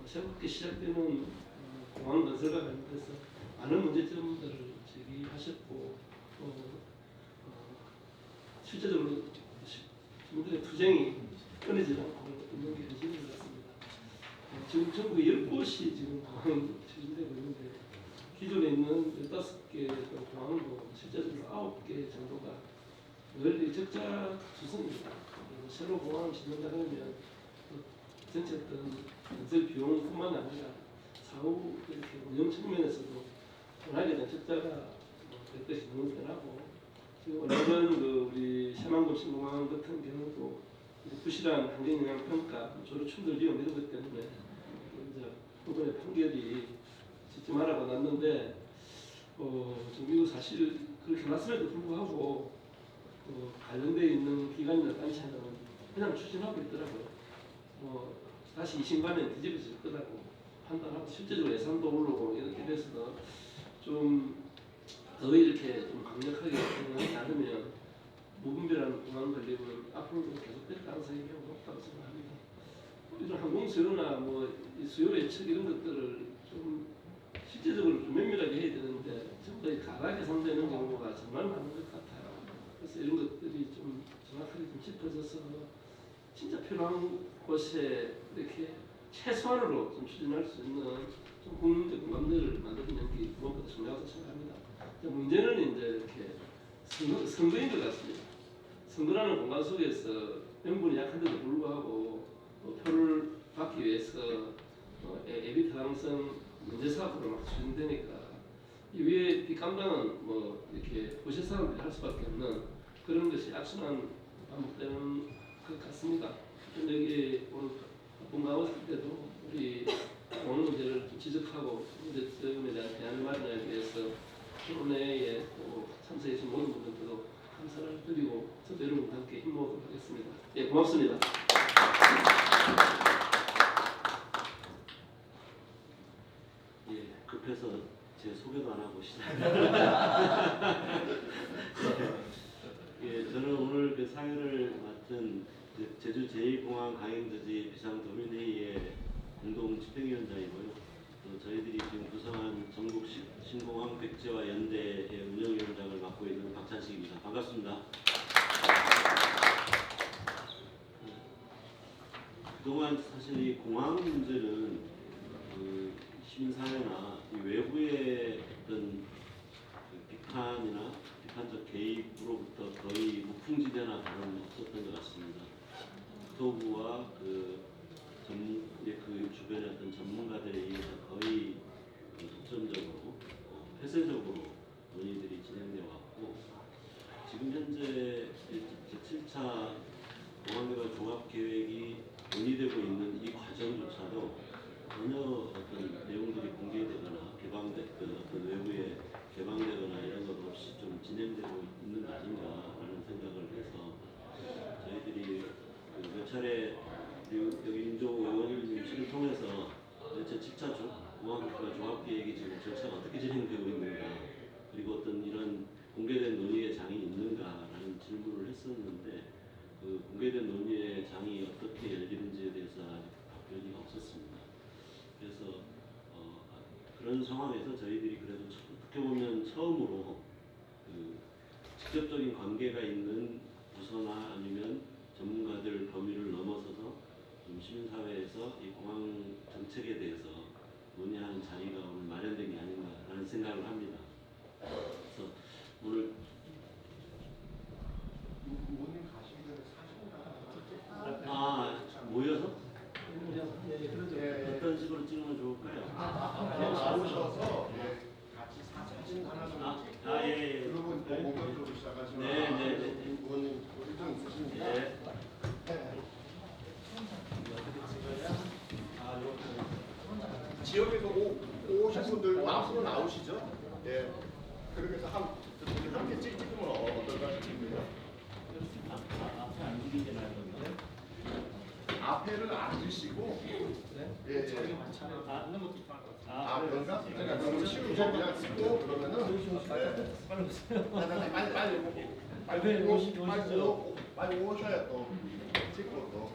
새롭게 시작되는 공항 건설과 관련돼서 많은 문제점들을 제기하셨고 실제적으로 시민들의 투쟁이 끊이지 않고 있는 게 현실인 것 같습니다. 지금 전국 10곳이 지금 공항이 추진되고 있는데 기존에 있는 15개 공항도 실제적으로 9개 정도가 늘 적자 수준입니다. 새로 공항을 짓는다면 전체 어떤 건설 비용뿐만 아니라 사후 이렇게 운영 측면에서도 워낙에 적자가 될 것이 너무 뻔하고 그리고 오늘은 우리 새만금 신공항 같은 경우도 부실한 환경영향 평가, 조류충돌 위험 이런 것 때문에 이제 이번에 판결이 짓지 말라고 났는데 지금 이거 사실 그렇게 났음에도 불구하고 관련되어 있는 기관이나 단체는 그냥 추진하고 있더라고요. 다시 이 신가면 뒤집어질 거라고 판단하고 실제적으로 예산도 오르고 이렇게 돼서 좀 더 이렇게 좀 강력하게 대응하지 않으면 무분별한 공항 건립은 앞으로도 계속될 가능성이 매우 높다고 생각합니다. 이런 항공 수요나 수요 예측 이런 것들을 좀 실제적으로 좀 면밀하게 해야 되는데 전부 다 가가 계산되는 경우가 정말 많은 것 같아요. 그래서 이런 것들이 좀 정확하게 좀 짚어져서 진짜 필요한 곳에 이렇게 최소한으로 좀 추진할 수 있는 좀 국민적 공감대를 만드는 게 무엇보다 중요하다고 생각합니다. 문제는 이제 이렇게 선거인 것 같습니다. 선거라는 공간 속에서 명분이 약한데도 불구하고 표를 받기 위해서 예비 타당성 문제 사업으로 막 추진되니까 이 위에 뒷감당은 이렇게 보실 사람들이 할 수밖에 없는 그런 것이 악순환 반복되는 것 같습니다. 근데 여기 오늘 본가왔을 때도 우리 오늘 문제를 좀 지적하고 문제점에 대한 대안을 마련하기 위해서 토론회에 또 참석해 주신 모든 분들도 감사를 드리고 저도 여러분과 함께 힘모으도록 하겠습니다. 예, 고맙습니다. 예, 급해서 제 소개도 안 하고 시작. 예, 저는 오늘 그 사회를 맡은 제주 제2공항 강행저지 비상도민회의의 공동 집행위원장이고요. 또 저희들이 지금 구성한 전국 신공항 백제화 연대의 운영위원장을 맡고 있는 박찬식입니다. 반갑습니다. 그동안 사실 이 공항 문제는 시민사회나 외부의 어떤 비판이나 비판적 개입으로부터 거의 무풍지대나 다름없었던 것 같습니다. 국토부와 그 주변의 어떤 전문가들에 의해서 거의 독점적으로 폐쇄적으로 논의들이 진행되어 왔고 지금 현재 제7차 공항개발 종합계획이 논의되고 있는 이 과정조차도 전혀 어떤 내용들이 공개되거나 어떤 외부에 개방되거나 이런 것 없이 좀 진행되고 있는 거 아닌가라는 생각을 해서 저희들이 몇 차례 여기 임종 의원님실을 통해서 제7차 공항개발 종합계획이 지금 절차가 어떻게 진행되고 있는가 그리고 어떤 이런 공개된 논의의 장이 있는가라는 질문을 했었는데 그 공개된 논의의 장이 어떻게 열리는지에 대해서 아직 답변이 없었습니다. 그래서 그런 상황에서 저희들이 그래도 어떻게 보면 처음으로 그 직접적인 관계가 있는 부서나 아니면 전문가들 범위를 넘어서서 좀 시민사회에서 이 공항 정책에 대해서 논의하는 자리가 오늘 마련된 게 아닌가라는 생각을 합니다. 그래서 오늘 모여서? 어떤 식으로 찍으면 좋을까요? 나오셔서 같이 사진 하나 예. 그러면 본격적으로 시작하시면 네. 의원님 일정 있으십니까? 예. 지역에서 오신 분들 앞으로 나오시죠? 예. 그렇게 해서 함께 찍으면 어떨까 싶은데요? 앞에 앉는 게 나을 겁니다. 앞에를 앉으시고 예. 앉는 것도 그런가? 그러니까 그러면 치우죠. 그냥 찍고 그러면은 빨리 오셔야 또 찍고 또.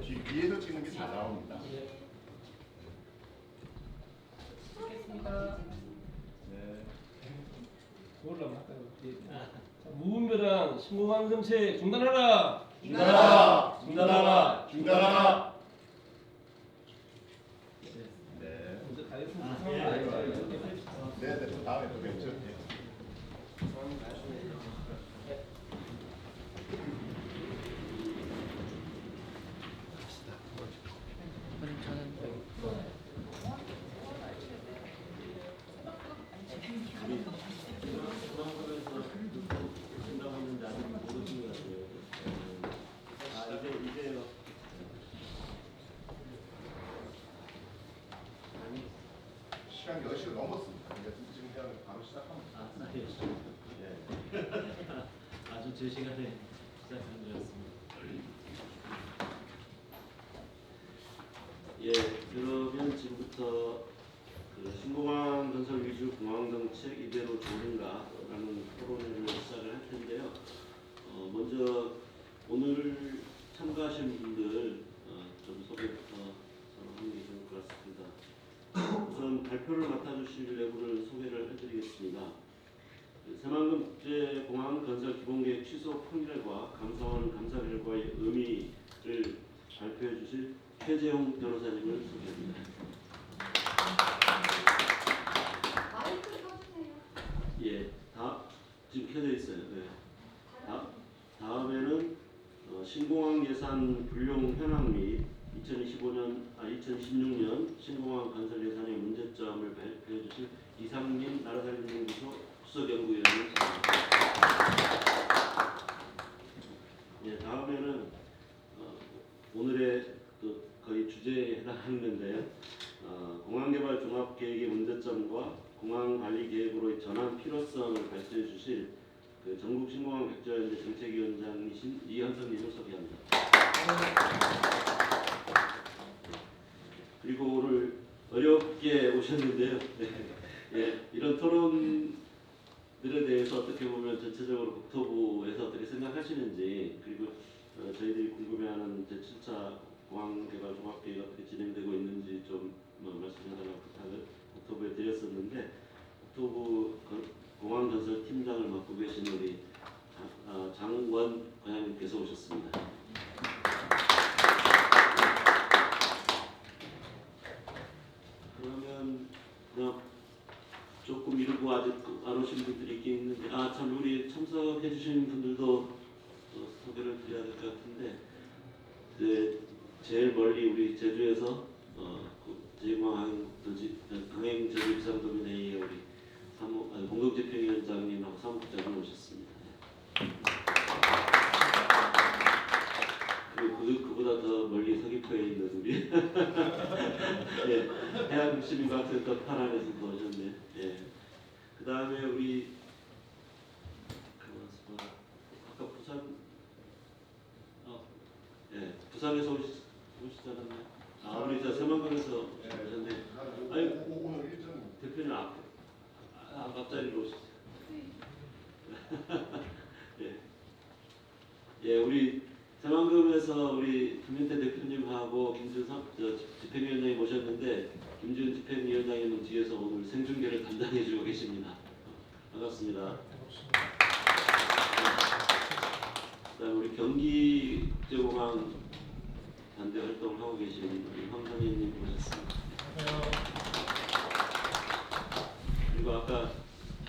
위에서 찍는 게 잘 나옵니다. 찍겠습니다. 네. 그걸로 할까요? 자, 무분별한 신공항 정책 중단하라. 중단하라! 중단하라. 중단하라! 네. 먼저 가겠습니다. 네, 또 다음에 또 뵙죠. 네. 한다고 하는데 아직 모르신 것 같아요. 이제요. 시간 10시가 넘었습니다. 이제 지금 그냥 바로 시작합니다. 아주 제 시간에 시작한 거였습니다. 예, 그러면 지금부터 그 신공항 건설 위주 공항 정책 이대로 좋은가라는 토론회를 시작을 할 텐데요. 먼저 오늘 참가하신 분들 좀 소개부터 하는 게 좋을 것 같습니다. 우선 발표를 맡아주실 내부를 소개를 해드리겠습니다. 새만금제공항 건설 기본계획 취소 통일과 감사원 감사 결과의 의미를 발표해 주실 최재용 변호사님을 소개합니다. 마이크 켜주세요. 예, 지금 켜져 있어요. 네. 다음에는 신공항 예산 불용 현황 및 2016년 신공항 건설 예산의 문제점을 발표해 주실 이상민 나라살림연구소 수석연구위원을 소개합니다. 예, 다음에는 오늘의 또 거의 주제에 해당하는데요. 공항개발 종합계획의 문제점과 공항관리계획으로의 전환 필요성을 발표해 주실 그 전국 신공항 백조현대 정책위원장이신 이현석님을 소개합니다. 그리고 오늘 어렵게 오셨는데요. 예, 이런 토론들에 대해서 어떻게 보면 전체적으로 국토부에서 어떻게 생각하시는지, 그리고 저희들이 궁금해하는 제7차 공항개발 종합계획이 어떻게 진행되고 있는지 좀 말씀해달라고 부탁을 국토부에 드렸었는데, 국토부 공항건설 팀장을 맡고 계신 우리 장원 과장님께서 오셨습니다. 그러면 조금 이르고 아직 안 오신 분들이 있긴 있는데, 참 우리 참석해 주신 분들도 소개를 드려야 될 것 같은데, 제일 멀리 우리 제주에서 제1공항 강행제주 비상도민회의에 우리 공동집행위원장님하고 사무국장님 오셨습니다. 그리고 그보다 더 멀리 서귀포에 있는 우리 예, 해양시민과학센터 파란에서 오셨네. 예. 그 다음에 우리 아까 부산 예, 부산에서 오시지 않았나요? 우리 저 새만금에서 오셨네. 아니, 오늘 일정 대표님 앞자리로 오시죠. 예, 우리 새만금에서 우리 김윤태 대표님하고 김준성 집행위원장이 모셨는데, 김준 집행위원장님은 뒤에서 오늘 생중계를 담당해주고 계십니다. 반갑습니다. 그다음 우리 경기국제공항 단대 활동을 하고 계신 우리 황선희님 모셨습니다. 그리고 아까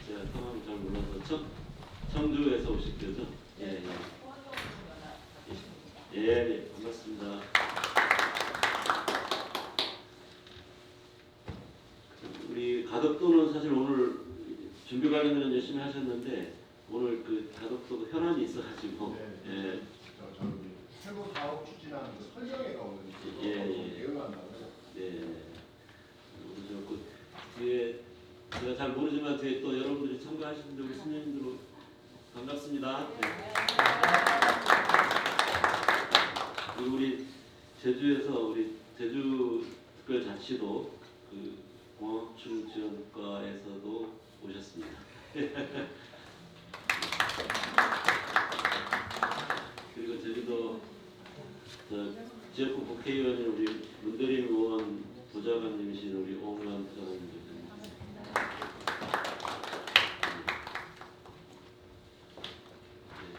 제가 성함을 잘 몰라서 청주에서 오신 거죠? 예, 반갑습니다. 우리 가덕도는 사실 오늘 준비 관련은 열심히 하셨는데, 오늘 그 가덕도 현안이 있어가지고 저기 새로 사업 추진하는 그 설명회가 오는 대응한다고. 그래서 그 뒤에 제가 잘 모르지만 뒤에 또 여러분들이 참가하시는데 우리 선생님들 반갑습니다. 그리고 우리 제주에서 우리 제주특별자치도 그 공항출지원과에서도 오셨습니다. 그리고 제주도 지역구 국회의원인 우리 문대림 의원 보좌관님이신 우리 오은환 부장관님.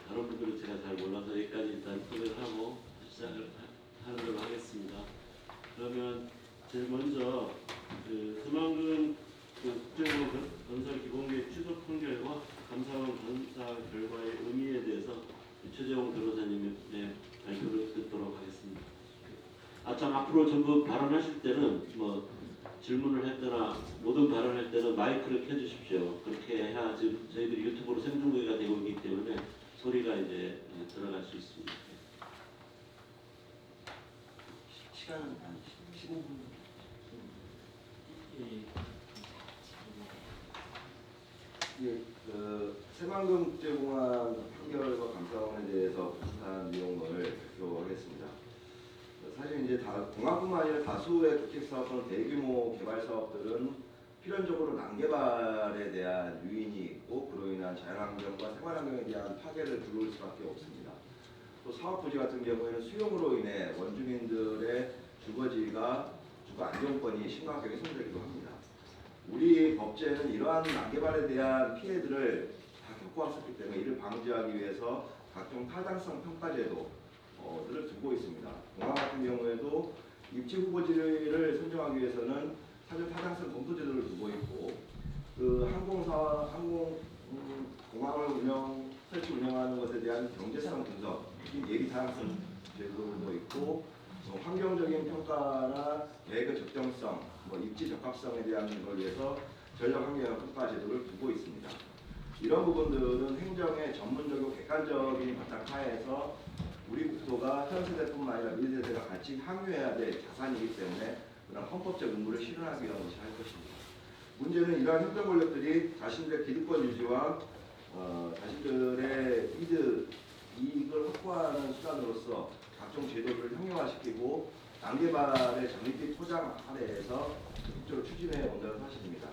다른 분들은 제가 잘 몰라서 여기까지 일단 소개를 하고 시작을 하는 걸로 하겠습니다. 그러면 제일 먼저 그 새만금 국정원 건설 기본계획 추적 통결과 감사원 감사 결과의 의미에 대해서 최재형 변호사님의 발표를 듣도록 하겠습니다. 참 앞으로 전부 발언하실 때는 뭐 질문을 했거나 모든 발언할 때는 마이크를 켜주십시오. 그렇게 해야 지금 저희들이 유튜브로 생중계가 되고 있기 때문에 소리가 이제 들어갈 수 있습니다. 시간은 한 15분. 예, 새만금 국제공항 판결과 감사원에 대해서 비슷한 내용을 발표하겠습니다. 사실 이제 공항뿐만 아니라 다수의 국책사업 또는 대규모 개발 사업들은 필연적으로 난개발에 대한 유인이 있고 그로 인한 자연환경과 생활환경에 대한 파괴를 불러올 수밖에 없습니다. 또 사업 부지 같은 경우에는 수용으로 인해 원주민들의 주거지가 주거 안정권이 심각하게 훼손되기도 합니다. 우리 법제는 이러한 난개발에 대한 피해들을 다 겪어왔었기 때문에 이를 방지하기 위해서 각종 타당성 평가제도를 두고 있습니다. 공항 같은 경우에도 입지 후보지를 선정하기 위해서는 사전 타당성 검토제도를 두고 있고 그 공항을 설치 운영하는 것에 대한 경제성 분석, 예비 타당성 제도도 있고 환경적인 평가나 계획의 적정성, 입지 적합성에 대한 걸 위해서 전력환경 평가 제도를 두고 있습니다. 이런 부분들은 행정의 전문적이고 객관적인 바탕하에서 우리 국토가 현 세대뿐만 아니라 미래 세대가 같이 향유해야 될 자산이기 때문에 그런 헌법적 의무를 실현하기 위한 것이 할 것입니다. 문제는 이러한 행정 권력들이 자신들의 기득권 유지와 자신들의 이익을 확보하는 수단으로서 각종 제도를 형용화시키고 난개발의 장밋빛 포장 아래에서 적극적으로 추진해 온다는 사실입니다.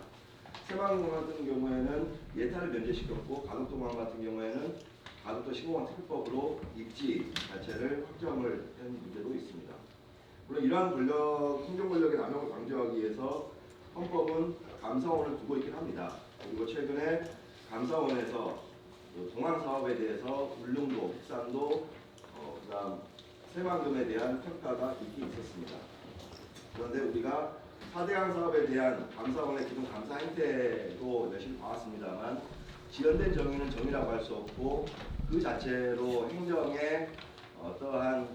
새만금 같은 경우에는 예타를 면제시켰고 가덕동항 같은 경우에는 가덕도 시공원 특별법으로 입지 자체를 확정을 한 문제도 있습니다. 물론 이러한 행정 권력의 남용을 방지하기 위해서 헌법은 감사원을 두고 있긴 합니다. 그리고 최근에 감사원에서 동항 사업에 대해서 울릉도, 흑산도, 그다음 새만금에 대한 평가가 있긴 있었습니다. 그런데 우리가 4대강 사업에 대한 감사원의 기존 감사 행태도 열심히 봐왔습니다만 지연된 정의는 정의라고 할 수 없고 그 자체로 행정에 어떠한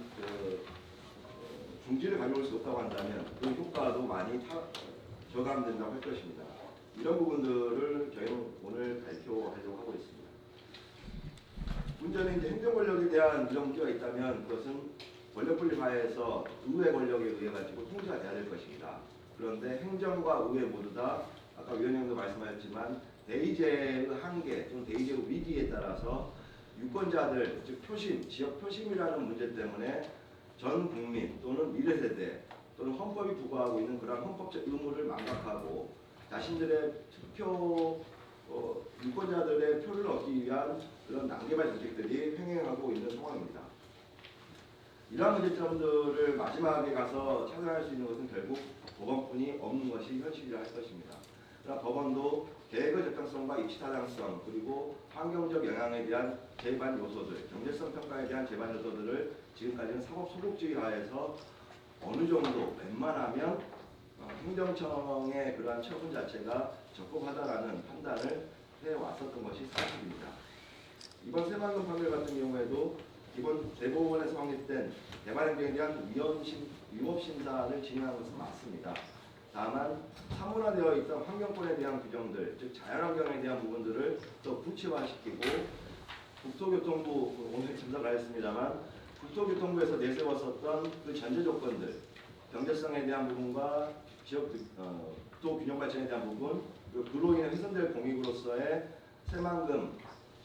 중지를 가져올 수 없다고 한다면 그 효과도 많이 저감된다고 할 것입니다. 이런 부분들을 저희는 오늘 발표하려고 하고 있습니다. 문제는 이제 행정 권력에 대한 이런 문제가 있다면 그것은 권력 분립하에서 의회 권력에 의해 가지고 통제가 돼야 될 것입니다. 그런데 행정과 의회 모두 다 아까 위원님도 말씀하셨지만 대의제의 한계 또는 대의제의 위기에 따라서 유권자들 즉 표심, 지역 표심이라는 문제 때문에 전 국민 또는 미래 세대 또는 헌법이 부과하고 있는 그런 헌법적 의무를 망각하고 자신들의 투표 유권자들의 표를 얻기 위한 그런 난개발 정책들이 횡행하고 있는 상황입니다. 이러한 문제점들을 마지막에 가서 차단할 수 있는 것은 결국 법원뿐이 없는 것이 현실이라 할 것입니다. 그러나 법원도 계획의 적당성과 입지 타당성 그리고 환경적 영향에 대한 제반 요소들, 경제성 평가에 대한 제반 요소들을 지금까지는 사법 소극주의 하에서 어느 정도 웬만하면 행정청의 그러한 처분 자체가 적법하다라는 판단을 해왔었던 것이 사실입니다. 이번 새만금 판결 같은 경우에도 이번 대법원에서 확립된 개발행정에 대한 위법심사를 진행한 것은 맞습니다. 다만 사문화되어 있던 환경권에 대한 규정들, 즉 자연환경에 대한 부분들을 더 구체화시키고 국토교통부 오늘 참석을 했습니다만 국토교통부에서 내세웠었던 그 전제 조건들, 경제성에 대한 부분과 지역 국토 균형 발전에 대한 부분, 그리고 그로 인해 훼손될 공익으로서의 새만금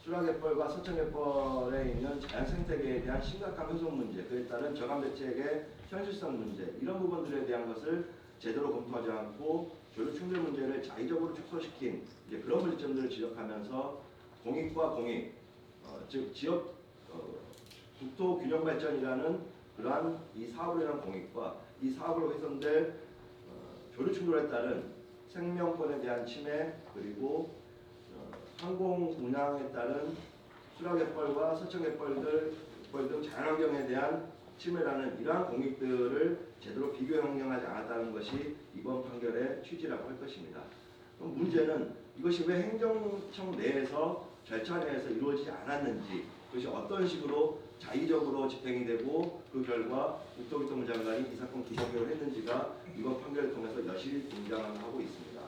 수락갯벌과 서천갯벌에 있는 자연생태계에 대한 심각한 훼손 문제, 그에 따른 저감 대책의 현실성 문제, 이런 부분들에 대한 것을 제대로 검토하지 않고 교류 충돌 문제를 자의적으로 축소시킨 그런 문제점들을 지적하면서 공익과 공익, 즉 지역 국토 균형 발전이라는 그러한 이 사업으로 인한 공익과 이 사업으로 훼손될 조류 충돌에 따른 생명권에 대한 침해 그리고 항공 운항에 따른 수락갯벌과 서청갯벌 등 자연환경에 대한 침해라는 이러한 공익들을 제대로 비교 형량하지 않았다는 것이 이번 판결의 취지라고 할 것입니다. 그럼 문제는 이것이 왜 행정청 내에서 절차 내에서 이루어지지 않았는지, 그것이 어떤 식으로 자의적으로 집행이 되고 그 결과 국토교통부 장관이 이 사건 기소를 했는지가 이번 판결을 통해서 여실히 등장하고 있습니다.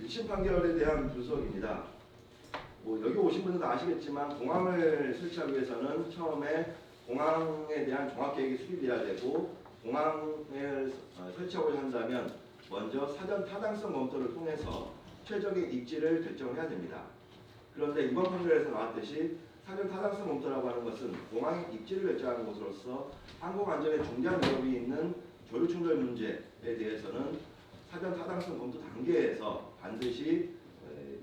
1심 판결에 대한 분석입니다. 여기 오신 분들도 아시겠지만 공항을 설치하기 위해서는 처음에 공항에 대한 종합계획이 수립돼야 되고 공항을 설치하고자 한다면 먼저 사전 타당성 검토를 통해서 최적의 입지를 결정해야 됩니다. 그런데 이번 판결에서 나왔듯이 사전 타당성 검토라고 하는 것은 공항의 입지를 결정하는 것으로서 항공안전에 중대한 위협이 있는 조류 충돌 문제에 대해서는 사전 타당성 검토 단계에서 반드시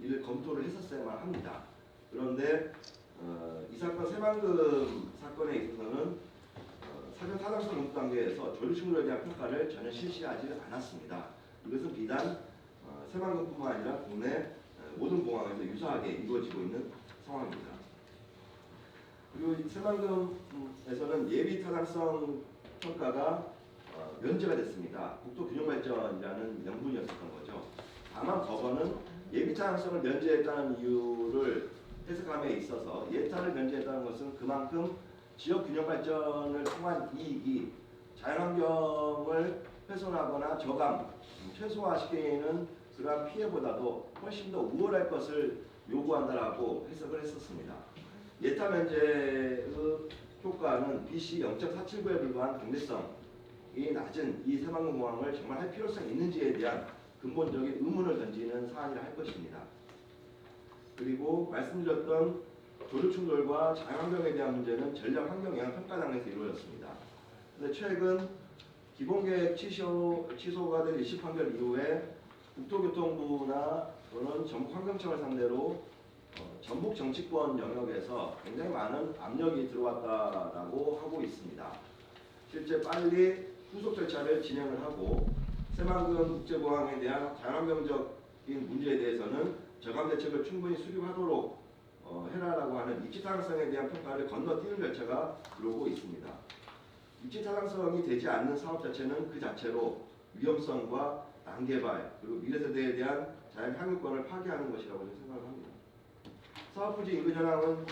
이를 검토를 했었어야만 합니다. 그런데 이 사건 새만금 사건에 있어서는 사전 타당성 검토 단계에서 조류 충돌에 대한 평가를 전혀 실시하지 않았습니다. 이것은 비단 새만금뿐만 아니라 국내 모든 공항에서 유사하게 이루어지고 있는 상황입니다. 그리고 새만금에서는 예비 타당성 평가가 면제가 됐습니다. 국토균형발전이라는 명분이었던 거죠. 다만 법원은 예비 타당성을 면제했다는 이유를 해석함에 있어서 예타를 면제했다는 것은 그만큼 지역균형발전을 통한 이익이 자연환경을 훼손하거나 저감, 최소화시키는 그러한 피해보다도 훨씬 더 우월할 것을 요구한다라고 해석을 했었습니다. 예타 면제의 효과는 BC 0.479에 불과한 경제성이 낮은 이 새만금 공항을 정말 할 필요성이 있는지에 대한 근본적인 의문을 던지는 사안이라 할 것입니다. 그리고 말씀드렸던 조류 충돌과 자연환경에 대한 문제는 전략환경영향평가 단계에서 이루어졌습니다. 그런데 최근 기본계획 취소가 된 1심 판결 이후에 국토교통부나 또는 전북환경청을 상대로 전북 정치권 영역에서 굉장히 많은 압력이 들어왔다라고 하고 있습니다. 실제 빨리 후속 절차를 진행을 하고 새만금 국제공항에 대한 자연환경적인 문제에 대해서는 저감 대책을 충분히 수립하도록 해라라고 하는 입지 타당성에 대한 평가를 건너뛰는 절차가 들어오고 있습니다. 입지 타당성이 되지 않는 사업 자체는 그 자체로 위험성과 난개발 그리고 미래 세대에 대한 자연 향유권을 파괴하는 것이라고 저는 생각을 합니다. 사업 부지 인근 현황은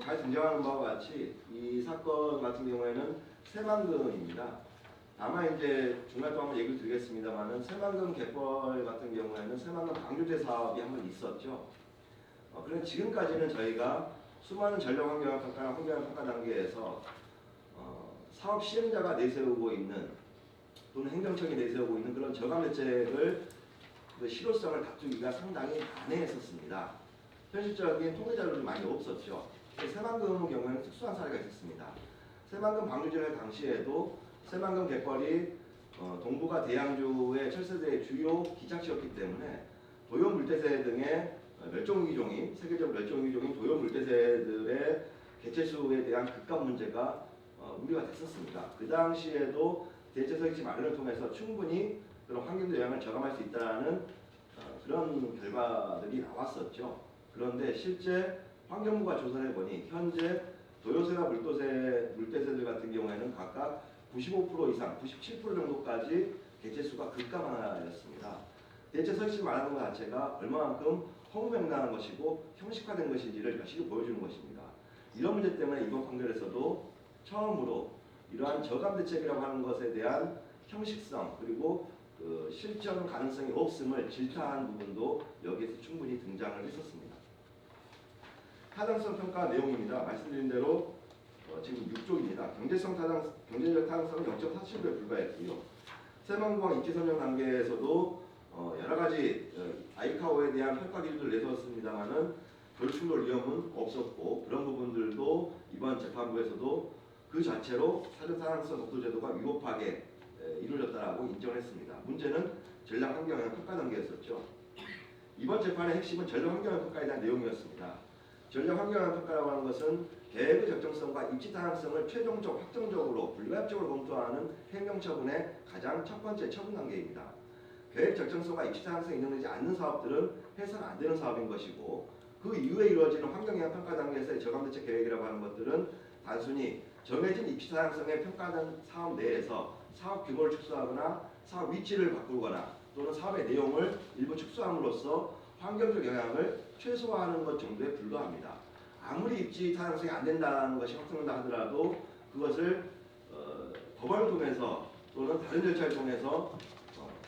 잘 등장하는 바와 같이 이 사건 같은 경우에는 새만금입니다. 다만 이제 중간 또 한번 얘기를 드리겠습니다만은 새만금 갯벌 같은 경우에는 새만금 방조제 사업이 한번 있었죠. 그런데 지금까지는 저희가 수많은 전력환경평가나 환경평가 단계에서 사업 시행자가 내세우고 있는 또는 행정청이 내세우고 있는 그런 저감 대책을 그 실효성을 다투기가 상당히 난해했었습니다. 현실적인 통계 자료도 많이 없었죠. 새만금 경우에는 특수한 사례가 있었습니다. 새만금 방류지를 당시에도 새만금 갯벌이 동북아 대양주의 철새들의 주요 기착지였기 때문에 도요 물대새 등의 멸종위기종이 세계적 멸종위기종인 도요 물대새들의 개체수에 대한 급감 문제가 우려가 됐었습니다. 그 당시에도 대체 설치 마련을 통해서 충분히 그런 환경적 영향을 저감할 수 있다는 그런 결과들이 나왔었죠. 그런데 실제 환경부가 조사해 보니 현재 도요새나 물대새들 같은 경우에는 각각 95% 이상, 97% 정도까지 개체수가 급감하였습니다. 대체 설치 말하는 것 자체가 얼마만큼 허무맹랑한 것이고 형식화된 것인지를 여실히 보여주는 것입니다. 이런 문제 때문에 이번 판결에서도 처음으로 이러한 저감 대책이라고 하는 것에 대한 형식성 그리고 그 실천 가능성이 없음을 질타한 부분도 여기에서 충분히 등장을 했었습니다. 타당성 평가 내용입니다. 말씀드린 대로 지금 6쪽입니다. 경제적 타당성은 0.47에 불과했고요. 새만금공항 입지 선정 단계에서도 여러 가지 아이카오에 대한 평가 기준을 내세웠습니다만은 조류 충돌 위험은 없었고 그런 부분들도 이번 재판부에서도 그 자체로 사전 타당성 검토 제도가 위법하게 이루어졌다라고 인정을 했습니다. 문제는 전략 환경영향 평가 단계였었죠. 이번 재판의 핵심은 전략 환경영향 평가에 대한 내용이었습니다. 전략 환경영향 평가라고 하는 것은 계획의 적정성과 입지 타당성을 최종적 확정적으로 불가역적으로 검토하는 행정처분의 가장 첫 번째 처분 단계입니다. 계획 적정성과 입지 타당성이 인정되지 않는 사업들은 해서는 안 되는 사업인 것이고, 그 이후에 이루어지는 환경영향 평가 단계에서의 저감대책 계획이라고 하는 것들은 단순히 정해진 입지 타당성에 평가된 사업 내에서 사업 규모를 축소하거나 사업 위치를 바꾸거나 또는 사업의 내용을 일부 축소함으로써 환경적 영향을 최소화하는 것 정도에 불과합니다. 아무리 입지 타당성이 안 된다는 것이 확정된다 하더라도 그것을 법원을 통해서 또는 다른 절차를 통해서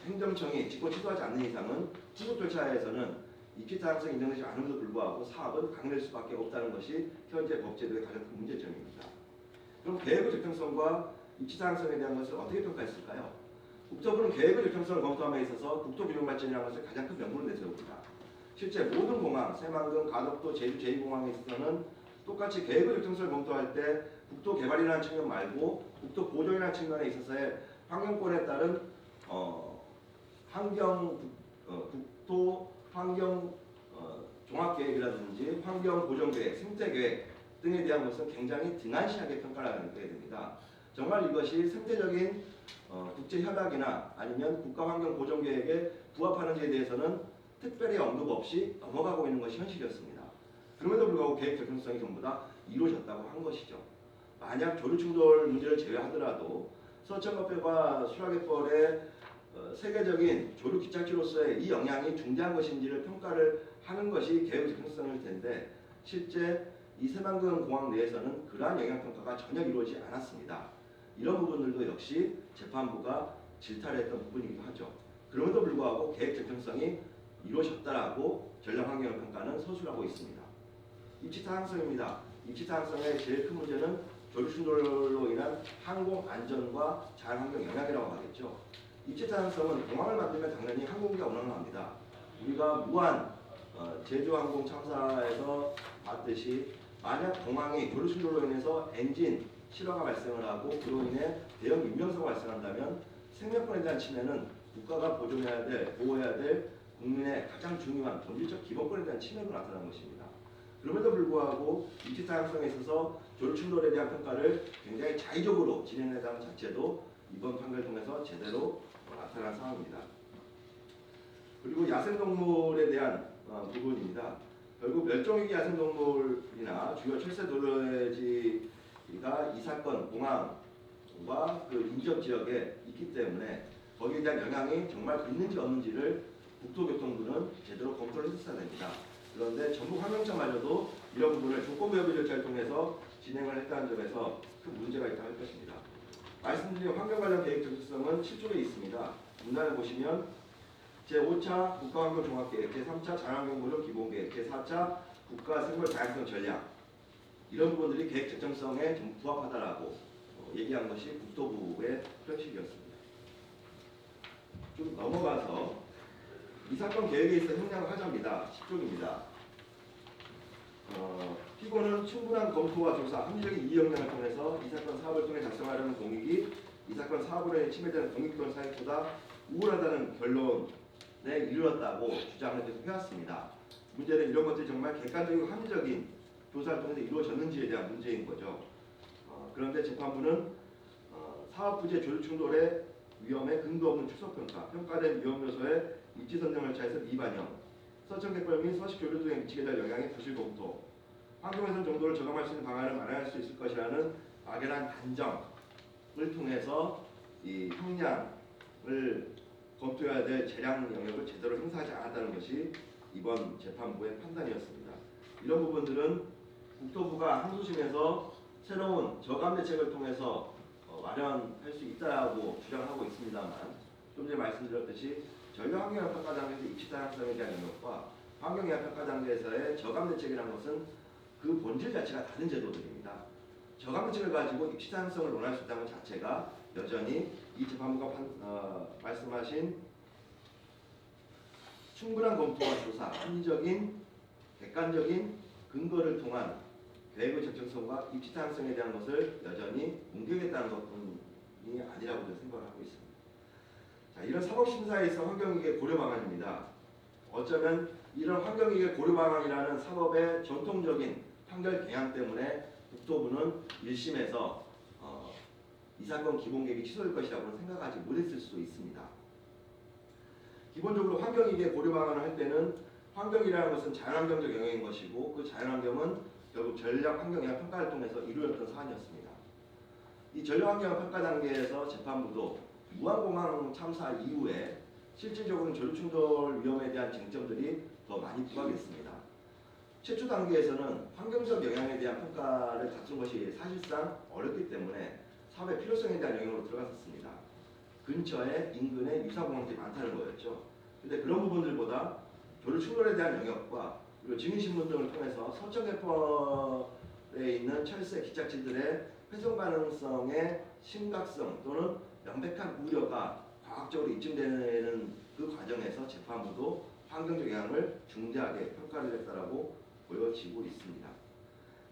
행정청이 직권 취소하지 않는 이상은 후속 절차에서는 입지 타당성이 인정되지 않음에도 불구하고 사업은 강행될 수밖에 없다는 것이 현재 법제도의 가장 큰 문제점입니다. 그럼 계획의 적정성과 입지 타당성에 대한 것을 어떻게 평가했을까요? 국토부는 계획의 적정성을 검토함에 있어서 국토균형 발전이라는 것을 가장 큰 명분을 내세웁니다. 실제 모든 공항, 새만금, 가덕도, 제주 제2공항에 있어서는 똑같이 계획의 적정성을 검토할 때 국토 개발이라는 측면 말고 국토 보존이라는 측면에 있어서의 환경권에 따른 국토 환경 종합계획이라든지 환경 보존계획, 생태계획 등에 대한 것은 굉장히 등한시하게 평가를 하게 됩니다. 정말 이것이 생태적인 국제협약이나 아니면 국가환경보존계획에 부합하는지에 대해서는 특별히 언급 없이 넘어가고 있는 것이 현실이었습니다. 그럼에도 불구하고 계획 적정성이 전부 다 이루어졌다고 한 것이죠. 만약 조류충돌 문제를 제외하더라도 서천법과 수락의벌의 세계적인 조류 기착지로서의 이 영향이 중대한 것인지를 평가를 하는 것이 계획 적정성일 텐데, 실제 이 새만금 공항 내에서는 그러한 영향 평가가 전혀 이루어지지 않았습니다. 이런 부분들도 역시 재판부가 질타를 했던 부분이기도 하죠. 그럼에도 불구하고 계획 적정성이 이루어졌다라고 전략 환경 평가는 서술하고 있습니다. 입지 타당성입니다. 입지 타당성의 제일 큰 문제는 조류 충돌로 인한 항공 안전과 자연환경 영향이라고 하겠죠. 입지 타당성은 공항을 만들면 당연히 항공기가 운항합니다. 우리가 무한 제주항공 참사에서 봤듯이 만약 공항이 조류 충돌로 인해서 엔진 실화가 발생을 하고 그로 인해 대형 인명사고가 발생한다면 생명권에 대한 침해는 국가가 보존해야 될, 보호해야 될 국민의 가장 중요한 본질적 기본권에 대한 침해로 나타난 것입니다. 그럼에도 불구하고 입지 타당성에 있어서 조류 충돌에 대한 평가를 굉장히 자의적으로 진행했다는 자체도 이번 판결을 통해서 제대로 나타난 상황입니다. 그리고 야생동물에 대한 부분입니다. 결국 멸종위기 야생동물이나 주요 철새 도래지가 이 사건 공항과 그 인접 지역에 있기 때문에 거기에 대한 영향이 정말 있는지 없는지를 국토교통부는 제대로 검토를 했어야 됩니다. 그런데 전북 환경청마저도 이런 부분을 조건부 협의 절차를 통해서 진행을 했다는 점에서 큰 문제가 있다고 할 것입니다. 말씀드린 환경 관련 계획 적정성은 7조에 있습니다. 문단을 보시면 제5차 국가환경종합계획, 제3차 자연환경보존 기본계획, 제4차 국가생물다양성 전략, 이런 부분들이 계획 적정성에 좀 부합하다라고 얘기한 것이 국토부의 표현식이었습니다. 좀 넘어가서 이 사건 계획에 있어 형량을 하자입니다. 10조입니다. 피고는 충분한 검토와 조사, 합리적인 이의역량을 통해서 이 사건 사업을 통해 작성하려는 공익이 이 사건 사업으로 인해 침해되는 공익 또는 사익보다 우월하다는 결론에 이르렀다고 주장을 계속 해왔습니다. 문제는 이런 것들이 정말 객관적이고 합리적인 조사를 통해서 이루어졌는지에 대한 문제인 거죠. 그런데 재판부는 사업 부재 조류 충돌의 위험의 근거 없는 추석평가, 평가된 위험 요소의 입지 선정 절차에서 미반영, 서천객벌 및 서식 조류 등에 미치게 될 영향의 부실 검토, 환경훼손 정도를 저감할 수 있는 방안을 마련할 수 있을 것이라는 막연한 단정을 통해서 이 형량을 검토해야 될 재량 영역을 제대로 행사하지 않았다는 것이 이번 재판부의 판단이었습니다. 이런 부분들은 국토부가 항소심에서 새로운 저감 대책을 통해서 마련할 수 있다고 주장하고 있습니다만, 좀 전에 말씀드렸듯이 전략환경영향평가 단계에서 입지 타당성에 대한 영역과 환경영향평가 단계에서의 저감 대책이라는 것은 그 본질 자체가 다른 제도들입니다. 저감 대책을 가지고 입지 타당성을 논할 수 있다는 자체가 여전히 이 재판부가 말씀하신 충분한 검토와 조사, 합리적인 객관적인 근거를 통한 계획의 적정성과 입지 타당성에 대한 것을 여전히 공개하겠다는 것뿐이 아니라고 저는 생각을 하고 있습니다. 자, 이런 사법심사에 있어 환경위기의 고려 방안입니다. 어쩌면 이런 환경위기 고려 방안이라는 사법의 전통적인 판결 경향 때문에 국토부는 1심에서 이 사건 기본계획이 취소될 것이라고는 생각하지 못했을 수도 있습니다. 기본적으로 환경위기 고려 방안을 할 때는 환경이라는 것은 자연환경적 영역인 것이고 그 자연환경은 결국 전략환경영향 평가를 통해서 이루어졌던 사안이었습니다. 이 전략환경영향 평가 단계에서 재판부도 무한공항 참사 이후에 실질적으로는 전류충돌 위험에 대한 쟁점들이 더 많이 부각했습니다. 최초 단계에서는 환경적 영향에 대한 평가를 다툰 것이 사실상 어렵기 때문에 사업의 필요성에 대한 영역으로 들어갔었습니다. 근처에 인근에 유사공항들이 많다는 거였죠. 근데 그런 부분들보다 전류충돌에 대한 영역과 그리고 증인신문 등을 통해서 서천개포에 있는 철새 기착지들의 훼손 가능성의 심각성 또는 명백한 우려가 과학적으로 입증되는 그 과정에서 재판부도 환경적 영향을 중대하게 평가를 했다라고 보여지고 있습니다.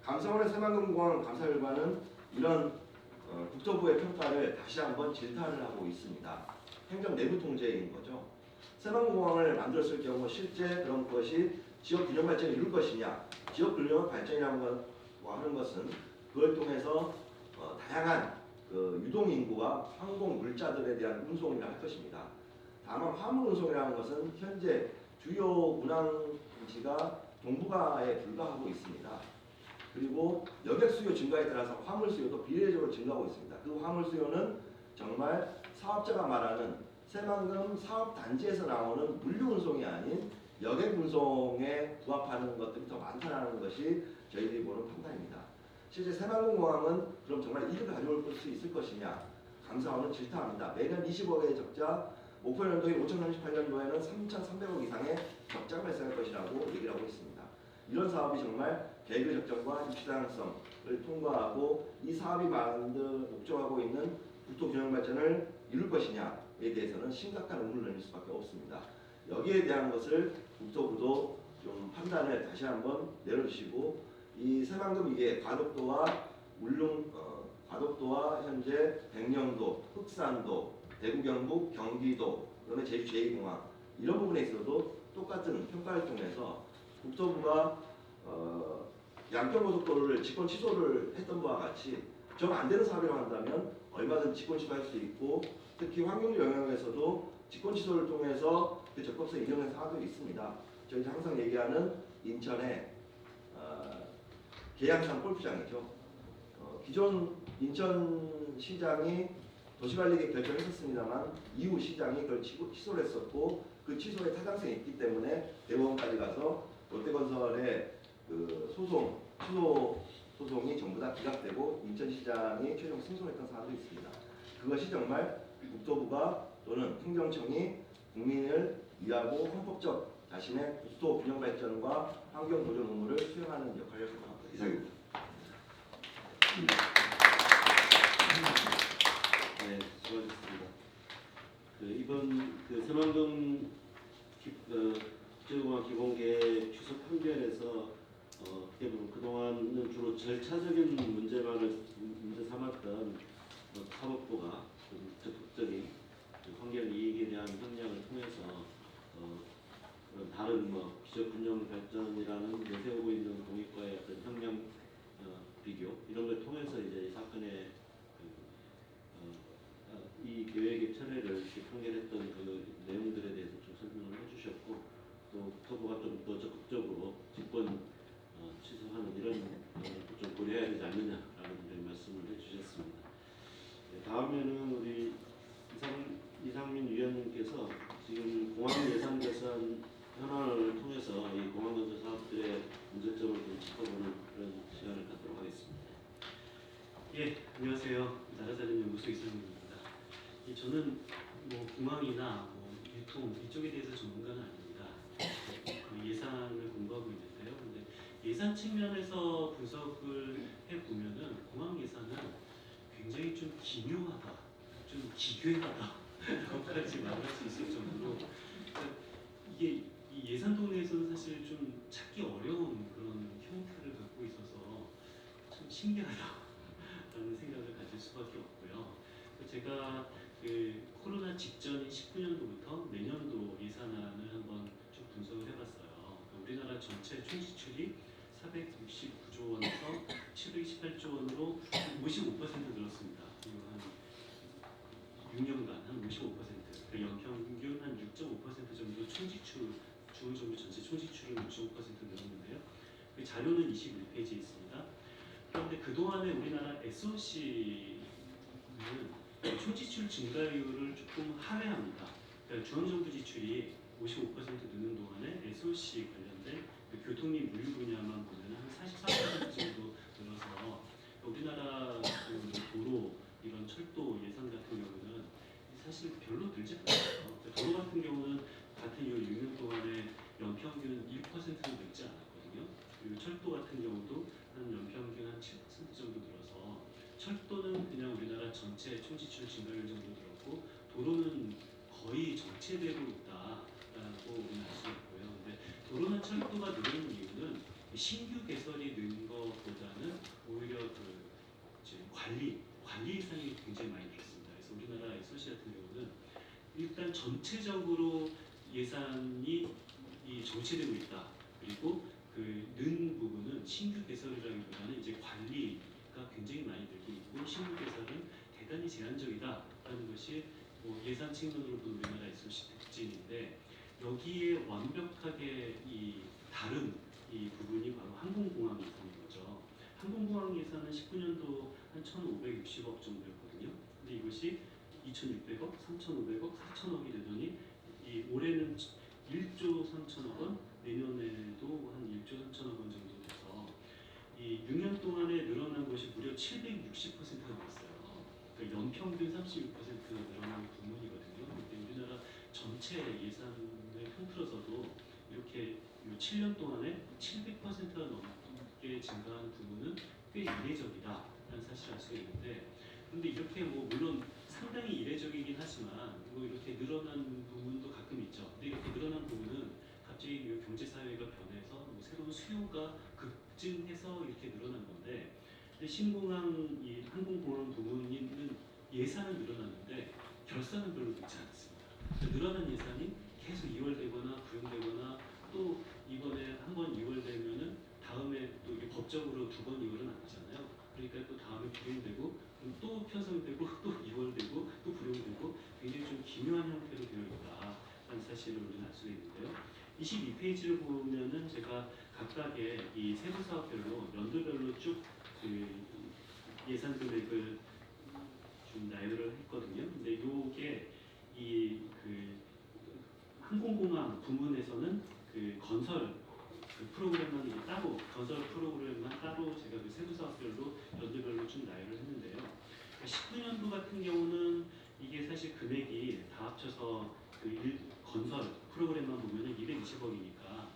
감사원의 새만금공항 감사 결과는 이런 국토부의 평가를 다시 한번 질타를 하고 있습니다. 행정 내부 통제인 거죠. 새만금공항을 만들었을 경우 실제 그런 것이 지역 균형 발전을 이룰 것이냐, 지역 균형 발전이라고 하는 것은 그걸 통해서 다양한 유동 인구와 항공 물자들에 대한 운송이라 할 것입니다. 다만 화물 운송이라는 것은 현재 주요 운항지가 동북아에 불과하고 있습니다. 그리고 여객 수요 증가에 따라서 화물 수요도 비례적으로 증가하고 있습니다. 그 화물 수요는 정말 사업자가 말하는 새만금 사업 단지에서 나오는 물류 운송이 아닌 여객 운송에 부합하는 것들이 더 많다는 것이 저희들이 보는 판단입니다. 실제 새만금공항은 그럼 정말 이익을 가져올 수 있을 것이냐? 감사원은 질타합니다. 매년 20억의 적자, 목표 연도인 2038년도에는 3,300억 이상의 적자가 발생할 것이라고 얘기를 하고 있습니다. 이런 사업이 정말 계획의 적정과 입시 다양성을 통과하고 이 사업이 목적하고 있는 국토 균형 발전을 이룰 것이냐에 대해서는 심각한 의문을 남길 수밖에 없습니다. 여기에 대한 것을 국토부도 좀 판단을 다시 한번 내려주시고 이 새만금 이게 과덕도와 과덕도와 현재 백령도, 흑산도, 대구 경북, 경기도, 그다음에 제주 제2공항 이런 부분에 있어서도 똑같은 평가를 통해서 국토부가 양평고속도로를 직권 취소를 했던 바와 같이 정 안 되는 사업이라고 한다면 얼마든지 직권 취소할 수 있고 특히 환경적 영역에서도 직권 취소를 통해서 그 적법성 인정된 사업들이 있습니다. 저희 항상 얘기하는 인천의 계양산 골프장이죠. 기존 인천시장이 도시관리계획 결정했었습니다만 이후 시장이 그걸 취소를 했었고 그 취소에 타당성이 있기 때문에 대법원까지 가서 롯데건설의 그 취소 소송이 전부 다 기각되고 인천시장이 최종 승소했던 사안도 있습니다. 그것이 정말 국토부가 또는 행정청이 국민을 위하고 헌법적 자신의 국토 균형 발전과 환경 보존 의무를 수행하는 역할을 생각합니다. 이상입니다. 네, 수고하셨습니다. 이번 새만금 국제공항 기본계획 취소 판결에서 어떻게 보면 그동안은 주로 절차적인 문제 삼았던 사법부가 좀 적극적인 환경 이익에 대한 협력을 통해서 그런 다른 기적 균형 발전이라는 내세우고 있는 공익과의 어떤 협력 비교 이런 걸 통해서 이제 이 사건의 이 계획의 철회를 판결했던 그 내용들에 대해서 좀 설명을 해주셨고 또 국토부가 좀 더 적극적으로 직권 취소하는 이런 좀 고려해야 되지 않느냐라는 말씀을 해주셨습니다. 네, 다음에는 우리 이상민 위원님께서 지금 공항 예산 계산 현황을 통해서 이 공항 건설 사업들의 문제점을 좀 짚어보는 그런 시간을 갖도록 하겠습니다. 예, 안녕하세요. 나라자는 연구소 이상민입니다. 저는 공항이나 유통 이쪽에 대해서 전문가는 아닙니다. 그 예산을 공부하고 있는데요. 근데 예산 측면에서 분석을 해보면은 공항 예산은 굉장히 좀 기묘하다, 좀 기괴하다 그것까지 말할 수 있을 정도로 이게 이 예산 동네에서는 사실 좀 찾기 어려운 그런 형태를 갖고 있어서 참 신기하다라는 생각을 가질 수밖에 없고요. 제가 그 코로나 직전인 19년도부터 내년도 예산안을 한번 쭉 분석을 전체 총 지출이 469조 원에서 728조 원으로 55% 늘었습니다. 그리고 한 6년간 한 55%, 그 연평균 한 6.5% 정도 총지출, 중앙정부 전체 총지출은 6.5% 늘었는데요. 그 자료는 21페이지에 있습니다. 그런데 그동안에 우리나라 SOC는 총지출 증가율을 조금 하회합니다. 그러니까 중앙정부 지출이 55% 느는 동안에 SOC 관련된 그 교통 및 물류 분야만 보면 한 44% 정도 늘어서 우리나라 그 도로 이런 철도 예산 같은 경우는 사실 별로 늘지 않아요. 도로 같은 경우는 같은 이 6년 동안에 연평균 1%는 늘지 않았거든요. 그리고 철도 같은 경우도 한 연평균 한 7% 정도 늘어서 철도는 그냥 우리나라 전체 총지출 증가율 정도 늘었고 도로는 거의 정체되고 있다라고 우리는 알 수 있고요. 근데 도로나 철도가 느는 이유는 신규 개설이 는 것보다는 오히려 그 이제 관리 예산이 굉장히 많이 들었습니다. 그래서 우리나라 SOC 같은 경우는 일단 전체적으로 예산이 정체되고 있다. 그리고 그 는 부분은 신규 개설이라기보다는 이제 관리가 굉장히 많이 늘고 있고 신규 개설은 대단히 제한적이다라는 것이 뭐 예산 측면으로 본 우리나라 SOC 특징인데 여기에 완벽하게 다른 이 부분이 바로 항공공항 예산인 거죠. 항공공항 예산은 19년도 한 1,560억 정도였거든요. 근데 이것이 2,600억, 3,500억, 4,000억이 되더니 이 올해는 1조 3천억 원, 내년에도 한 1조 3천억 원 정도 돼서 이 6년 동안에 늘어난 것이 무려 760%가 늘었어요. 그러니까 연평균 36%가 늘어난 부문이거든요. 근데 우리나라 전체 예산을 통틀어서도 이렇게 7년 동안에 700%가 넘게 증가한 부문은 꽤 이례적이다라는 사실을 알 수가 있는데, 그런데 이렇게 뭐 물론 상당히 이례적이긴 하지만 뭐 이렇게 늘어난 부분도 가끔 있죠. 근데 이렇게 늘어난 부분은 갑자기 이 경제 사회가 변해서 뭐 새로운 수요가 급증해서 이렇게 늘어난 건데, 근데 신공항 이 항공공항 부문은 예산은 늘어났는데 결산은 별로 늦지 않았습니다. 그러니까 늘어난 예산이 계속 이월되거나 구용되거나 또 이번에 한 번 이월되면은 다음에 또 이게 법적으로 두 번 이월은 아니잖아요. 그러니까 또 다음에 불용되고 또 편성되고 또 이월되고 또 불용되고 굉장히 좀 기묘한 형태로 되어 있다라는 사실을 우리는 알 수가 있는데요. 22페이지를 보면은 제가 각각의 이 세부 사업별로 연도별로 쭉 그 예산 금액을 좀 나열을 했거든요. 근데 요게 이 그 항공공항 부문에서는 그 건설 그 프로그램만 이제 따로 건설 프로그램만 따로 제가 그 세부 사업별로 연도별로 좀 나열을 했는데요. 19년도 같은 경우는 이게 사실 금액이 다 합쳐서 그 건설 프로그램만 보면은 220억이니까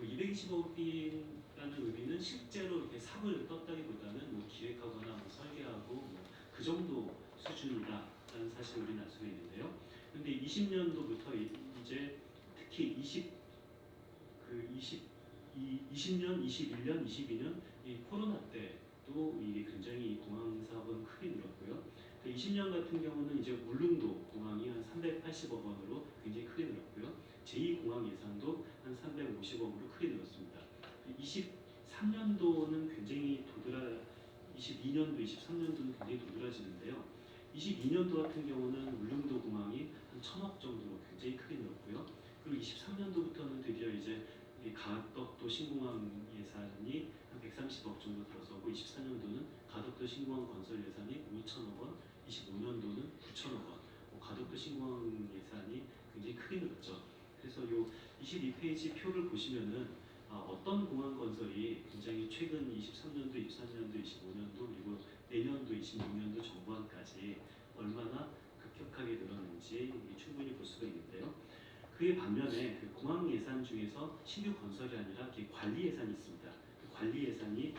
220억이라는 의미는 실제로 이렇게 삽을 떴다기보다는 뭐 기획하거나 뭐 설계하고 뭐 그 정도 수준이다라는 사실을 우리는 알 수가 있는데요. 그런데 20년도부터 이제 특히 20년, 21년, 22년 이 코로나 때도 이게 굉장히 공항 사업은 크게 늘었고요. 20년 같은 경우는 이제 울릉도 공항이 한 380억 원으로 굉장히 크게 늘었고요. 제2공항 예산도 한 350억으로 크게 늘었습니다. 23년도는 굉장히 22년도, 23년도는 굉장히 도드라지는데요. 22년도 같은 경우는 울릉도 공항이 한 1,000억 정도로 굉장히 크게 늘었고요. 그리고 23년도부터는 드디어 이제 이 가덕도 신공항 예산이 한 130억 정도 들어서고 24년도는 가덕도 신공항 건설 예산이 5천억 원, 25년도는 9천억 원. 가덕도 신공항 예산이 굉장히 크게 늘었죠. 그래서 요 22페이지 표를 보시면은 어떤 공항 건설이 굉장히 최근 23년도, 24년도, 25년도 그리고 내년도 26년도 정부안까지 얼마나 급격하게 늘었는지 충분히 볼 수가 있는데요. 그에 반면에 그 공항 예산 중에서 신규 건설이 아니라 관리 예산이 있습니다. 그 관리 예산이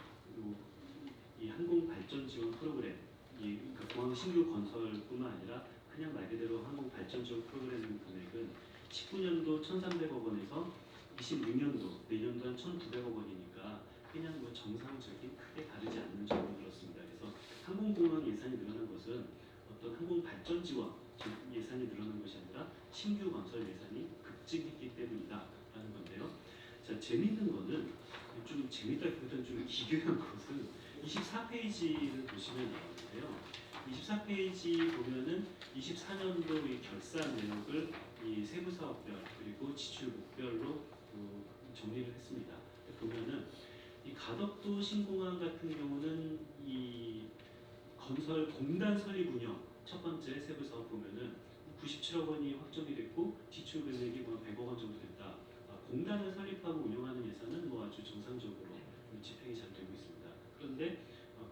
이 항공 발전 지원 프로그램, 그러니까 공항 신규 건설뿐만 아니라 그냥 말 그대로 항공 발전 지원 프로그램 금액은 19년도 1,300억 원에서 26년도 내년도 한 1,900억 원이니까 그냥 뭐 정상적인 크게 다르지 않는 정도 들었습니다. 그래서 항공공항 예산이 늘어난 것은 어떤 항공 발전 지원 예산이 늘어난 것이 아니라 신규 건설 예산이 급증했기 때문이다라는 건데요. 자, 재밌는 거는 좀 재밌다기보다는 좀 기괴한 것은 24페이지를 보시면 나오는데요. 24페이지 보면은 24년도 이 결산 내역을 이 세부 사업별 그리고 지출 목별로 정리를 했습니다. 보면은 이 가덕도 신공항 같은 경우는 이 건설 공단 설립 운영 첫 번째 세부 사업 보면은 97억 원이 확정이 됐고 지출 금액이 뭐 100억 원 정도 됐다. 공단을 설립하고 운영하는 예산은 뭐 아주 정상적으로 집행이 잘 되고 있습니다. 그런데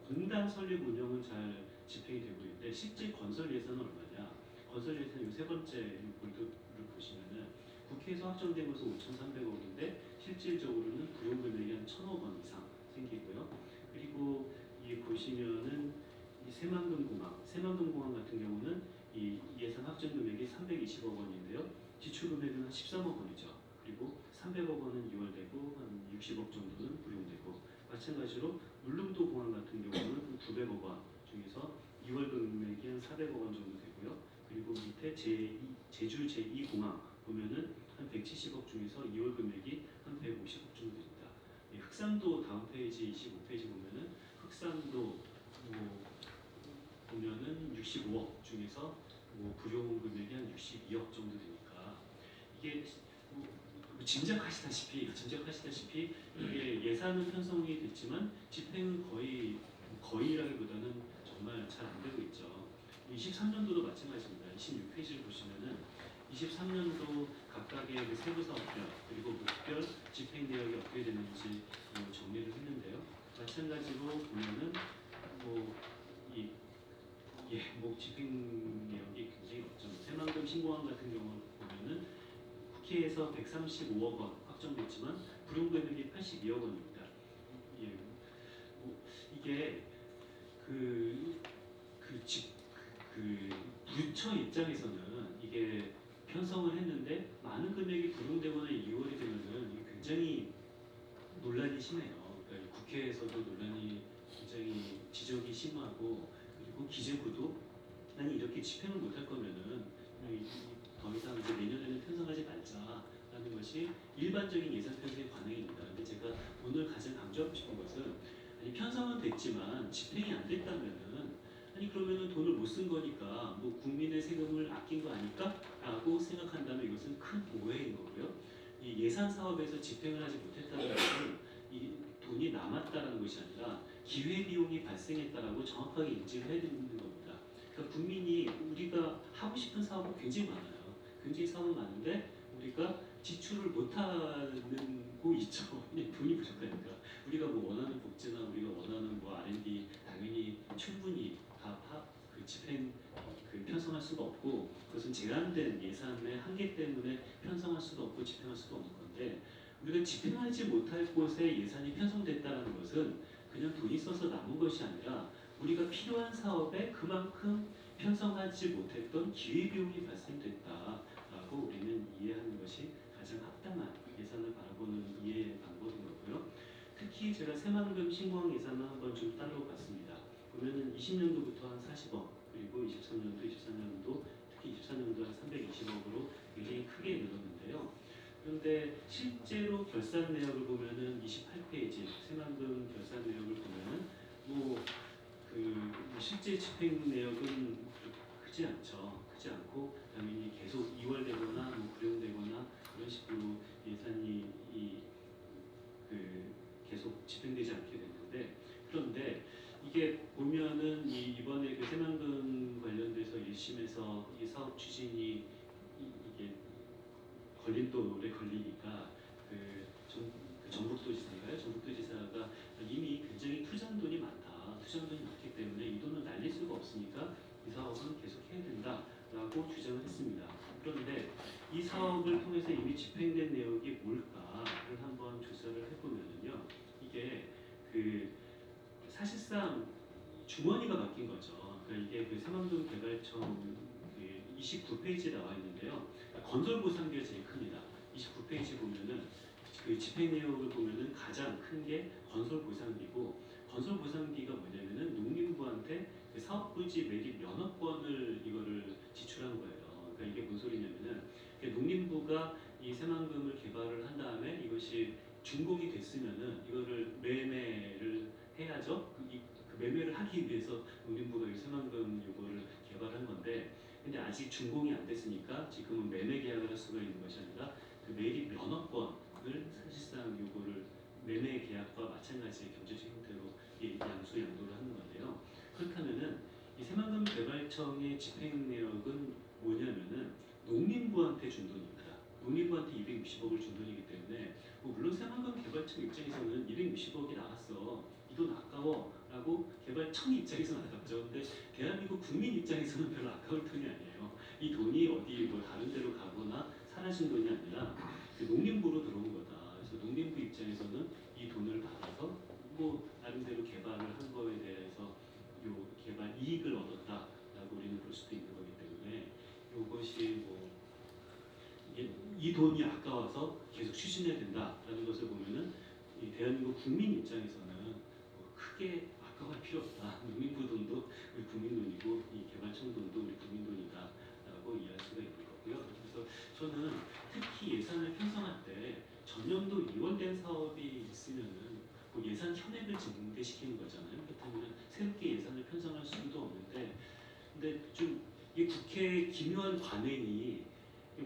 공단 설립 운영은 잘 집행이 되고 있는데 실제 건설 예산은 얼마냐? 건설 예산 이 세 번째 볼드를 보시면은 국회에서 확정된 것은 5,300억인데 실질적으로는 부용 금액이 한 1,000억 원 이상 생기고요. 그리고 이 보시면은 이 새만금공항 같은 경우는 이 예산 확정 금액이 320억 원인데요. 지출 금액은 한 13억 원이죠. 그리고 300억 원은 2월되고 한 60억 정도는 부용되고 마찬가지로 울릉도 공항 같은 경우는 900억 원 중에서 2월 금액이 한 400억 원 정도 되고요. 그리고 밑에 제주 제2공항 보면은 한 170억 중에서 2월 금액이 한 150억 정도 됩니다. 흑산도 다음 페이지 25페이지 보면은 흑산도 보면은 65억 중에서 부용 금액이 한 62억 정도 되니까 이게 짐작하시다시피 이게 예산은 편성이 됐지만 집행은 거의라기보다는 정말 잘 안 되고 있죠. 23년도도 마찬가지입니다. 26페이지를 보시면은 23년도 각각의 그 세부 사업별 그리고 목별 집행 내역이 어떻게 되는지 정리를 했는데요. 마찬가지로 보면은 집행 내역이 굉장히 없죠. 새만금 신공항 같은 경우 보면은 국회에서 135억 원 확정됐지만 부용 금액이 82억 원입니다. 이게 부처 입장에서는 이게 편성을 했는데 많은 금액이 부용되거나 2월이 되면은 이게 굉장히 논란이 심해요. 그러니까 국회에서도 논란이 굉장히 지적이 심하고 그리고 기재부도 아니 이렇게 집행을 못할 거면은 더 이상 이제 내년에는 편성하지 말자라는 것이 일반적인 예산 편성의 관행입니다. 근데 제가 오늘 가장 강조하고 싶은 것은 아니 편성은 됐지만 집행이 안 됐다면은 아니 그러면은 돈을 못 쓴 거니까 뭐 국민의 세금을 아낀 거 아닐까?라고 생각한다면 이것은 큰 오해인 거고요. 이 예산 사업에서 집행을 하지 못했다는 것은 이 돈이 남았다는 것이 아니라 기회 비용이 발생했다라고 정확하게 인지를 해야 되는 겁니다. 그러니까 국민이 우리가 하고 싶은 사업은 굉장히 많아요. 굉장히 사업은 많은데 우리가 지출을 못하고 있죠. 그냥 돈이 부족하니까. 우리가 뭐 원하는 복지나 우리가 원하는 뭐 R&D 당연히 충분히 다 편성할 수가 없고 그것은 제한된 예산의 한계 때문에 편성할 수도 없고 집행할 수도 없는 건데 우리가 집행하지 못할 곳에 예산이 편성됐다는 것은 그냥 돈이 써서 남은 것이 아니라 우리가 필요한 사업에 그만큼 편성하지 못했던 기회비용이 발생됐다라고 우리는 이해하는 것이 가장 합당한 예산을 바라보는 이해 방법인 거고요. 특히 제가 새만금 신공항 예산을 한번 좀 따로 봤습니다. 보면은 20년도부터 한 40억 그리고 23년도, 24년도 특히 24년도 한 320억으로 굉장히 크게 늘었는데요. 그런데 실제로 결산 내역을 보면은 28페이지 새만금 결산 내역을 보면은 실제 집행 내역은 크지 않고 당연히 계속 2월되거나 부용되거나 그런 식으로 예산이 계속 집행되지 않게 됐는데 그런데 이게 보면은 이번에 그 새만금 관련돼서 1심에서 이 사업 추진이 이게 걸림돌에 걸리니까 전북도지사인가요? 전북도지사가 이미 굉장히 투자한 돈이 많기 때문에 이 돈을 날릴 수가 없으니까 이 사업은 계속 해야 된다라고 주장을 했습니다. 그런데 이 사업을 통해서 이미 집행된 내역이 뭘까를 한번 조사를 해보면요, 이게 사실상 주머니가 바뀐 거죠. 그러니까 이게 새만금 개발청 29페이지에 나와 있는데요. 건설 보상비가 제일 큽니다. 29페이지 보면은 집행 내역을 보면은 가장 큰 게 건설 보상비고 건설 보상비가 뭐냐면은 농림부한테 사업 부지 매립 면허권을 이거를 지출한 거예요. 그러니까 이게 뭔 소리냐면은 농림부가 이 새만금을 개발을 한 다음에 이것이 준공이 됐으면은 이거를 매매를 해야죠. 그 매매를 하기 위해서 농림부가 이 새만금 요거를 개발한 건데, 근데 아직 준공이 안 됐으니까 지금은 매매 계약을 할 수가 있는 것이 아니라 그 매립 면허권을 사실상 요거를 매매 계약과 마찬가지의 경제적 형태로 양수 양도를 하는 건데요. 그렇다면은 이 새만금 개발청의 집행 내역은 뭐냐면은 농림부한테 준 돈입니다. 농림부한테 260억을 준 돈이기 때문에 물론 새만금 개발청 입장에서는 260억이 나갔어, 이 돈 아까워라고 개발청 입장에서는 아깝죠. 근데 대한민국 국민 입장에서는 별로 아까울 돈이 아니에요. 이 돈이 어디 뭐 다른 데로 가거나 사라진 돈이 아니라 그 농림부로 들어온 거다. 그래서 농림부 입장에서는 이 돈을 받아서 뭐 나름대로 개발을 한 거에 대해서 요 개발 이익을 얻었다라고 우리는 볼 수도 있는 거기 때문에 이것이 뭐 이 돈이 아까워서 계속 추진해야 된다라는 것을 보면은 이 대한민국 국민 입장에서는 뭐 크게 아까워할 필요 없다. 농민부 돈도 우리 국민 돈이고 이 개발청 돈도 우리 국민 돈이다라고 이해할 수가 있는 거고요. 그래서 저는 특히 예산을 편성할 때 전년도 이원된 사업이 있으면은 뭐 예산 현액을 증대시키는 거잖아요. 그렇다면 새롭게 예산을 편성할 수도 없는데, 근데 좀 이 국회 기묘한 관행이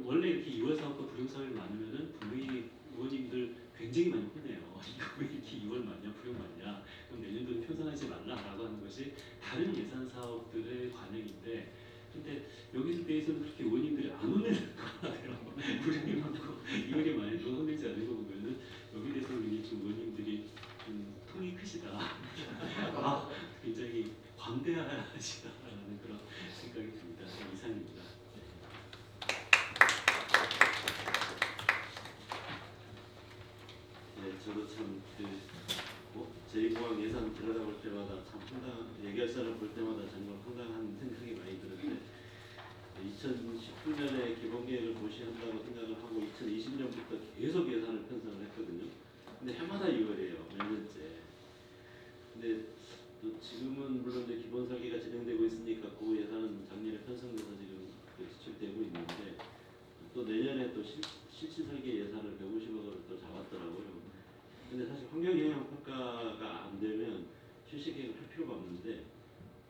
원래 이렇게 2월 사업과 불용 사업이 많으면은 분명히 의원님들 굉장히 많이 혼내요. 이거 왜 이렇게 2월 많냐, 불용 많냐, 그럼 내년도는 편성하지 말라라고 하는 것이 다른 예산 사업들의 관행인데, 근데 여기서 대해서는 그렇게 의원님들이 안 혼내는 거 같아요. 불용이 많고 이원이 많이 돈 혼내지 않는 거 보면은 여기 대해서는 좀 의원님들이 좀 통이 크시다. 아, 굉장히 광대하시다라는 그런 생각이 듭니다. 이상입니다. 네, 저도 참 제2공항 예산 들여다볼 때마다 참 예결사를 볼 때마다 정말 황당한 생각이 많이 드는데, 2019년에 기본계획을 고시한다고 생각을 하고 2020년부터 계속 예산을 편성을 했거든요. 근데 해마다 2월이에요. 몇 년째. 근데 또 지금은 물론 이제 기본 설계가 진행되고 있으니까 그 예산은 작년에 편성돼서 지금 지출되고 있는데, 또 내년에 또 실시 설계 예산을 150억을 또 잡았더라고요. 근데 사실 환경영향 평가가 안 되면 실시 계획을 할 필요가 없는데,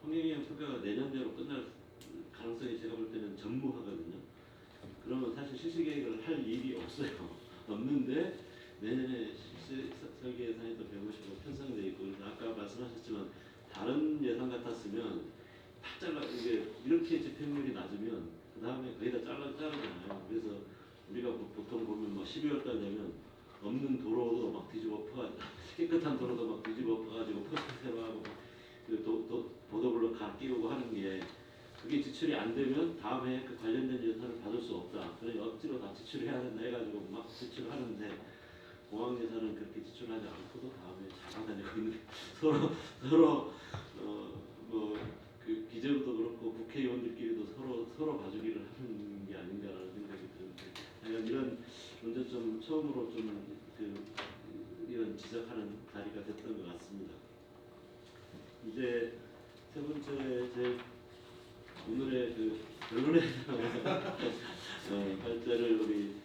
환경영향 평가가 내년대로 끝날 가능성이 제가 볼 때는 전무하거든요. 그러면 사실 실시 계획을 할 일이 없어요. 없는데 내년에 실시 설계 예산이 또 150억 편성돼 있고, 아까 말씀하셨지만 다른 예산 같았으면 다 잘라, 이게 이렇게 집행률이 낮으면 그 다음에 거의 다 자르잖아요. 그래서 우리가 보통 보면 뭐 12월달 되면 없는 도로도 막 뒤집어 퍼가지고, 깨끗한 도로도 막 뒤집어 퍼가지고 퍼스트로 하고 그 보도블록 가 끼우고 하는 게, 그게 지출이 안 되면 다음에 그 관련된 예산을 받을 수 없다. 그러니 억지로 다 지출해야 된다 해가지고 막 지출하는데, 공항 예산은 그렇게 지출하지 않고도 다음에 잘 받아내고 있는 서로 그 기재부도 그렇고 국회의원들끼리도 서로 봐주기를 하는 게 아닌가라는 생각이 드는데, 이런 문제점 처음으로 좀 이런 지적하는 자리가 됐던 것 같습니다. 이제 세 번째 제 오늘의 그 결론에 발제를 우리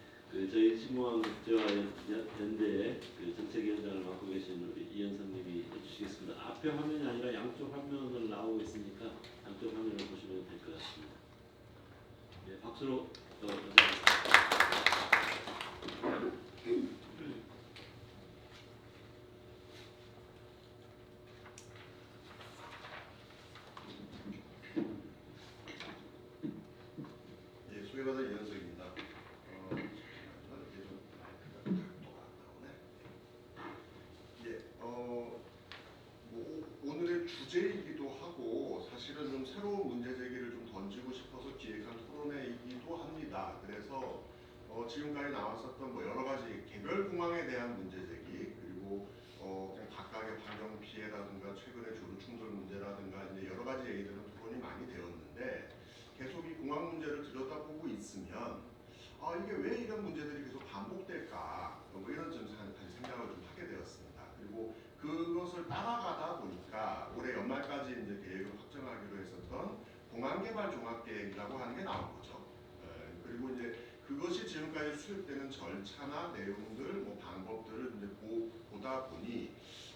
저희 신공항 국제화 연대의 그 정책위원장을 맡고 계신 우리 이현성님이 해주시겠습니다. 앞에 화면이 아니라 양쪽 화면을 나오고 있으니까 양쪽 화면을 보시면 될 것 같습니다. 네, 박수로 예, 소개받은 이현석입니다. 오늘의 주제이기도 하고 사실은 좀 새로운 문제 제기를 좀 던지고 싶어서 기획한 토론회이기도 합니다. 그래서 지금까지 나왔었던 뭐 여러 가지 개별 공항에 대한 문제 제기, 그리고 그냥 각각의 환경 피해라든가 최근의 주로 충돌 문제라든가 이제 여러 가지 얘기들은 토론이 많이 되었는데, 계속 이 공항 문제를 들여다보고 있으면 이게 왜 이런 문제들이 계속 반복될까, 뭐 이런 좀 생각을 좀 하게 되었습니다. 그리고 그것을 따라가다 보니까 올해 연말까지 이제 계획을 확정하기로 했었던 공항개발 종합계획이라고 하는 게 나온 거죠. 그리고 이제 그것이 지금까지 수립되는 절차나 내용들, 뭐 방법들을 이제 하다 보니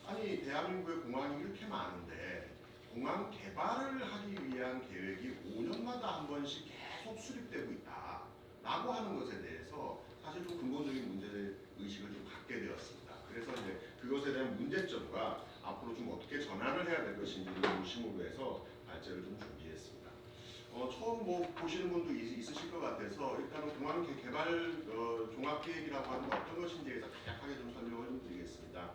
아니 대한민국의 공항이 이렇게 많은데 공항 개발을 하기 위한 계획이 5년마다 한 번씩 계속 수립되고 있다라고 하는 것에 대해서 사실 좀 근본적인 문제 의식을 좀 갖게 되었습니다. 그래서 이제 그것에 대한 문제점과 앞으로 좀 어떻게 전환을 해야 될 것인지를 중심으로 해서 발제를 좀 준비했습니다. 처음 뭐 보시는 분도 있으실 것 같아서 일단은 공항 개발 종합계획이라고 하는 게 어떤 것인지에 대해서 간략하게 좀 설명을 좀 드리겠습니다.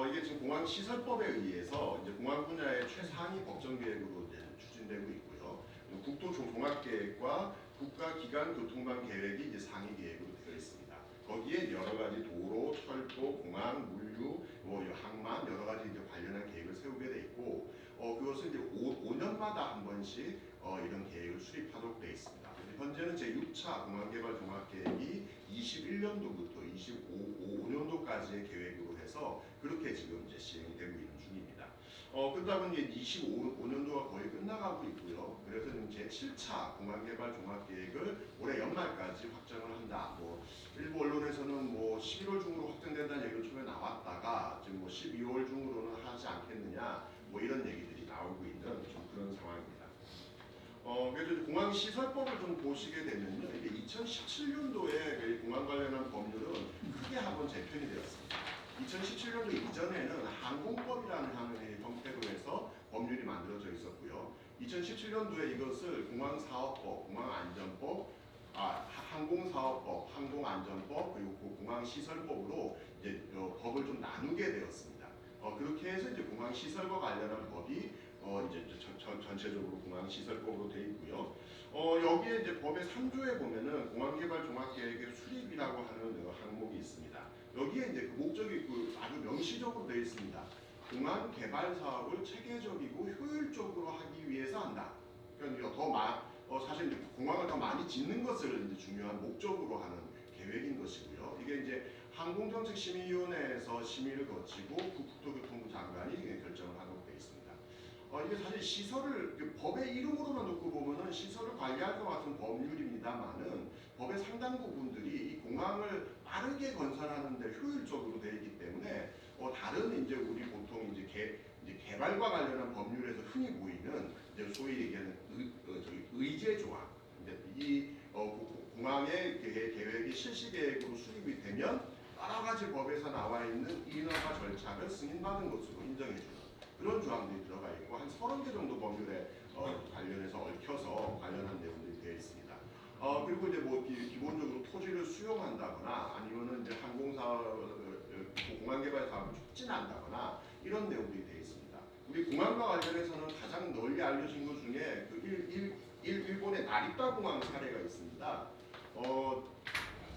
이게 지금 공항시설법에 의해서 이제 공항 분야의 최상위 법정 계획으로 이제 추진되고 있고요. 국토종합계획과 국가기관교통망 계획이 이제 상위 계획으로 되어 있습니다. 거기에 여러 가지 도로, 철도, 공항, 물류, 뭐 항만 여러 가지 이제 관련한 계획을 세우게 돼 있고, 그것은 이제 5년마다 한 번씩 이런 계획을 수립하도록 되어 있습니다. 현재는 제6차 공항개발 종합계획이 21년도부터 25년도까지의 계획으로 해서 그렇게 지금 이제 시행이 되고 있는 중입니다. 그러다 보니 25년도가 거의 끝나가고 있고요. 그래서 지금 제7차 공항개발 종합계획을 올해 연말까지 확정을 한다. 뭐 일부 언론에서는 뭐 11월 중으로 확정된다는 얘기가 처음에 나왔다가 지금 뭐 12월 중으로는 하지 않겠느냐 뭐 이런 얘기들이 나오고 있는 좀 그런 상황입니다. 그래서 공항시설법을 좀 보시게 되면요, 이게 2017년도에 공항 관련한 법률은 크게 한번 재편이 되었습니다. 2017년도 이전에는 항공법이라는 형태로 해서 법률이 만들어져 있었고요. 2017년도에 이것을 공항사업법, 공항안전법, 항공사업법, 항공안전법 그리고 공항시설법으로 이제 법을 좀 나누게 되었습니다. 그렇게 해서 이제 공항시설과 관련한 법이 이제 전체적으로 공항시설법으로 되어 있고요. 여기에 이제 법의 3조에 보면은 공항개발 종합계획의 수립이라고 하는 항목이 있습니다. 여기에 이제 그 목적이 아주 명시적으로 되어 있습니다. 공항 개발 사업을 체계적이고 효율적으로 하기 위해서 한다. 그러니까 사실 이제 공항을 더 많이 짓는 것을 이제 중요한 목적으로 하는 계획인 것이고요. 이게 이제 항공정책심의위원회에서 심의를 거치고 국토교통부 장관이 결정을 하도록 되어 있습니다. 이게 사실 시설을 법의 이름으로만 놓고 보면은 시설을 관리할 것 같은 법률입니다만은 법의 상당 부분들이 이 공항을 빠르게 건설하는 데 효율적으로 되어 있기 때문에 다른 이제 우리 보통 이제 개발과 관련한 법률에서 흔히 보이는 이제 소위 얘기하는 의제 조항, 이 공항의 계획이 실시 계획으로 수립이 되면 여러 가지 법에서 나와 있는 인허가 절차를 승인받은 것으로 인정해주는 그런 조항들이 들어가 있고 한 30개 정도 법률에 관련해서 얽혀서 관련한 내용들이 되어 있습니다. 그리고 이제 뭐 기본적으로 토지를 수용한다거나 아니면은 이제 공항 개발 사업을 촉진한다거나 이런 내용들이 되어 있습니다. 우리 공항과 관련해서는 가장 널리 알려진 것 중에 일본의 나리타 공항 사례가 있습니다.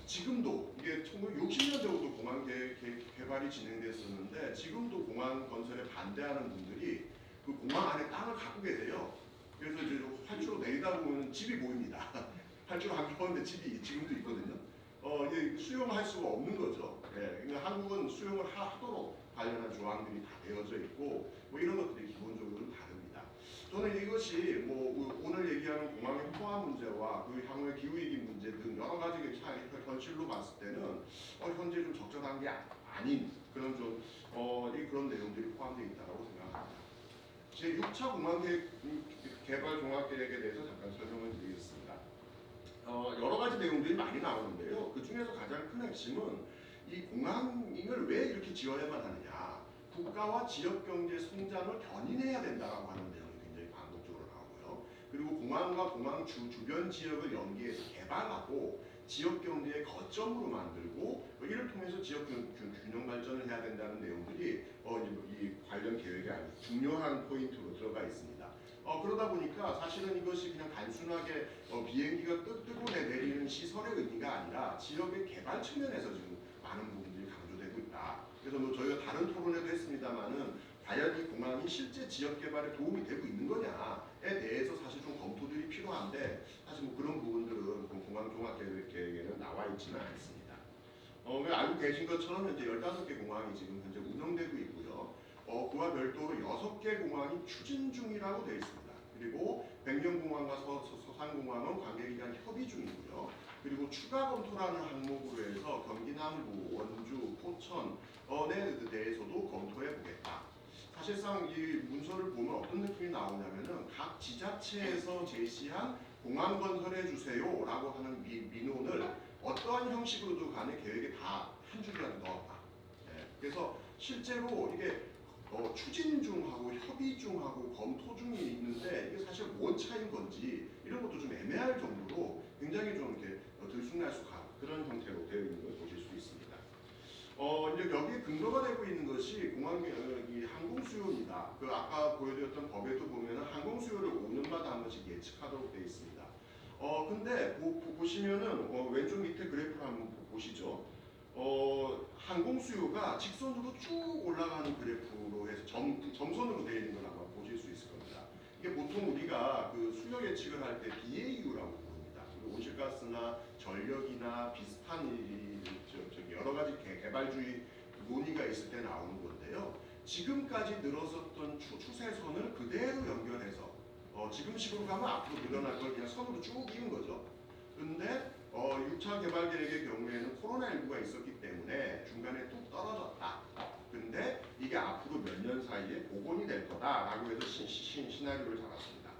지금도 이게 1960년대부터 공항 개발이 진행됐었는데 지금도 공항 건설에 반대하는 분들이 그 공항 안에 땅을 갖고 계세요. 그래서 이제 활주로 내리다 보면 집이 보입니다. 활주로 한가운데 집이 지금도 있거든요. 이게 수용할 수가 없는 거죠. 예, 그러니까 한국은 수용을 하도록 관련한 조항들이 다 되어져 있고 뭐 이런 것들이 기본적으로는 다릅니다. 저는 이것이 뭐 오늘 얘기하는 공항의 포화 문제와 그 향후의 기후위기 문제 등 여러 가지 현실로 봤을 때는 현재 좀 적절한 게 아닌 그런 좀 그런 내용들이 포함되어 있다고 생각합니다. 제6차 공항개발 종합계획에 대해서 잠깐 설명을 드리겠습니다. 여러 가지 내용들이 많이 나오는데요. 그 중에서 가장 큰 핵심은 이 공항을 왜 이렇게 지어야만 하느냐. 국가와 지역경제 성장을 견인해야 된다고 하는 내용이 굉장히 반복적으로 나오고요. 그리고 공항과 공항 주변 지역을 연계해서 개발하고 지역경제의 거점으로 만들고 이를 통해서 지역 균형 발전을 해야 된다는 내용들이 이 관련 계획에 아주 중요한 포인트로 들어가 있습니다. 그러다 보니까 사실은 이것이 그냥 단순하게 비행기가 뜨고 내리는 시설의 의미가 아니라 지역의 개발 측면에서 지금 많은 부분들이 강조되고 있다. 그래서 뭐 저희가 다른 토론회도 했습니다만은 과연 이 공항이 실제 지역 개발에 도움이 되고 있는 거냐에 대해서 사실 좀 검토들이 필요한데 사실 뭐 그런 부분들은 공항 종합계획에는 나와 있지는 않습니다. 알고 계신 것처럼 이제 15개 공항이 지금 현재 운영되고 있고요. 그와 별도로 6개 공항이 추진 중이라고 되어 있습니다. 그리고 백령공항과 서산공항은 관계기관 협의 중이고요. 그리고 추가 검토라는 항목으로 해서 경기 남부, 원주, 포천에 대해서도 검토해 보겠다. 사실상 이 문서를 보면 어떤 느낌이 나오냐면은 각 지자체에서 제시한 공항 건설해 주세요라고 하는 민원을 어떠한 형식으로도 간에 계획에 다 한 줄이라도 넣었다. 예, 그래서 실제로 이게 추진 중하고 협의 중하고 검토 중이 있는데 이게 사실 뭔 차이인 건지 이런 것도 좀 애매할 정도로 굉장히 좀 이렇게 들쑥날쑥한 그런 형태로 되어 있는 걸 보실 수 있습니다. 이제 여기에 근거가 되고 있는 것이 이 항공 수요입니다. 그 아까 보여드렸던 법에도 보면은 항공 수요를 5년마다 한 번씩 예측하도록 되어 있습니다. 근데 보시면은 왼쪽 밑에 그래프를 한번 보시죠. 항공 수요가 직선으로 쭉 올라가는 그래프로 해서 점선으로 되어 있는 걸 한번 보실 수 있을 겁니다. 이게 보통 우리가 그 수요 예측을 할 때 BAU라고 부릅니다. 온실가스나 전력이나 비슷한 여러 가지 개발주의 논의가 있을 때 나오는 건데요. 지금까지 늘어섰던 추세선을 그대로 연결해서 지금 식으로 가면 앞으로 늘어날 걸 그냥 선으로 쭉 이은 거죠. 근데 6차 개발 계획의 경우에는 코로나19가 있었기 때문에 중간에 뚝 떨어졌다. 근데 이게 앞으로 몇 년 사이에 복원이 될 거다라고 해서 시나리오를 잡았습니다.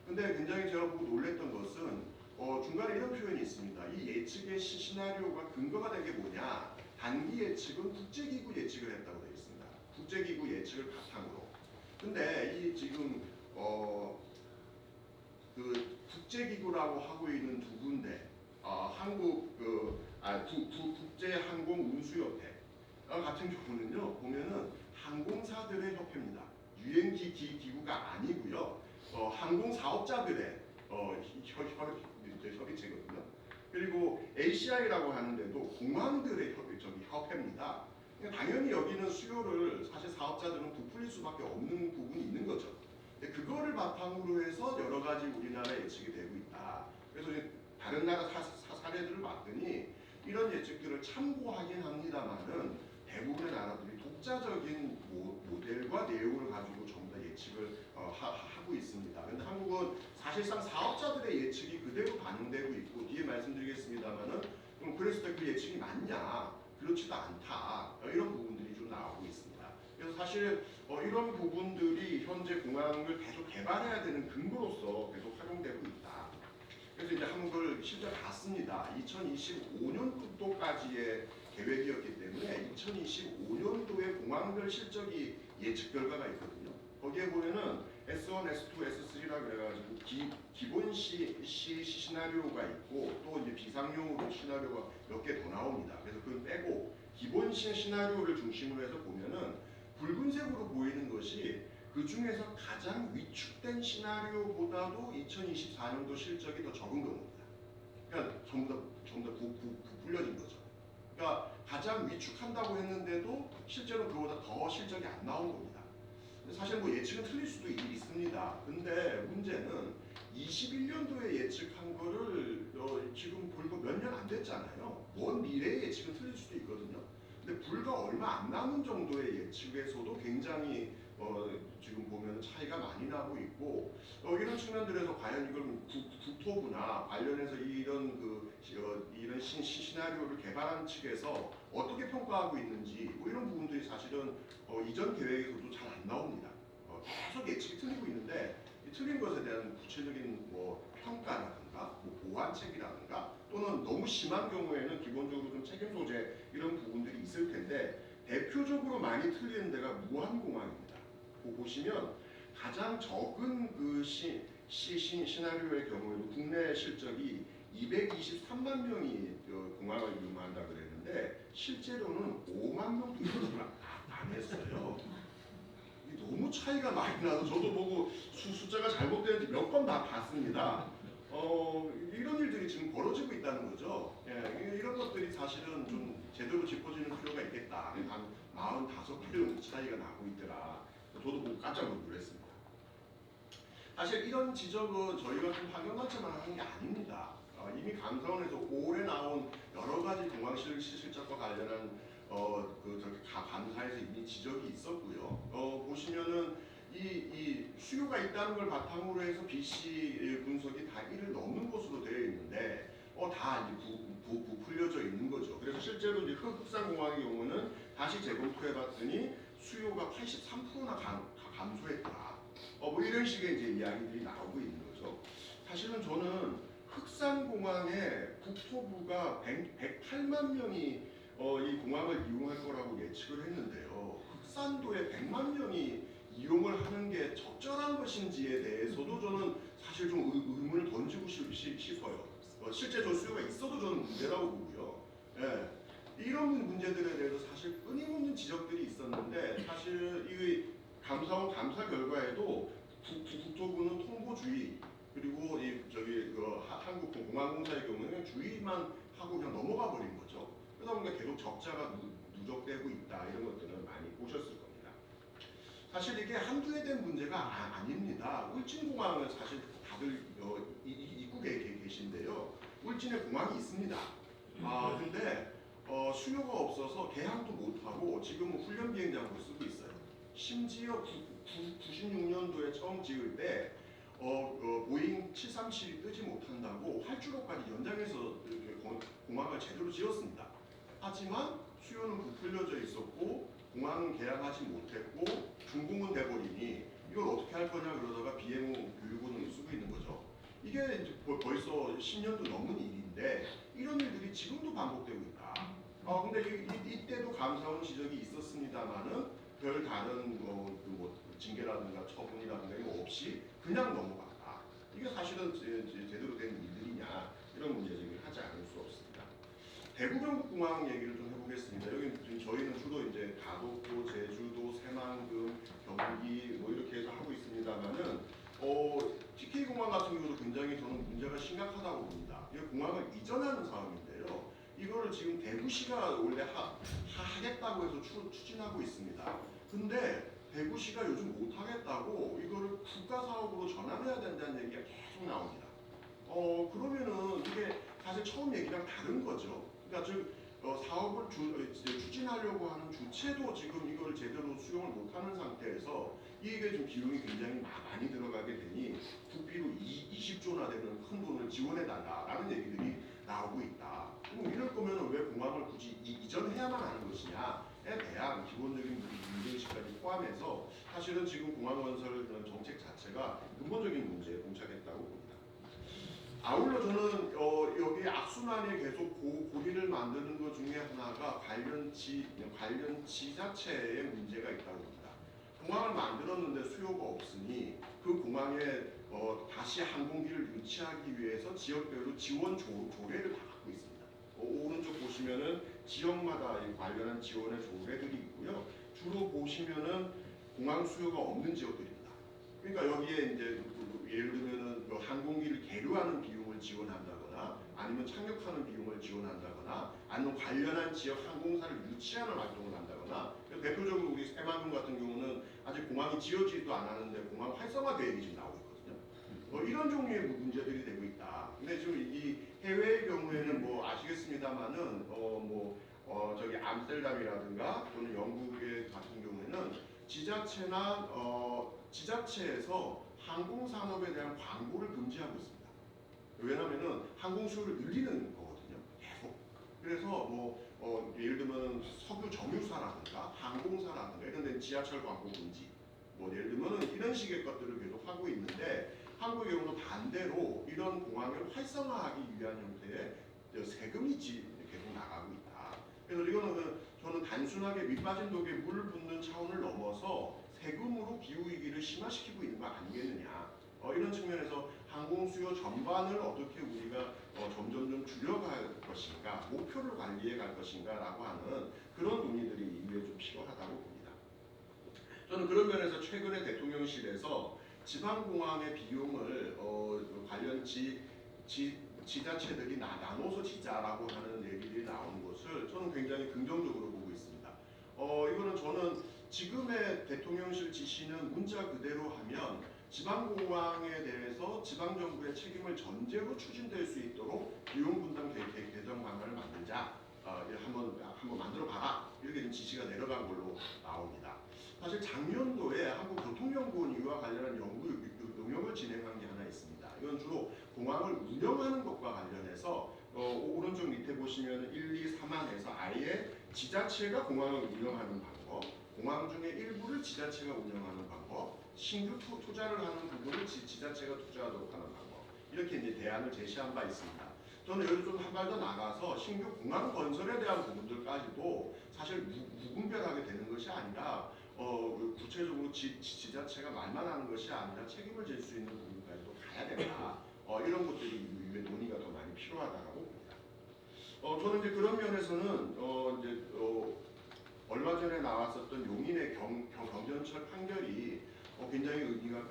근데 굉장히 제가 보고 놀랬던 것은 중간에 이런 표현이 있습니다. 이 예측의 시나리오가 근거가 된 게 뭐냐? 단기 예측은 국제기구 예측을 했다고 되어 있습니다. 국제기구 예측을 바탕으로. 근데 이 지금 그 국제기구라고 하고 있는 두 군데, 국제항공운수협회 같은 경우는요 보면은 항공사들의 협회입니다. 유엔 기구가 아니고요, 항공사업자들의 협의체거든요. 그리고 ACI라고 하는데도 공항들의 협회입니다. 당연히 여기는 수요를 사실 사업자들은 부풀릴 수밖에 없는 부분이 있는 거죠. 그거를 바탕으로 해서 여러 가지 우리나라 예측이 되고 있다. 그래서 이제 다른 나라 사례들을 봤더니 이런 예측들을 참고하긴 합니다만은 대부분의 나라들이 독자적인 모델과 내용을 가지고 전부 다 예측을 하고 있습니다. 그런데 한국은 사실상 사업자들의 예측이 그대로 반영되고 있고, 뒤에 말씀드리겠습니다만은 그랬을 때 그 예측이 맞냐? 그렇지도 않다. 이런 부분들이 좀 나오고 있습니다. 그래서 사실 이런 부분들이 현재 공항을 계속 개발해야 되는 근거로서 계속 활용되고 있다. 그래서 이제 한국을 실제 봤습니다. 2025년도까지의 계획이었기 때문에 2025년도에 공항별 실적이 예측 결과가 있거든요. 거기에 보면은 S1, S2, S3라 그래가지고 기본 시나리오가 있고 또 이제 비상용으로 시나리오가 몇 개 더 나옵니다. 그래서 그걸 빼고 기본 시나리오를 중심으로 해서 보면은 붉은색으로 보이는 것이 그 중에서 가장 위축된 시나리오보다도 2024년도 실적이 더 적은 겁니다. 그러니까 전부 다 부풀려진 거죠. 그러니까 가장 위축한다고 했는데도 실제로 그보다 더 실적이 안 나온 겁니다. 사실 뭐 예측은 틀릴 수도 있습니다. 근데 문제는 21년도에 예측한 거를 지금 불과 몇 년 안 됐잖아요. 먼 미래의 예측은 틀릴 수도 있거든요. 근데 불과 얼마 안 남은 정도의 예측에서도 굉장히 지금 보면 차이가 많이 나고 있고, 이런 측면들에서 과연 이걸 국토부나 관련해서 이런 이런 시나리오를 개발한 측에서 어떻게 평가하고 있는지 이런 부분들이 사실은 이전 계획에서도 잘 안 나옵니다. 계속 예측이 틀리고 있는데 이 틀린 것에 대한 구체적인 평가라든가 보완책이라든가 또는 너무 심한 경우에는 기본적으로 좀 책임 소재 이런 부분들이 있을 텐데, 대표적으로 많이 틀리는 데가 무한공항입니다. 보시면 가장 적은 그 시나리오의 경우에도 국내 실적이 223만 명이 공항을 이용한다 그랬는데 실제로는 5만 명도 이용을 안 했어요. 너무 차이가 많이 나서 저도 보고 숫자가 잘못되는지 몇 번 다 봤습니다. 이런 일들이 지금 벌어지고 있다는 거죠. 예, 이런 것들이 사실은 좀 제대로 짚어지는 필요가 있겠다. 한 45표 차이가 나고 있더라. 저도 보고 깜짝 놀랐습니다. 사실 이런 지적은 저희가 좀 환경단체만 하는 게 아닙니다. 이미 감사원에서 올해 나온 여러 가지 공항 실적과 관련한 감사에서 이미 지적이 있었고요. 보시면은 이 수요가 있다는 걸 바탕으로 해서 BC 분석이 다 1을 넘는 것으로 되어 있는데 다 이제 부풀려져 있는 거죠. 그래서 실제로 이제 흑산공항의 경우는 다시 재검토해봤더니 수요가 83%나 감소했다. 뭐 이런 식의 이제 이야기들이 나오고 있는 거죠. 사실은 저는 흑산공항에 국토부가 108만 명이 이 공항을 이용할 거라고 예측을 했는데요. 흑산도에 100만 명이 이용을 하는 게 적절한 것인지에 대해서도 저는 사실 좀 의문을 던지고 싶어요. 실제 저 수요가 있어도 저는 문제라고 보고요. 예. 이런 문제들에 대해서 사실 끊임없는 지적들이 있었는데 사실 이 감사원 감사 결과에도 국토부는 통보주의 그리고 한국공항공사의 경우는 주의만 하고 그냥 넘어가 버린 거죠. 그러다 보니까 계속 적자가 누적되고 있다 이런 것들은 많이 보셨을 겁니다. 사실 이게 한두 해 된 문제가 아닙니다. 울진공항은 사실 다들 입고 계신데요. 울진에 공항이 있습니다. 근데 수요가 없어서 개항도 못하고 지금은 훈련 비행장으로 쓰고 있어요. 심지어 96년도에 처음 지을 때 보잉 737이 뜨지 못한다고 활주로까지 연장해서 공항을 제대로 지었습니다. 하지만 수요는 부풀려져 있었고 공항은 개항하지 못했고 중공은 돼버리니 이걸 어떻게 할 거냐 그러다가 비행 교육원을 쓰고 있는 거죠. 이게 이제 벌써 10년도 넘은 일인데 이런 일들이 지금도 반복되고 있다. 근데 이때도 감사원 지적이 있었습니다만은 별 다른 징계라든가 처분이라든가 이거 없이 그냥 넘어갔다. 이게 사실은 제대로 된 일들이냐 이런 문제 제기를 하지 않을 수 없습니다. 대구 경북공항 얘기를 좀 해보겠습니다. 여기 저희는 주로 이제 가덕도, 제주도, 새만금, 경기 뭐 이렇게 해서 하고 있습니다만은 TK공항 같은 경우도 굉장히 저는 문제가 심각하다고 봅니다. 이 공항을 이전하는 사업인데요. 이거를 지금 대구시가 원래 하겠다고 해서 추진하고 있습니다. 근데 대구시가 요즘 못하겠다고 이거를 국가사업으로 전환해야 된다는 얘기가 계속 나옵니다. 그러면은 이게 사실 처음 얘기랑 다른 거죠. 그러니까 즉 사업을 추진하려고 하는 주체도 지금 이걸 제대로 수용을 못하는 상태에서 이게 좀 비용이 굉장히 많이 들어가게 되니 국비로 20조나 되는 큰 돈을 지원해달라라는 얘기들이 나오고 있다. 그럼 이럴 거면 왜 공항을 굳이 이전해야만 하는 것이냐에 대한 기본적인 문제의식까지 포함해서 사실은 지금 공항건설 정책 자체가 근본적인 문제에 봉착했다고 봅니다. 아울러 저는 여기 악순환에 계속 고리를 만드는 것 중에 하나가 관련 지자체의 문제가 있다고 봅니다. 공항을 만들었는데 수요가 없으니 그 공항에 다시 항공기를 유치하기 위해서 지역별로 지원 조례를 다 갖고 있습니다. 오른쪽 보시면은 지역마다 관련한 지원의 조례들이 있고요. 주로 보시면은 공항 수요가 없는 지역들입니다. 그러니까 여기에 이제 예를 들면은 항공기를 계류하는 비용을 지원한다거나 아니면 착륙하는 비용을 지원한다거나 아니면 관련한 지역 항공사를 유치하는 활동을 한다거나 대표적으로 우리 새만금 같은 경우는 아직 공항이 지어지지도 않았는데 공항 활성화 계획이 지금 나오고 있거든요. 이런 종류의 문제들이 되고 있다. 근데 지금 이 해외의 경우에는 뭐 아시겠습니다만은 저기 암스테르담이라든가 또는 영국의 같은 경우에는 지자체에서 항공산업에 대한 광고를 금지하고 있습니다. 왜냐하면은 항공 수요를 늘리는 거거든요. 계속. 그래서 예를 들면 석유 정유사라든가 항공사라든가 이런 데는 지하철 광고 금지. 예를 들면 이런 식의 것들을 계속 하고 있는데 한국의 경우는 반대로 이런 공항을 활성화하기 위한 형태의 세금이 계속 나가고 있다. 그래서 이거는 저는 단순하게 밑빠진 독에 물 붓는 차원을 넘어서 세금으로 기후위기를 심화시키고 있는 거 아니겠느냐. 이런 측면에서 항공 수요 전반을 어떻게 우리가 점점 줄여갈 것인가, 목표를 관리해 갈 것인가라고 하는 그런 논의들이 이후에 좀 필요하다고 봅니다. 저는 그런 면에서 최근에 대통령실에서 지방공항의 비용을 관련 지자체들이 나눠서 지자라고 하는 얘기들이 나오는 것을 저는 굉장히 긍정적으로 보고 있습니다. 이거는 저는 지금의 대통령실 지시는 문자 그대로 하면 지방공항에 대해서 지방정부의 책임을 전제로 추진될 수 있도록 비용 분담 개정 방안을 만들자. 한번 만들어 봐라. 이렇게 좀 지시가 내려간 걸로 나옵니다. 사실 작년도에 한국교통연구원 이와 관련한 연구 용역을 진행한 게 하나 있습니다. 이건 주로 공항을 운영하는 것과 관련해서 오른쪽 밑에 보시면 1, 2, 3안에서 아예 지자체가 공항을 운영하는 방법, 공항 중에 일부를 지자체가 운영하는 방법, 신규 투자를 하는 부분을 지자체가 투자하도록 하는 방법, 이렇게 이제 대안을 제시한 바 있습니다. 저는 여기 좀 한 발 더 나가서 신규 공항 건설에 대한 부분들까지도 사실 무분별하게 되는 것이 아니라 구체적으로 지자체가 말만 하는 것이 아니라 책임을 질 수 있는 부분까지도 가야 된다. 이런 것들이 논의가 더 많이 필요하다고 봅니다. 저는 이제 그런 면에서는 얼마 전에 나왔었던 용인의 경전철 판결이 굉장히 의미가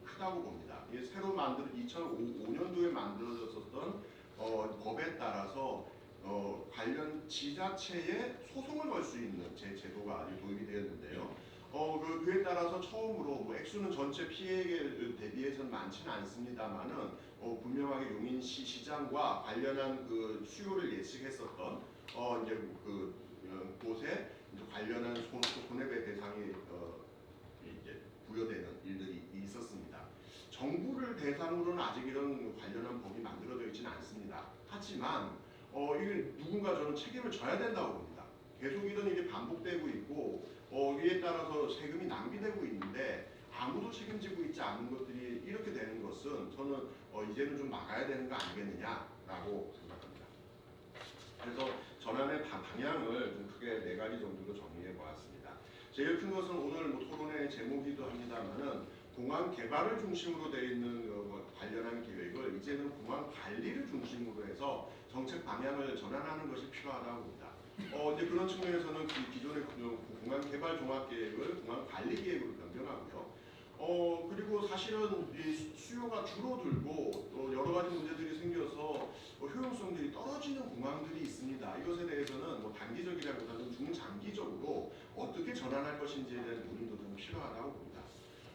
크다고 봅니다. 이게 새로 2005년도에 만들어졌었던 법에 따라서 관련 지자체에 소송을 걸 수 있는 제도가 도입이 되었는데요. 그에 따라서 처음으로 액수는 전체 피해에 대비해서는 많지는 않습니다만은 분명하게 용인시 시장과 관련한 그 수요를 예측했었던 이제 곳에 이제 관련한 손해배 대상이 이제 부여되는 일들이 있었습니다. 정부를 대상으로는 아직 이런 관련한 법이 만들어져 있지는 않습니다. 하지만 이게 누군가 저는 책임을 져야 된다고 봅니다. 계속 이런 일이 반복되고 있고 이에 따라서 세금이 낭비되고 있는데 아무도 책임지고 있지 않은 것들이 이렇게 되는 것은 저는 이제는 좀 막아야 되는 거 아니겠느냐라고 생각합니다. 그래서 전환의 방향을 좀 크게 4가지 정도로 정리해 보았습니다. 제일 큰 것은 오늘 토론의 제목이기도 합니다만은 공항 개발을 중심으로 되어 있는 관련한 계획을 이제는 공항 관리를 중심으로 해서 정책 방향을 전환하는 것이 필요하다고 봅니다. 이제 그런 측면에서는 기존의 공항 개발 종합 계획을 공항 관리 계획으로 변경하고요. 그리고 사실은 이 수요가 줄어들고 또 여러 가지 문제들이 생겨서 효용성들이 떨어지는 공항들이 있습니다. 이것에 대해서는 단기적이라기보다는 중장기적으로 어떻게 전환할 것인지에 대한 논의도 좀 필요하다고 봅니다.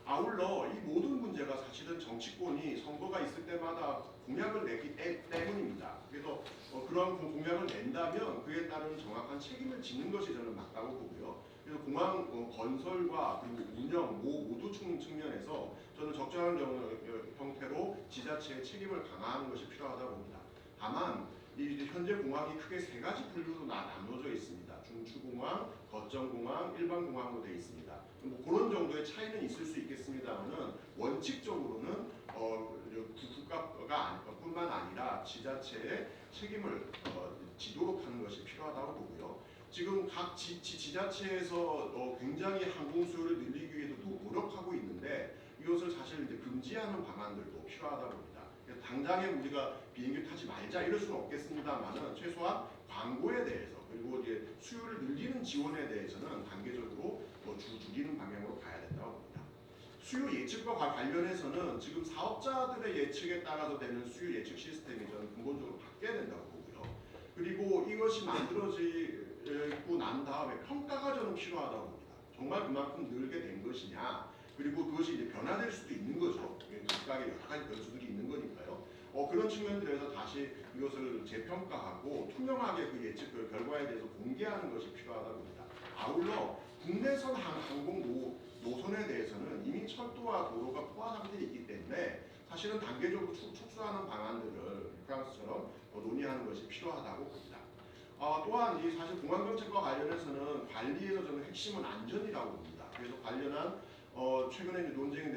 아울러 이 모든 문제가 사실은 정치권이 선거가 있을 때마다 공약을 내기 때문입니다. 그래서 그러한 공약을 낸다면 그에 따른 정확한 책임을 지는 것이 저는 맞다고 보고요. 그래서 공항 건설과 그리고 운영 모두 측면에서 저는 적절한 형태로 지자체의 책임을 강화하는 것이 필요하다고 봅니다. 다만 이 현재 공항이 크게 3가지 분류로 나눠져 있습니다. 중추공항, 거점공항, 일반공항으로 되어 있습니다. 그런 정도의 차이는 있을 수 있겠습니다만은 원칙적으로는 국가가 뿐만 아니라 지자체의 책임을 지도록 하는 것이 필요하다고 보고요. 지금 각 지자체에서 굉장히 항공 수요를 늘리기 위해서 노력하고 있는데 이것을 사실 이제 금지하는 방안들도 필요하다고 봅니다. 당장에 우리가 비행기 타지 말자 이럴 수는 없겠습니다만은 최소한 광고에 대해서 그리고 이제 수요를 늘리는 지원에 대해서는 단계적으로 줄이는 방향으로 가야 된다고 봅니다. 수요 예측과 관련해서는 지금 사업자들의 예측에 따라서 되는 수요 예측 시스템이 저는 근본적으로 바뀌어야 된다고 보고요. 그리고 이것이 만들어지고 난 다음에 평가가 저는 필요하다고 봅니다. 정말 그만큼 늘게 된 것이냐, 그리고 그것이 이제 변화될 수도 있는 거죠. 각각의 여러 가지 변수들이 있는 거니까요. 그런 측면들에서 다시 이것을 재평가하고 투명하게 그 예측 결과에 대해서 공개하는 것이 필요하다고 봅니다. 아울러 국내선 항공 노선에 대해서는 이미 철도와 도로가 포화 상태에 있기 때문에 사실은 단계적으로 축소하는 방안들을 프랑스처럼 논의하는 것이 필요하다고 봅니다. 또한 이 사실 공항 정책과 관련해서는 관리에서 저는 핵심은 안전이라고 봅니다. 그래서 관련한 최근에 이제 논쟁이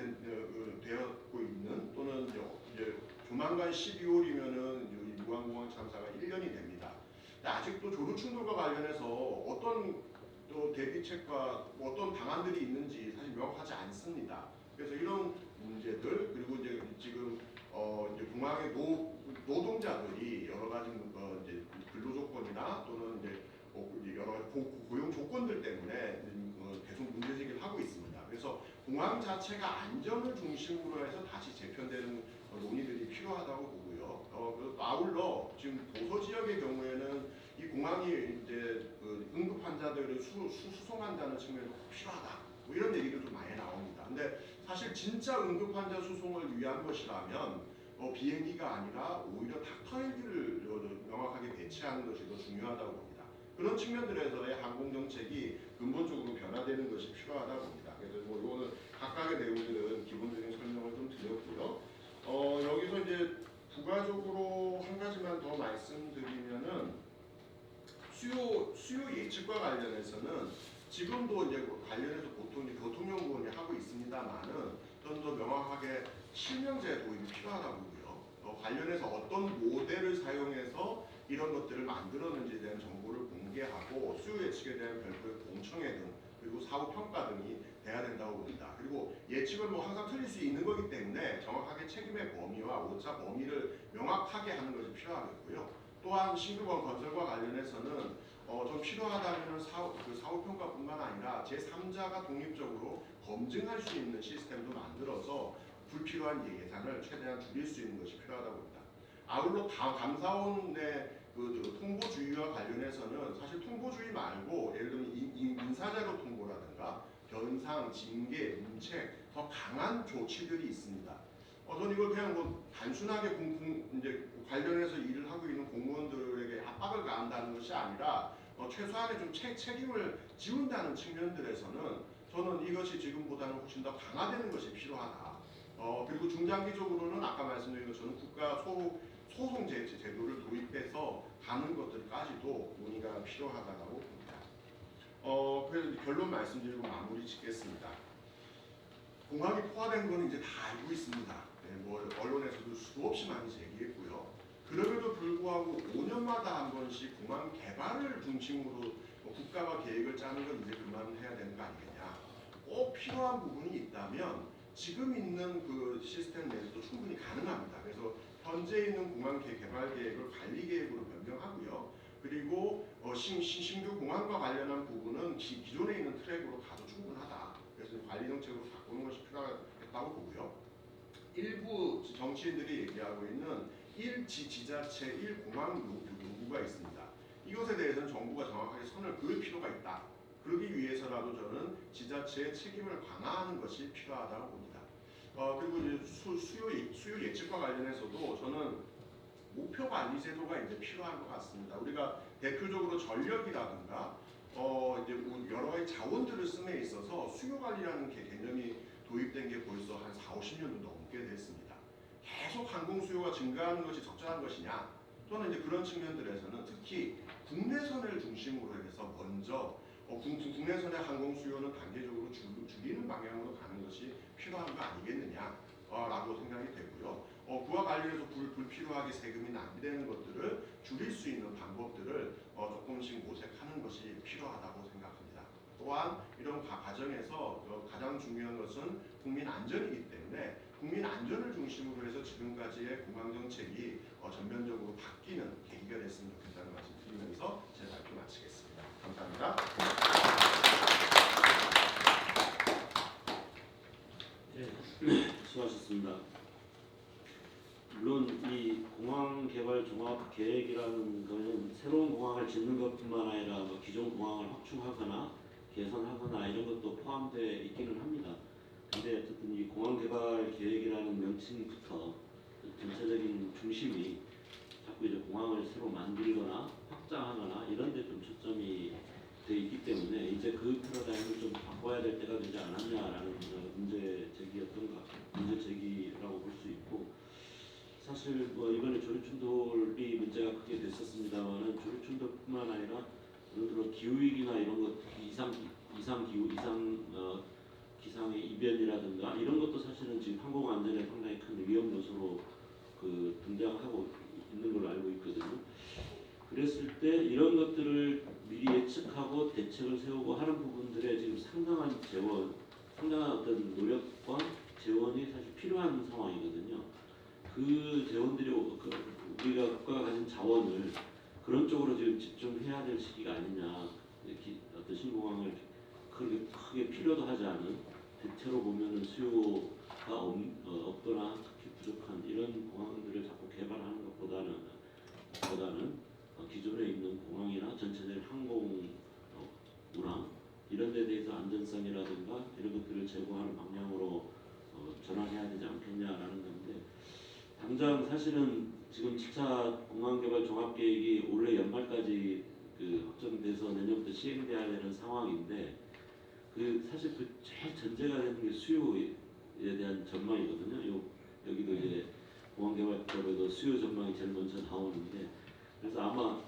되었고 있는 또는 이제 조만간 12월이면은 무안공항 참사가 1년이 됩니다. 근데 아직도 조류 충돌과 관련해서 어떤 대비책과 어떤 방안들이 있는지 사실 명확하지 않습니다. 그래서 이런 문제들 그리고 이제 지금 이제 공항의 노동자들이 여러 가지 이제 근로 조건이나 또는 이제 여러 가지 고용 조건들 때문에 계속 문제 제기를 하고 있습니다. 그래서 공항 자체가 안전을 중심으로 해서 다시 재편되는 논의들이 필요하다고 보고요. 아울러 지금 도서 지역의 경우에는 이 공항이 이제 응급 환자들을 수송한다는 측면이 필요하다. 뭐 이런 얘기도 좀 많이 나옵니다. 근데 사실 진짜 응급 환자 수송을 위한 것이라면 비행기가 아니라 오히려 닥터 헬기를 명확하게 배치하는 것이 더 중요하다고 봅니다. 그런 측면들에서의 항공 정책이 근본적으로 변화되는 것이 필요하다고 봅니다. 그래서 뭐 이거는 각각의 내용들은 기본적인 설명을 좀 드렸고요. 여기서 이제 부가적으로 한 가지만 더 더 말씀드리면은 수요 예측과 관련해서는 지금도 이제 관련해서 보통 이제 교통연구원이 하고 있습니다만은 좀 더 명확하게 실명제 도입이 필요하다고 보고요. 관련해서 어떤 모델을 사용해서 이런 것들을 만들었는지에 대한 정보를 공개하고 수요 예측에 대한 별도의 공청회 등 그리고 사후 평가 등이 돼야 된다고 봅니다. 그리고 예측은 뭐 항상 틀릴 수 있는 거기 때문에 정확하게 책임의 범위와 오차 범위를 명확하게 하는 것이 필요하겠고요. 또한 신규건 건설과 관련해서는 좀 필요하다면 사후 평가뿐만 아니라 제3자가 독립적으로 검증할 수 있는 시스템도 만들어서 불필요한 예산을 최대한 줄일 수 있는 것이 필요하다고 봅니다. 아울러 감사원의 그 통보주의와 관련해서는 사실 통보주의 말고 예를 들면 인사자료 통보라든가 변상, 징계, 문책 더 강한 조치들이 있습니다. 저는 이걸 그냥 뭐 단순하게 이제 관련해서 일을 하고 있는 공무원들에게 압박을 가한다는 것이 아니라 최소한의 좀 책임을 지운다는 측면들에서는 저는 이것이 지금보다는 훨씬 더 강화되는 것이 필요하다. 그리고 중장기적으로는 아까 말씀드린 것처럼 국가 소송 제도를 도입해서 가는 것들까지도 논의가 필요하다고 봅니다. 그래서 결론 말씀드리고 마무리 짓겠습니다. 공항이 포화된 거는 이제 다 알고 있습니다. 네, 뭐 언론에서도 수없이 많이 제기했고요. 그럼에도 불구하고 5년마다 한 번씩 공항 개발을 중심으로 국가가 계획을 짜는 건 이제 그만해야 되는 거 아니겠냐. 꼭 필요한 부분이 있다면 지금 있는 그 시스템 내에서도 충분히 가능합니다. 그래서 현재 있는 공항 개발 계획을 관리 계획으로 변경하고요. 그리고 신규 공항과 관련한 부분은 기존에 있는 트랙으로 가도 충분하다. 그래서 관리 정책으로 바꾸는 것이 필요하다고 보고요. 일부 정치인들이 얘기하고 있는 1지자체 1공항 요구가 있습니다. 이것에 대해서는 정부가 정확하게 선을 그을 필요가 있다. 그러기 위해서라도 저는 지자체의 책임을 강화하는 것이 필요하다고 봅니다. 그리고 이제 수요 예측과 관련해서도 저는 목표 관리 제도가 이제 필요한 것 같습니다. 우리가 대표적으로 전력이라든가 이제 여러 가지 자원들을 씀에 있어서 수요 관리라는 개념이 도입된 게 벌써 한 4~50년도 넘게 됐습니다. 계속 항공 수요가 증가하는 것이 적절한 것이냐? 또는 이제 그런 측면들에서는 특히 국내선을 중심으로 해서 먼저 국내선의 항공 수요는 단계적으로 줄이는 방향으로 가는 것이 필요한 거 아니겠느냐라고 생각이 되고요. 그와 관련해서 불필요하게 세금이 낭비되는 것들을 줄일 수 있는 방법들을 조금씩 모색하는 것이 필요하다고 생각합니다. 또한 이런 과정에서 가장 중요한 것은 국민 안전이기 때문에 국민 안전을 중심으로 해서 지금까지의 공항 정책이 전면적으로 바뀌는 계기가 됐으면 좋겠다는 말씀 드리면서 제 발표 마치겠습니다. 감사합니다. 네, 수고하셨습니다. 물론 이 공항 개발 종합 계획이라는 것은 새로운 공항을 짓는 것뿐만 아니라 뭐 기존 공항을 확충하거나 개선하거나 이런 것도 포함되어 있기는 합니다. 근데 어쨌든 이 공항 개발 계획이라는 명칭부터 전체적인 중심이 자꾸 이제 공항을 새로 만들거나 확장하거나 이런 데 좀 초점이 돼 있기 때문에 이제 그 패러다임을 좀 바꿔야 될 때가 되지 않았냐라는 문제 제기라고 볼 수 있고, 사실 뭐 이번에 조류충돌이 문제가 크게 됐었습니다만은 조류충돌뿐만 아니라 예를 들어 기후 위기나 이런 것, 기상의 이변이라든가 이런 것도 사실은 지금 항공 안전에 상당히 큰 위험 요소로 등장하고 있는 걸로 알고 있거든요. 그랬을 때 이런 것들을 미리 예측하고 대책을 세우고 하는 부분들에 지금 상당한 어떤 노력과 재원이 사실 필요한 상황이거든요. 그 재원들이 우리가 국가가 가진 자원을 그런 쪽으로 지금 집중해야 될 시기가 아니냐. 어떤 신공항을 그렇게 크게 필요도 하지 않은, 대체로 보면은 수요가 없거나 특히 부족한 이런 공항들을 자꾸 개발하는 것보다는 기존에 있는 공항이나 전체적인 항공 운항 이런 데 대해서 안전성이라든가 이런 것들을 제고하는 방향으로 전환해야 되지 않겠냐라는 건데, 당장 사실은 지금 7차 공항개발 종합계획이 올해 연말까지 확정돼서 내년부터 시행돼야 되는 상황인데, 사실 제일 전제가 되는 게 수요에 대한 전망이거든요. 여기도 이제 공항개발법에도 수요 전망이 제일 먼저 나오는데, 그래서 아마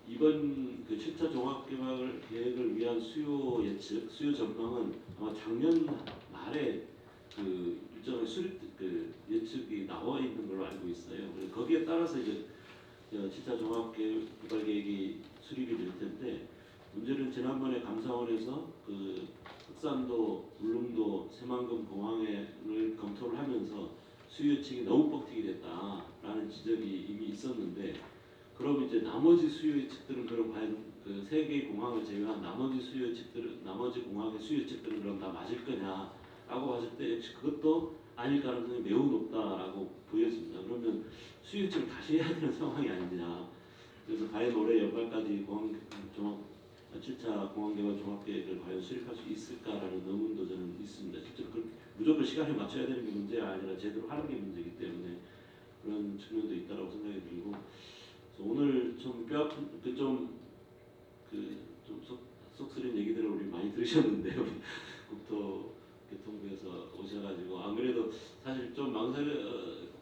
이번 그 7차 종합개발을 위한 수요 예측, 수요 전망은 아마 작년 말에 그 일정의 그 예측이 나와 있는 걸로 알고 있어요. 그래서 거기에 따라서 이제 7차 종합개발 계획이 수립이 될 텐데, 문제는 지난번에 감사원에서 그 흑산도, 울릉도, 새만금 공항을 검토를 하면서 수요 예측이 너무 뻑튀기 됐다라는 지적이 이미 있었는데, 그럼 이제 나머지 수요 예측들은 그럼 과연 그 세 개의 공항을 제외한 나머지 수요 예측들은, 나머지 공항의 수요 예측들은 그럼 다 맞을 거냐라고 봤을 때 역시 그것도 아닐 가능성이 매우 높다라고 보여집니다. 그러면 수요 예측을 다시 해야 되는 상황이 아니냐. 그래서 과연 올해 연말까지 공항 종합 7차 공항개발 종합계획을 과연 수립할 수 있을까라는 의문도 저는 있습니다. 실제로 무조건 시간에 맞춰야 되는 게 문제가 아니라 제대로 하는 게 문제이기 때문에 그런 측면도 있다고 생각이 들고, 그래서 오늘 좀 뼈아픈 좀 쏙쓰린 얘기들을 우리 많이 들으셨는데요. 우리 국토교통부에서 오셔가지고 안 그래도 사실 좀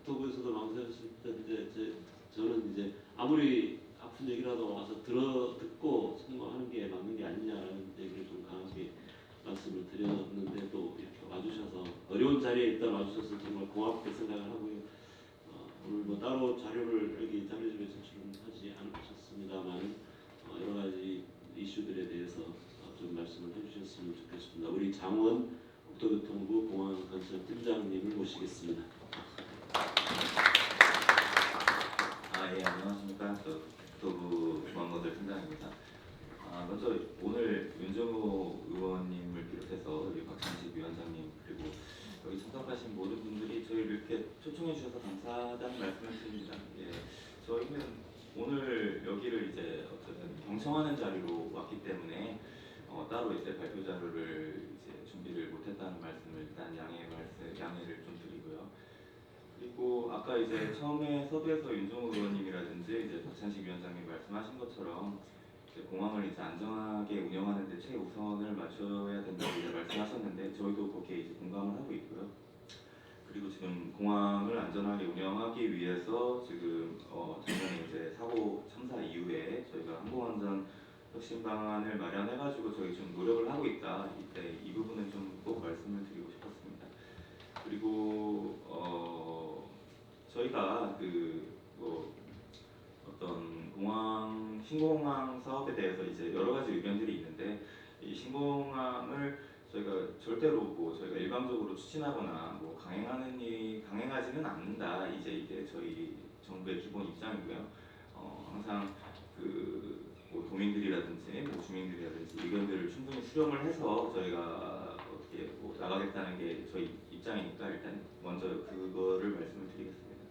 국토부에서도 망설였을 텐데 저는 이제 아무리 아픈 얘기라도 와서 듣고 선거하는 게 맞는 게 아니냐라는 얘기를 좀 강하게 말씀을 드렸는데, 또 이렇게 와주셔서 어려운 자리에 일단 와주셔서 정말 고맙게 생각을 하고요. 오늘 뭐 따로 자료를 여기 자료집에 제출하지 않으셨습니다만 여러 가지 이슈들에 대해서 좀 말씀을 해주셨으면 좋겠습니다. 우리 장원 국토교통부 공항건설팀장님을 모시겠습니다. 예, 안녕하십니까. 국토부 공항건설 팀장입니다. 먼저 오늘 윤정호 의원님을 비롯해서 우리 박찬식 위원장님, 그리고 여기 참석하신 모든 분들이 저희를 이렇게 초청해 주셔서 감사하다는 말씀을 드립니다. 예, 저희는 오늘 여기를 이제 어쨌든 경청하는 자리로 왔기 때문에 따로 이제 발표 자료를 이제 준비를 못했다는 말씀을 일단 양해를 좀 드리고요. 그리고 아까 이제 처음에 서두에서 윤종호 의원님이라든지 이제 박찬식 위원장님 말씀하신 것처럼 이제 공항을 이제 안전하게 운영하는데 최우선을 맞춰야 된다고 이제 말씀하셨는데, 저희도 거기에 이제 공감을 하고 있고요. 그리고 지금 공항을 안전하게 운영하기 위해서 지금 작년에 이제 사고 참사 이후에 저희가 항공안전 혁신 방안을 마련해가지고 저희 좀 노력을 하고 있다. 이때 이 부분은 좀 꼭 말씀을 드리고 싶었습니다. 그리고 저희가 어떤 신공항 사업에 대해서 이제 여러 가지 의견들이 있는데, 이 신공항을 저희가 절대로 저희가 일방적으로 추진하거나 강행하지는 않는다. 이게 저희 정부의 기본 입장이고요. 항상 도민들이라든지 주민들이라든지 의견들을 충분히 수렴을 해서 저희가 어떻게 나가겠다는 게 저희 입장이니까 일단 먼저 그거를 말씀을 드리겠습니다.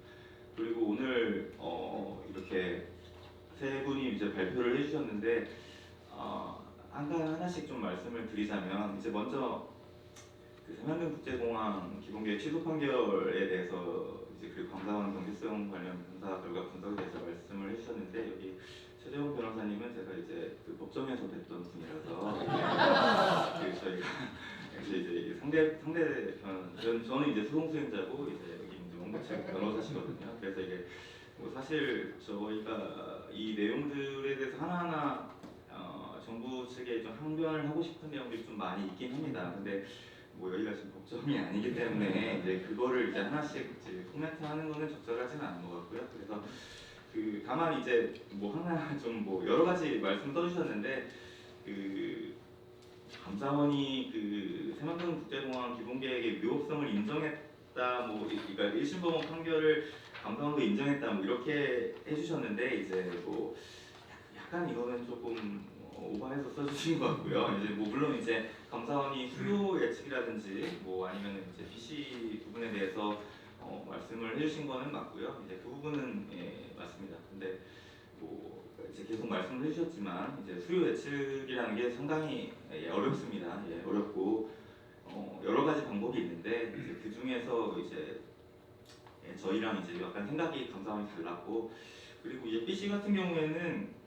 그리고 오늘 이렇게 세 분이 이제 발표를 해주셨는데 하나씩 좀 말씀을 드리자면, 이제 먼저 그 새만금 국제공항 기본계획 취소 판결에 대해서 이제 그리고 감사원 경제성 관련 감사 결과 분석에 대해서 말씀을 해주셨는데, 여기 최재형 변호사님은 제가 이제 그 법정에서 뵀던 분이라서 저희가 이제 상대편 저는 이제 소송 수행자고 이제 여기 이제 원고 측 변호사시거든요. 그래서 이게 사실 저희가 이 내용들에 대해서 하나하나 정부 측에 좀 항변을 하고 싶은 내용들이 좀 많이 있긴 합니다. 근데 여기가 지금 법정이 아니기 때문에 이제 그거를 이제 하나씩 이제 코멘트하는 거는 적절하지는 않은 것 같고요. 그래서 다만 이제 하나 좀 여러 가지 말씀 떠주셨는데, 감사원이 새만금 국제공항 기본계획의 위법성을 인정했다, 그러니까 1심 법원 판결을 감사원도 인정했다, 이렇게 해주셨는데, 이제 약간 이거는 조금 오버해서 써주신 것 같고요. 이제 물론 이제 감사원이 수요 예측이라든지 아니면 이제 BC 부분에 대해서 말씀을 해주신 거는 맞고요. 이제 그 부분은 맞습니다. 근데 이제 계속 말씀을 해주셨지만 이제 수요 예측이라는 게 상당히 어렵습니다. 어렵고 여러 가지 방법이 있는데, 이제 그 중에서 이제 저희랑 이제 약간 생각이 감사원이 달랐고, 그리고 이제 BC 같은 경우에는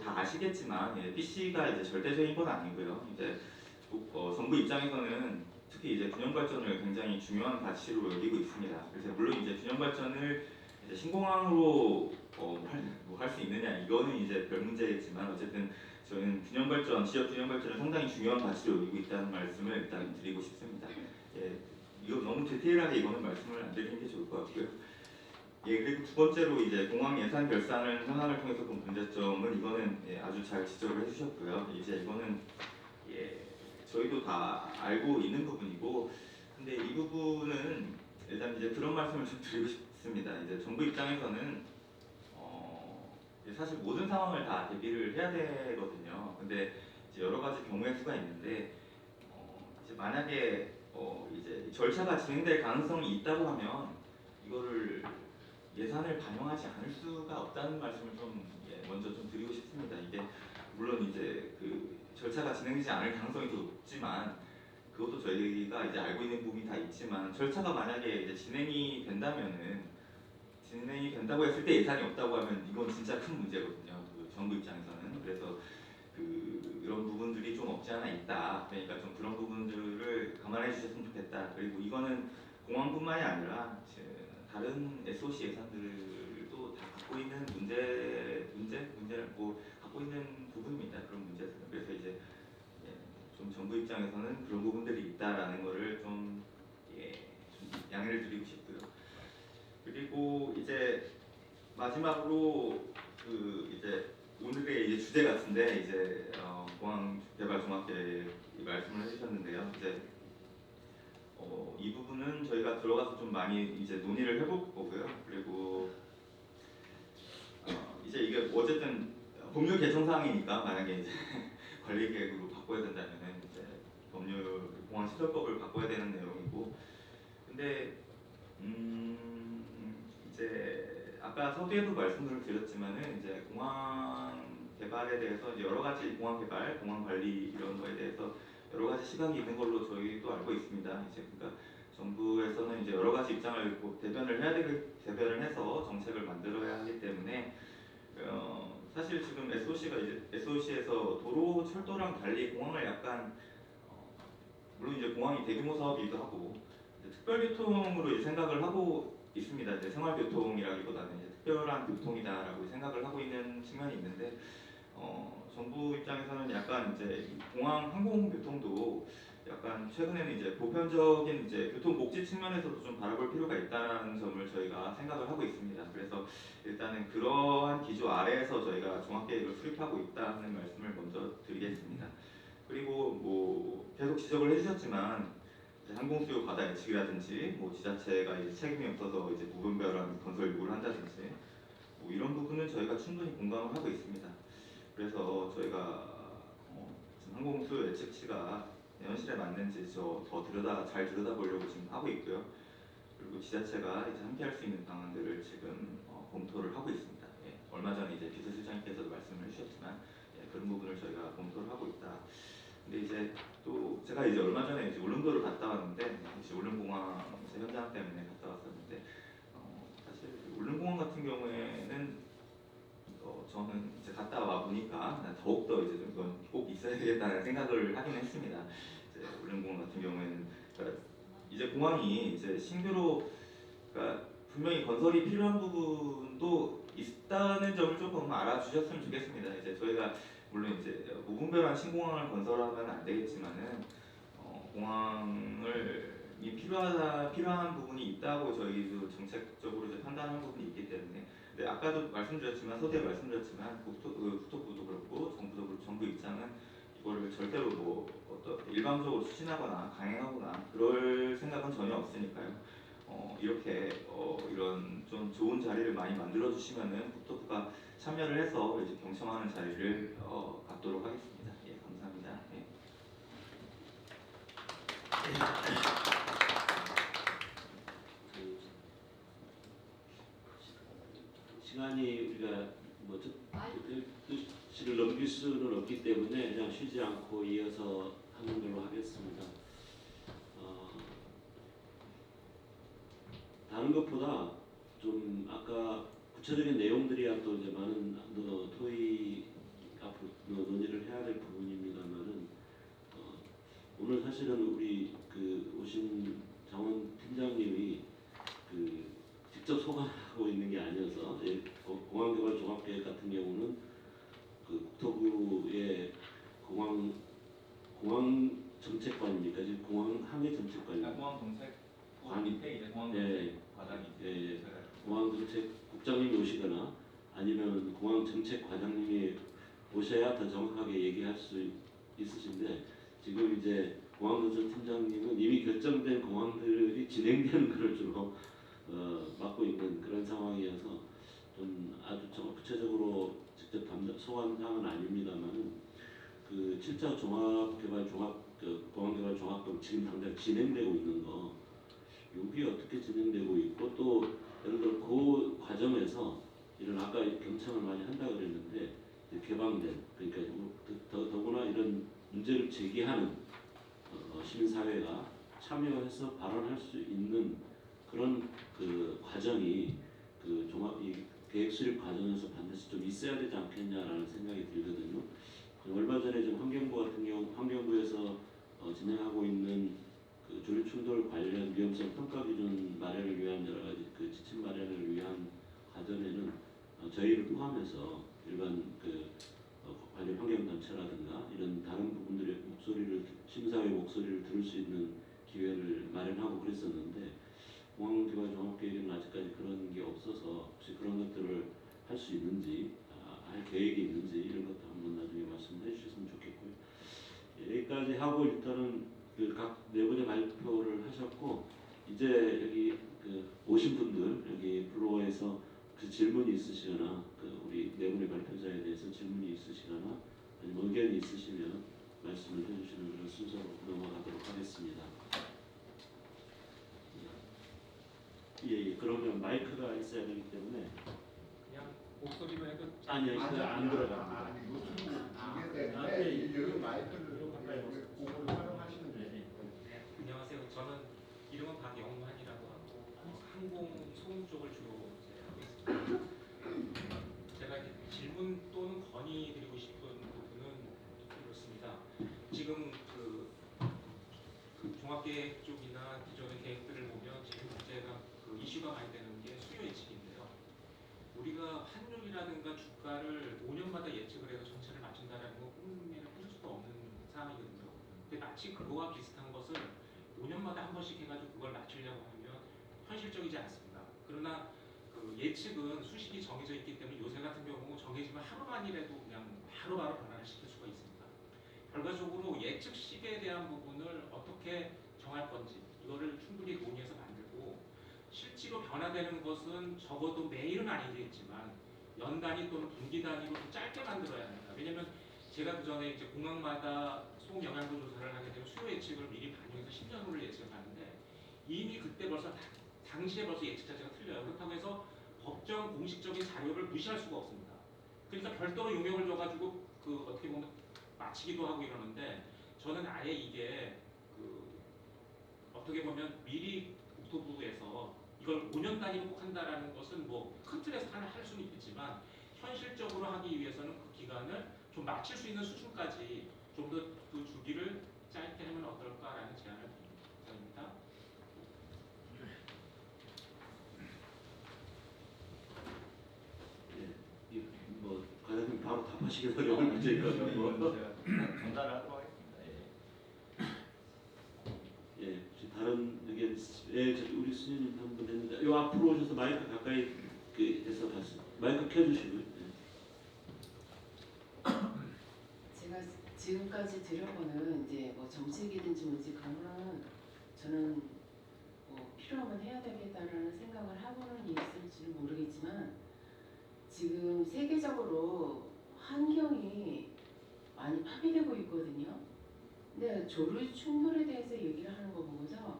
다 아시겠지만 BC가 이제 절대적인 건 아니고요. 이제 정부 입장에서는 특히 이제 균형 발전을 굉장히 중요한 가치로 여기고 있습니다. 그래서 물론 이제 균형 발전을 이제 신공항으로 할 수 있느냐 이거는 이제 별 문제겠지만 어쨌든 저희는 균형 발전, 지역 균형 발전을 상당히 중요한 가치로 여기고 있다는 말씀을 일단 드리고 싶습니다. 예, 이거 너무 디테일하게 이거는 말씀을 안 드리는 게 좋을 것 같고요. 예, 그리고 두 번째로 이제 공항 예산 결산을 현황을 통해서 본 문제점은 이거는 예, 아주 잘 지적을 해주셨고요. 이제 이거는 예, 저희도 다 알고 있는 부분이고, 근데 이 부분은 일단 이제 그런 말씀을 좀 드리고 싶습니다. 이제 정부 입장에서는 사실 모든 상황을 다 대비를 해야 되거든요. 근데 이제 여러 가지 경우의 수가 있는데 이제 만약에 이제 절차가 진행될 가능성이 있다고 하면 이거를 예산을 반영하지 않을 수가 없다는 말씀을 좀 먼저 좀 드리고 싶습니다. 이게 물론 이제 그 절차가 진행되지 않을 가능성이 더 높지만 그것도 저희가 이제 알고 있는 부분이 다 있지만 절차가 만약에 이제 진행이 된다고 했을 때 예산이 없다고 하면 이건 진짜 큰 문제거든요. 그 정부 입장에서는. 그래서 이런 부분들이 좀 없지 않아 있다. 그러니까 좀 그런 부분들을 감안해 주셨으면 좋겠다. 그리고 이거는 공항뿐만이 아니라 다른 SOC 예산들도 다 갖고 있는 문제를 뭐 갖고 있는 부분입니다. 그런 문제들은. 그래서 이제 좀 정부 입장에서는 그런 부분들이 있다라는 거를 좀 양해를 드리고 싶고요. 그리고 이제 마지막으로 이제 오늘의 이제 주제 같은데 이제 공항 개발 종합계획 말씀을 해주셨는데요. 이제 이 부분은 저희가 들어가서 좀 많이 이제 논의를 해볼 거고요. 그리고 이제 이게 어쨌든 법률 개정 사항이니까 만약에 이제 관리 계획으로 바꿔야 된다면은 이제 법률 공항 시설법을 바꿔야 되는 내용이고, 근데 이제 아까 서두에도 말씀을 드렸지만은 이제 공항 개발에 대해서 이제 여러 가지 공항 개발, 공항 관리 이런 거에 대해서 여러 가지 시각이 있는 걸로 저희도 알고 있습니다. 이제 그러니까 정부에서는 이제 여러 가지 입장을 대변을 해서 정책을 만들어야 하기 때문에 사실 지금 SOC에서 도로, 철도랑 달리 공항을 약간 물론 이제 공항이 대규모 사업이기도 하고 특별교통으로 이제 생각을 하고 있습니다. 이제 생활교통이라기보다는 이제 특별한 교통이다라고 생각을 하고 있는 측면이 있는데 정부 입장에서는 약간 이제 공항 항공교통도 약간 최근에는 이제 보편적인 이제 교통 복지 측면에서도 좀 바라볼 필요가 있다는 점을 저희가 생각을 하고 있습니다. 그래서 일단은 그러한 기조 아래에서 저희가 종합계획을 수립하고 있다는 말씀을 먼저 드리겠습니다. 그리고 뭐 계속 지적을 해주셨지만 이제 항공수요 과다 예측이라든지 뭐 지자체가 이제 책임이 없어서 이제 무분별한 건설 요구를 한다든지 뭐 이런 부분은 저희가 충분히 공감을 하고 있습니다. 그래서 저희가 지금 항공수요 예측치가 현실에 맞는지 잘 들여다보려고 지금 하고 있고요. 그리고 지자체가 이제 함께할 수 있는 방안들을 지금 검토를 하고 있습니다. 예, 얼마 전에 이제 비서실장님께서도 말씀을 해주셨지만 그런 부분을 저희가 검토를 하고 있다. 근데 이제 또 제가 이제 얼마 전에 이제 울릉도를 갔다 왔는데 이제 울릉공항 현장 때문에 갔다 왔었는데 사실 울릉공항 같은 경우에는 저는 이제 갔다 와 보니까 더욱더 이제 좀 이건 꼭 있어야 되겠다는 생각을 하긴 했습니다. 이제 울릉공항 같은 경우에는 그러니까 이제 공항이 이제 신규로 그러니까 분명히 건설이 필요한 부분도 있다는 점을 조금 알아주셨으면 좋겠습니다. 이제 저희가 물론 이제 무분별한 신공항을 건설하면 안 되겠지만은 공항이 필요한 부분이 있다고 저희도 정책적으로 이제 판단하는 부분이 있기 때문에. 근데 아까도 말씀드렸지만 서두에 말씀드렸지만 국토부도 그렇고 정부 입장은 이거를 절대로 뭐 일방적으로 추진하거나 강행하거나 그럴 생각은 전혀 없으니까요. 이렇게 이런 좀 좋은 자리를 많이 만들어 주시면은 국토부가 참여를 해서 이제 경청하는 자리를 갖도록 하겠습니다. 예, 감사합니다. 예. 시간이 우리가 뭐 12시를 넘길 수는 없기 때문에 그냥 쉬지 않고 이어서 하는 걸로 하겠습니다. 다른 것보다 좀 아까 구체적인 내용들이야 또 이제 많은 토의 앞으로 논의를 해야 될 부분입니다만은 오늘 사실은 우리 오신 장원 팀장님이 직접 소감하고 있는 게 아니어서 공항개발 종합계획 같은 경우는 그 국토부의 공항 정책관입니까? 지금 공항 항해 정책관입니까? 공항 정책 관- 밑에 이제 공항 예, 정책 과장이 예, 있어요. 공항 정책 국장님이 오시거나 아니면 공항 정책 과장님이 오셔야 더 정확하게 얘기할 수 있으신데 지금 이제 공항건설 팀장님은 이미 결정된 공항들이 진행되는 것을 주로 맡고 있는 그런 상황이어서 좀 아주 구체적으로 직접 소관 사항은 아닙니다만은 그 7차 공항개발 종합법 지금 당장 진행되고 있는 거 여기 어떻게 진행되고 있고 또 예를 들어 그 과정에서 이런 아까 경청을 많이 한다 그랬는데 개방된 그러니까 더구나 이런 문제를 제기하는 시민사회가 참여해서 발언할 수 있는 그런 그 과정이 그 이 계획 수립 과정에서 반드시 좀 있어야 되지 않겠냐라는 생각이 들거든요. 얼마 전에 지금 환경부 같은 경우 환경부에서 진행하고 있는 그 조류 충돌 관련 위험성 평가 기준 마련을 위한 여러 가지 그 지침 마련을 위한 과정에는 저희를 포함해서 일반 관련 환경단체라든가 이런 다른 부분들의 목소리를 시민사회 목소리를 들을 수 있는 기회를 마련하고 그랬었는데 공항개발 종합계획에는 아직까지 그런 게 없어서 혹시 그런 것들을 할 수 있는지 할 계획이 있는지 이런 것도 한번 나중에 말씀해 주셨으면 좋겠고요. 여기까지 하고 일단은 그 각 내부의 발표를 하셨고 이제 여기 오신 분들 여기 플로어에서 그 질문이 있으시거나 우리 내부의 발표자에 대해서 질문이 있으시거나 아니면 의견이 있으시면 말씀을 해주시는 그런 순서로 넘어가도록 하겠습니다. 예, 그러면 마이크가 있어야 되기 때문에 그냥 목소리로 해도 아니요, 안 들어가. 아니 노트북 두개 때문에 여기 마이크를 공을 활용하시면 돼요. 네, 안녕하세요. 저는 이름은 박영환이라고 하고 항공 소음 쪽을 주로 이제 하고 있습니다. 제가 이제 질문 또는 건의 드리고 싶은 부분은 이렇습니다. 지금 그 종합계획 쪽이나 기존의 계획들을 보면 제일 문제가 그 이슈가 많이 되는 게 수요 예측인데요. 우리가 환율이라든가 주가를 5년마다 예측을 해서 정책을 맞춘다라는 건 꿈에는 꾸을 수도 없는 상황이거든요. 근데 마치 그거와 비슷한 것을 5년마다 한 번씩 해가지고 그걸 맞추려고 하면 현실적이지 않습니다. 그러나 그 예측은 수식이 정해져 있기 때문에 요새 같은 경우 정해지면 하루만이라도 그냥 바로바로 변화를 시킬 수가 있습니다. 결과적으로 예측식에 대한 부분을 어떻게 정할 건지 이거를 충분히 논의해서 만들고 실제로 변화되는 것은 적어도 매일은 아니겠지만 연 단위 또는 분기 단위로 좀 짧게 만들어야 합니다. 왜냐하면 제가 그 전에 이제 공항마다 소음 영향도 조사를 하게 되면 수요 예측을 미리 반영해서 10년 후를 예측을 하는데 이미 그때 벌써 당시에 벌써 예측 자체가 틀려요. 그렇다고 해서 법정 공식적인 자료를 무시할 수가 없습니다. 그러니까 별도로 용역을 줘가지고 그 어떻게 보면 마치기도 하고 이러는데 저는 아예 이게 그 어떻게 보면 미리 국토부에서 이걸 5년 단위로 꼭 한다라는 것은 뭐 큰 틀에서 할 수는 있겠지만 현실적으로 하기 위해서는 그 기간을 좀 맞출 수 있는 수준까지 좀 더 그 주기를 짧게 하면 어떨까라는 제안을 드립니다. 예, 뭐 과장님 바로 답하시기 어려운 문제여가지고 제가 전달을 하도록 하겠습니다. 예. 예, 혹시 다른 의견 예, 우리 수녀님 한 분 했는데 요 앞으로 오셔서 마이크 가까이 해서 다시 마이크 켜주시고요. 제가 지금까지 들어보는 이제 뭐 정책이든지 뭔지 그런 거는 저는 뭐 필요하면 해야 되겠다라는 생각을 하고는 있을지는 모르겠지만 지금 세계적으로 환경이 많이 파괴되고 있거든요. 근데 조류 충돌에 대해서 얘기를 하는 거 보고서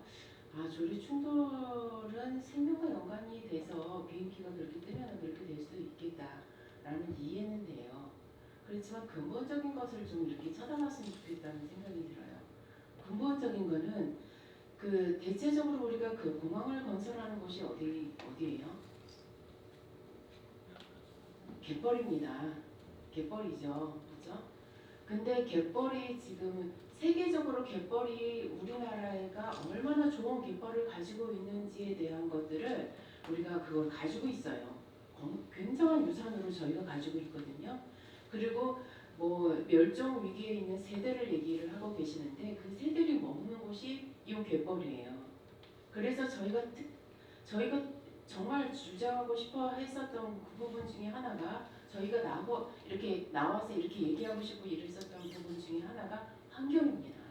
조류 충돌은 생명과 연관이 돼서 비행기가 그렇게 뜨면 그렇게 될 수도 있겠다라는 이해는 돼요. 그렇지만 근본적인 것을 좀 이렇게 쳐다봤으면 좋겠다는 생각이 들어요. 근본적인 거는 그 대체적으로 우리가 그 공항을 건설하는 곳이 어디예요? 갯벌입니다. 갯벌이죠. 그렇죠? 근데 갯벌이 지금 세계적으로 갯벌이 우리나라가 얼마나 좋은 갯벌을 가지고 있는지에 대한 것들을 우리가 그걸 가지고 있어요. 굉장한 유산으로 저희가 가지고 있거든요. 그리고 뭐 멸종 위기에 있는 새들을 얘기를 하고 계시는데 그 새들이 머무는 곳이 이 갯벌이에요. 그래서 저희가 정말 주장하고 싶어 했었던 그 부분 중에 하나가 저희가 이렇게 나와서 이렇게 얘기하고 싶고 이랬었던 부분 중에 하나가 환경입니다.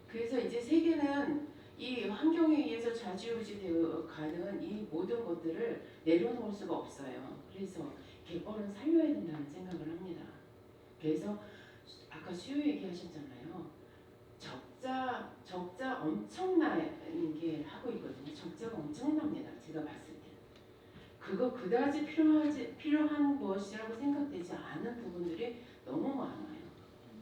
그래서 이제 세계는 이 환경에 의해서 좌지우지되어 가는 이 모든 것들을 내려놓을 수가 없어요. 그래서 갯벌은 살려야 된다는 생각을 합니다. 그래서 아까 수요 얘기하셨잖아요. 적자 엄청나게 게 하고 있거든요. 적자가 엄청납니다. 제가 봤을 때. 그거 그다지 필요한 것이라고 생각되지 않은 부분들이 너무 많아요.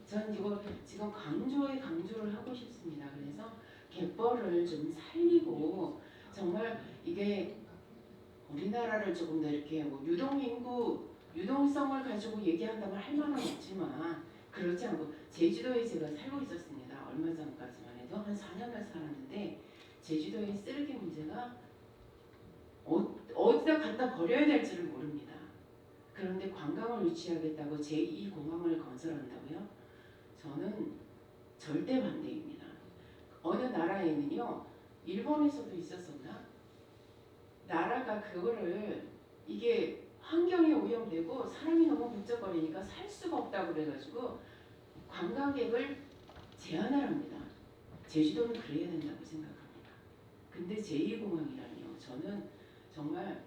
전 이거 지금 강조를 하고 싶습니다. 그래서 갯벌을 좀 살리고 정말 이게 우리나라를 조금 더 이렇게 뭐 유동성을 가지고 얘기한다면 할 만은 없지만 그렇지 않고 제주도에 제가 살고 있었습니다. 얼마 전까지만 해도 한 4년을 살았는데 제주도의 쓰레기 문제가 어디다 갖다 버려야 될지를 모릅니다. 그런데 관광을 유치하겠다고 제2공항을 건설한다고요? 저는 절대 반대입니다. 어느 나라에는요, 일본에서도 있었었나? 나라가 그거를 이게 환경이 오염되고 사람이 너무 북적거리니까 살 수가 없다고 그래가지고 관광객을 제한을 합니다. 제주도는 그래야 된다고 생각합니다. 근데 제2공항이라니요. 저는 정말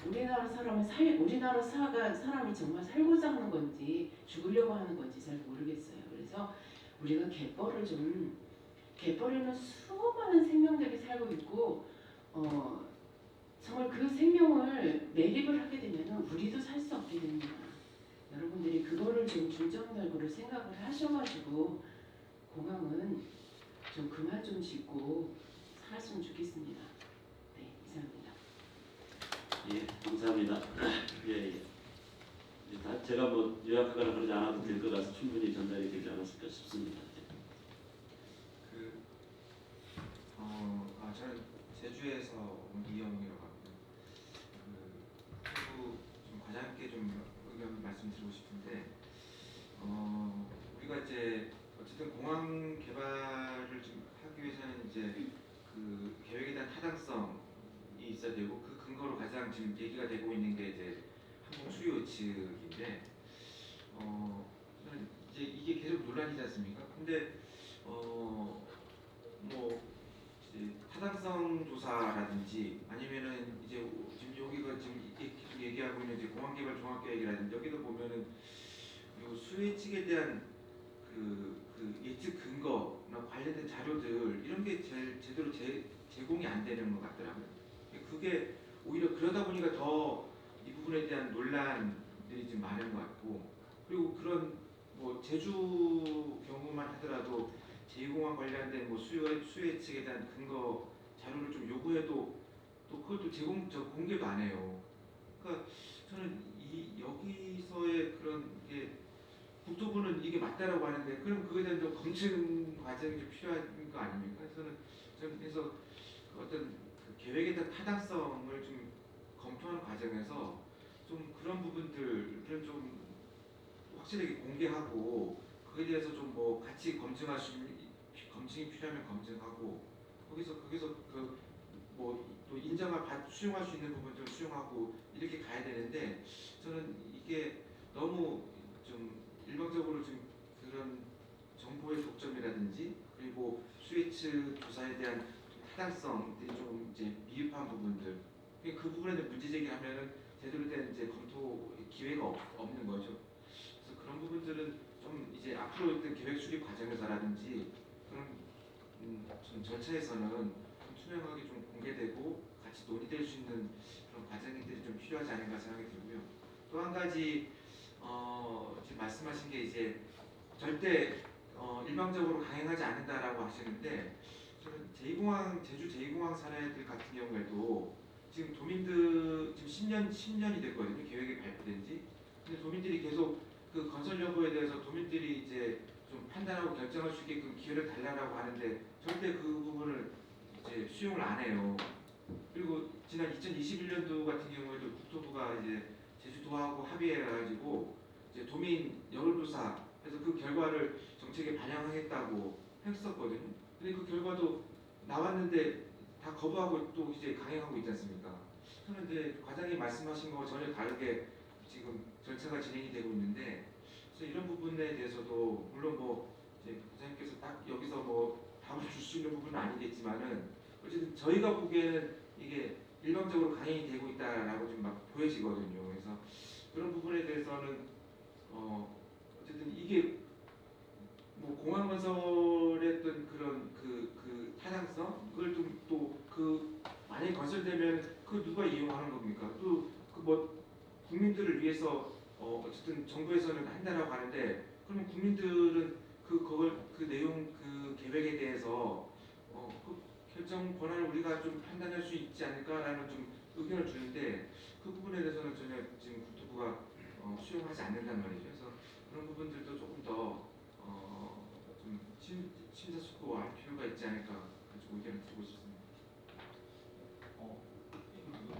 우리나라 사람이 정말 살고자 하는 건지 죽으려고 하는 건지 잘 모르겠어요. 그래서 우리가 갯벌에는 수많은 생명들이 살고 있고 정말 그 생명을 매립을 하게 되면 우리도 살 수 없게 됩니다. 여러분들이 그거를 좀 중점적으로 생각을 하셔가지고 공항은 좀 그만 좀 짓고 살았으면 좋겠습니다. 네, 이상입니다. 예, 감사합니다. 예, 예. 제가 뭐 요약하거나 그러지 않아도 될 것 같아서 충분히 전달이 되지 않았을까 싶습니다. 저는 제주에서 온 이영이라고 합니다. 좀 과장님께 좀 의견 말씀드리고 싶은데, 우리가 이제 어쨌든 공항 개발을 좀 하기 위해서는 이제 그 계획에 대한 타당성이 있어야 되고 그 근거로 가장 지금 얘기가 되고 있는 게 이제 항공 수요 측인데, 저는 이제 이게 계속 논란이지 않습니까? 근데 뭐 타당성 조사라든지 아니면은 이제 지금 여기가 지금 계속 얘기하고 있는 이제 공항개발 종합계획이라든지 여기도 보면은 요 수혜 측에 대한 그 예측 근거나 관련된 자료들 이런 게 제대로 제공이 안 되는 것 같더라고요. 그게 오히려 그러다 보니까 더 이 부분에 대한 논란들이 좀 많은 것 같고, 그리고 그런 뭐 제주 경우만 하더라도 제2공항 관련된 뭐 수혜 측에 대한 근거 자료를 좀 요구해도 또 그것도 공개도 안 해요. 그러니까 저는 여기서의 그런 게 국토부는 이게 맞다라고 하는데 그럼 그거에 대한 좀 검증 과정이 좀 필요한 거 아닙니까? 저는 그래서 어떤 그 계획에 대한 타당성을 좀 검토하는 과정에서 좀 그런 부분들을 좀 확실하게 공개하고 그에 대해서 좀 뭐 같이 검증이 필요하면 검증하고 거기서 그 뭐 또 수용할 수 있는 부분들 수용하고 이렇게 가야 되는데 저는 이게 너무 좀 일방적으로 좀 그런 정보의 독점이라든지 그리고 수혜측 조사에 대한 타당성들이 좀 이제 미흡한 부분들 그 부분에 대한 문제 제기하면은 제대로 된 이제 검토 기회가 없는 거죠. 그래서 그런 부분들은 좀 이제 앞으로 어떤 계획 수립 과정에서라든지 그런 절차에서는 좀 투명하게 좀 공개되고 같이 논의될 수 있는 그런 과정들이 좀 필요하지 않은가 생각이 들고요. 또 한 가지 지금 말씀하신 게 이제 절대 일방적으로 강행하지 않는다라고 하시는데 저는 제주 제2공항 사례들 같은 경우에도 지금 도민들 지금 10년이 됐거든요. 계획이 발표된 지. 근데 도민들이 계속 그 건설 여부에 대해서 도민들이 이제 좀 판단하고 결정할 수 있게끔 기회를 달라고 하는데 절대 그 부분을 이제 수용을 안 해요. 그리고 지난 2021년도 같은 경우에도 국토부가 이제 제주도하고 합의해가지고 이제 도민 여론조사 해서 그 결과를 정책에 반영하겠다고 했었거든요. 근데 그 결과도 나왔는데 다 거부하고 또 이제 강행하고 있지 않습니까? 저는 이제 과장님 말씀하신 거와 전혀 다르게 지금 절차가 진행이 되고 있는데 그래서 이런 부분에 대해서도 물론 뭐 이제 과장님께서 딱 여기서 뭐 답을 줄 수 있는 부분은 아니겠지만은 어쨌든 저희가 보기에는 이게 일방적으로 강행이 되고 있다라고 좀 막 보여지거든요. 그래서 그런 부분에 대해서는 어쨌든 이게 뭐 공항 건설의 어떤 그런 그 타당성 그걸 좀 또 그 만약에 건설되면 그 누가 이용하는 겁니까? 또 그 뭐 국민들을 위해서 어쨌든 정부에서는 한다라고 하는데 그러면 국민들은 그걸 그 내용 그 계획에 대해서 그 결정 권한을 우리가 좀 판단할 수 있지 않을까라는 좀 의견을 주는데 그 부분에 대해서는 전혀 지금 국토부가 수용하지 않는단 말이죠. 그래서 그런 부분들도 조금 더 좀 심사숙고할 필요가 있지 않을까 가지고 의견을 드리고 싶습니다.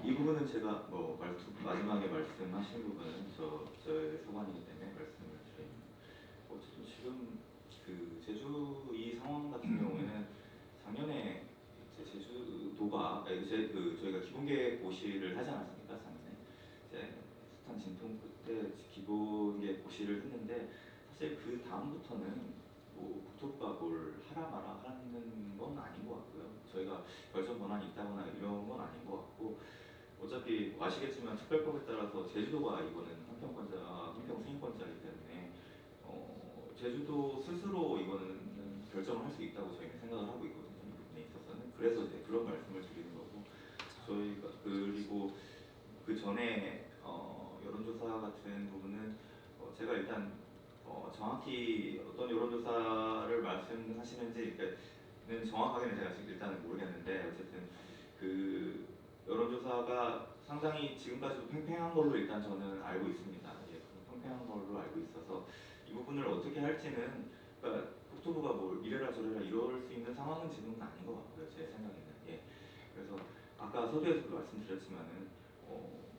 이 부분은 제가 뭐 마지막에 말씀하신 부분은 저의 소관이기 때문에 말씀을 드립니다. 어쨌든 지금 그 제주 이 상황 같은 경우에는 작년에 이제 제주도가 저희가 기본계획 고시를 하지 않았습니까? 작년에 이제 숱한 진통 끝에 기본계획 고시를 했는데 사실 그 다음부터는 뭐 국토부가 뭘 하라 마라 하는 건 아닌 것 같고요. 저희가 결정 권한이 있다거나 이런 건 아닌 것 같고 어차피 아시겠지만 특별법에 따라서 제주도가 이거는 한평 승인권자이기 때문에 제주도 스스로 이거는 결정을 할 수 있다고 저희는 생각을 하고 있거든요. 이 부분에 있어서는 그래서 이제 그런 말씀을 드리는 거고 저희가 그리고 그 전에 여론조사 같은 부분은 제가 일단 정확히 어떤 여론조사를 말씀하시는지 그러니까는 정확하게는 제가 지금 일단은 모르겠는데 어쨌든 그 여론조사가 상당히 지금까지도 팽팽한 걸로 일단 저는 알고 있습니다. 예, 팽팽한 걸로 알고 있어서 이 부분을 어떻게 할지는 그러니까 국토부가 뭐 이래라 저래라 이럴 수 있는 상황은 지금은 아닌 것 같고요. 제 생각에는. 예. 그래서 아까 서두에서도 말씀드렸지만은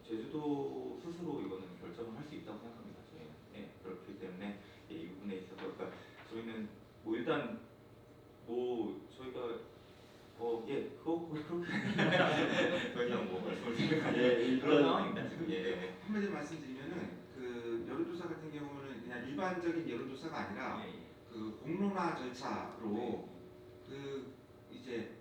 제주도 스스로 이거는 결정을 할 수 있다고 생각합니다. 저희는. 예, 그렇기 때문에 예, 이 부분에 있어서 그러니까 저희는 뭐 일단 뭐 저희가 그렇게 더 이상 뭐 말씀을 드리는 그런 상황입니다 지금. 예. 한마디로 말씀드리면은 그 여론조사 같은 경우는 그냥 일반적인 여론조사가 아니라 그 공론화 절차로 그 이제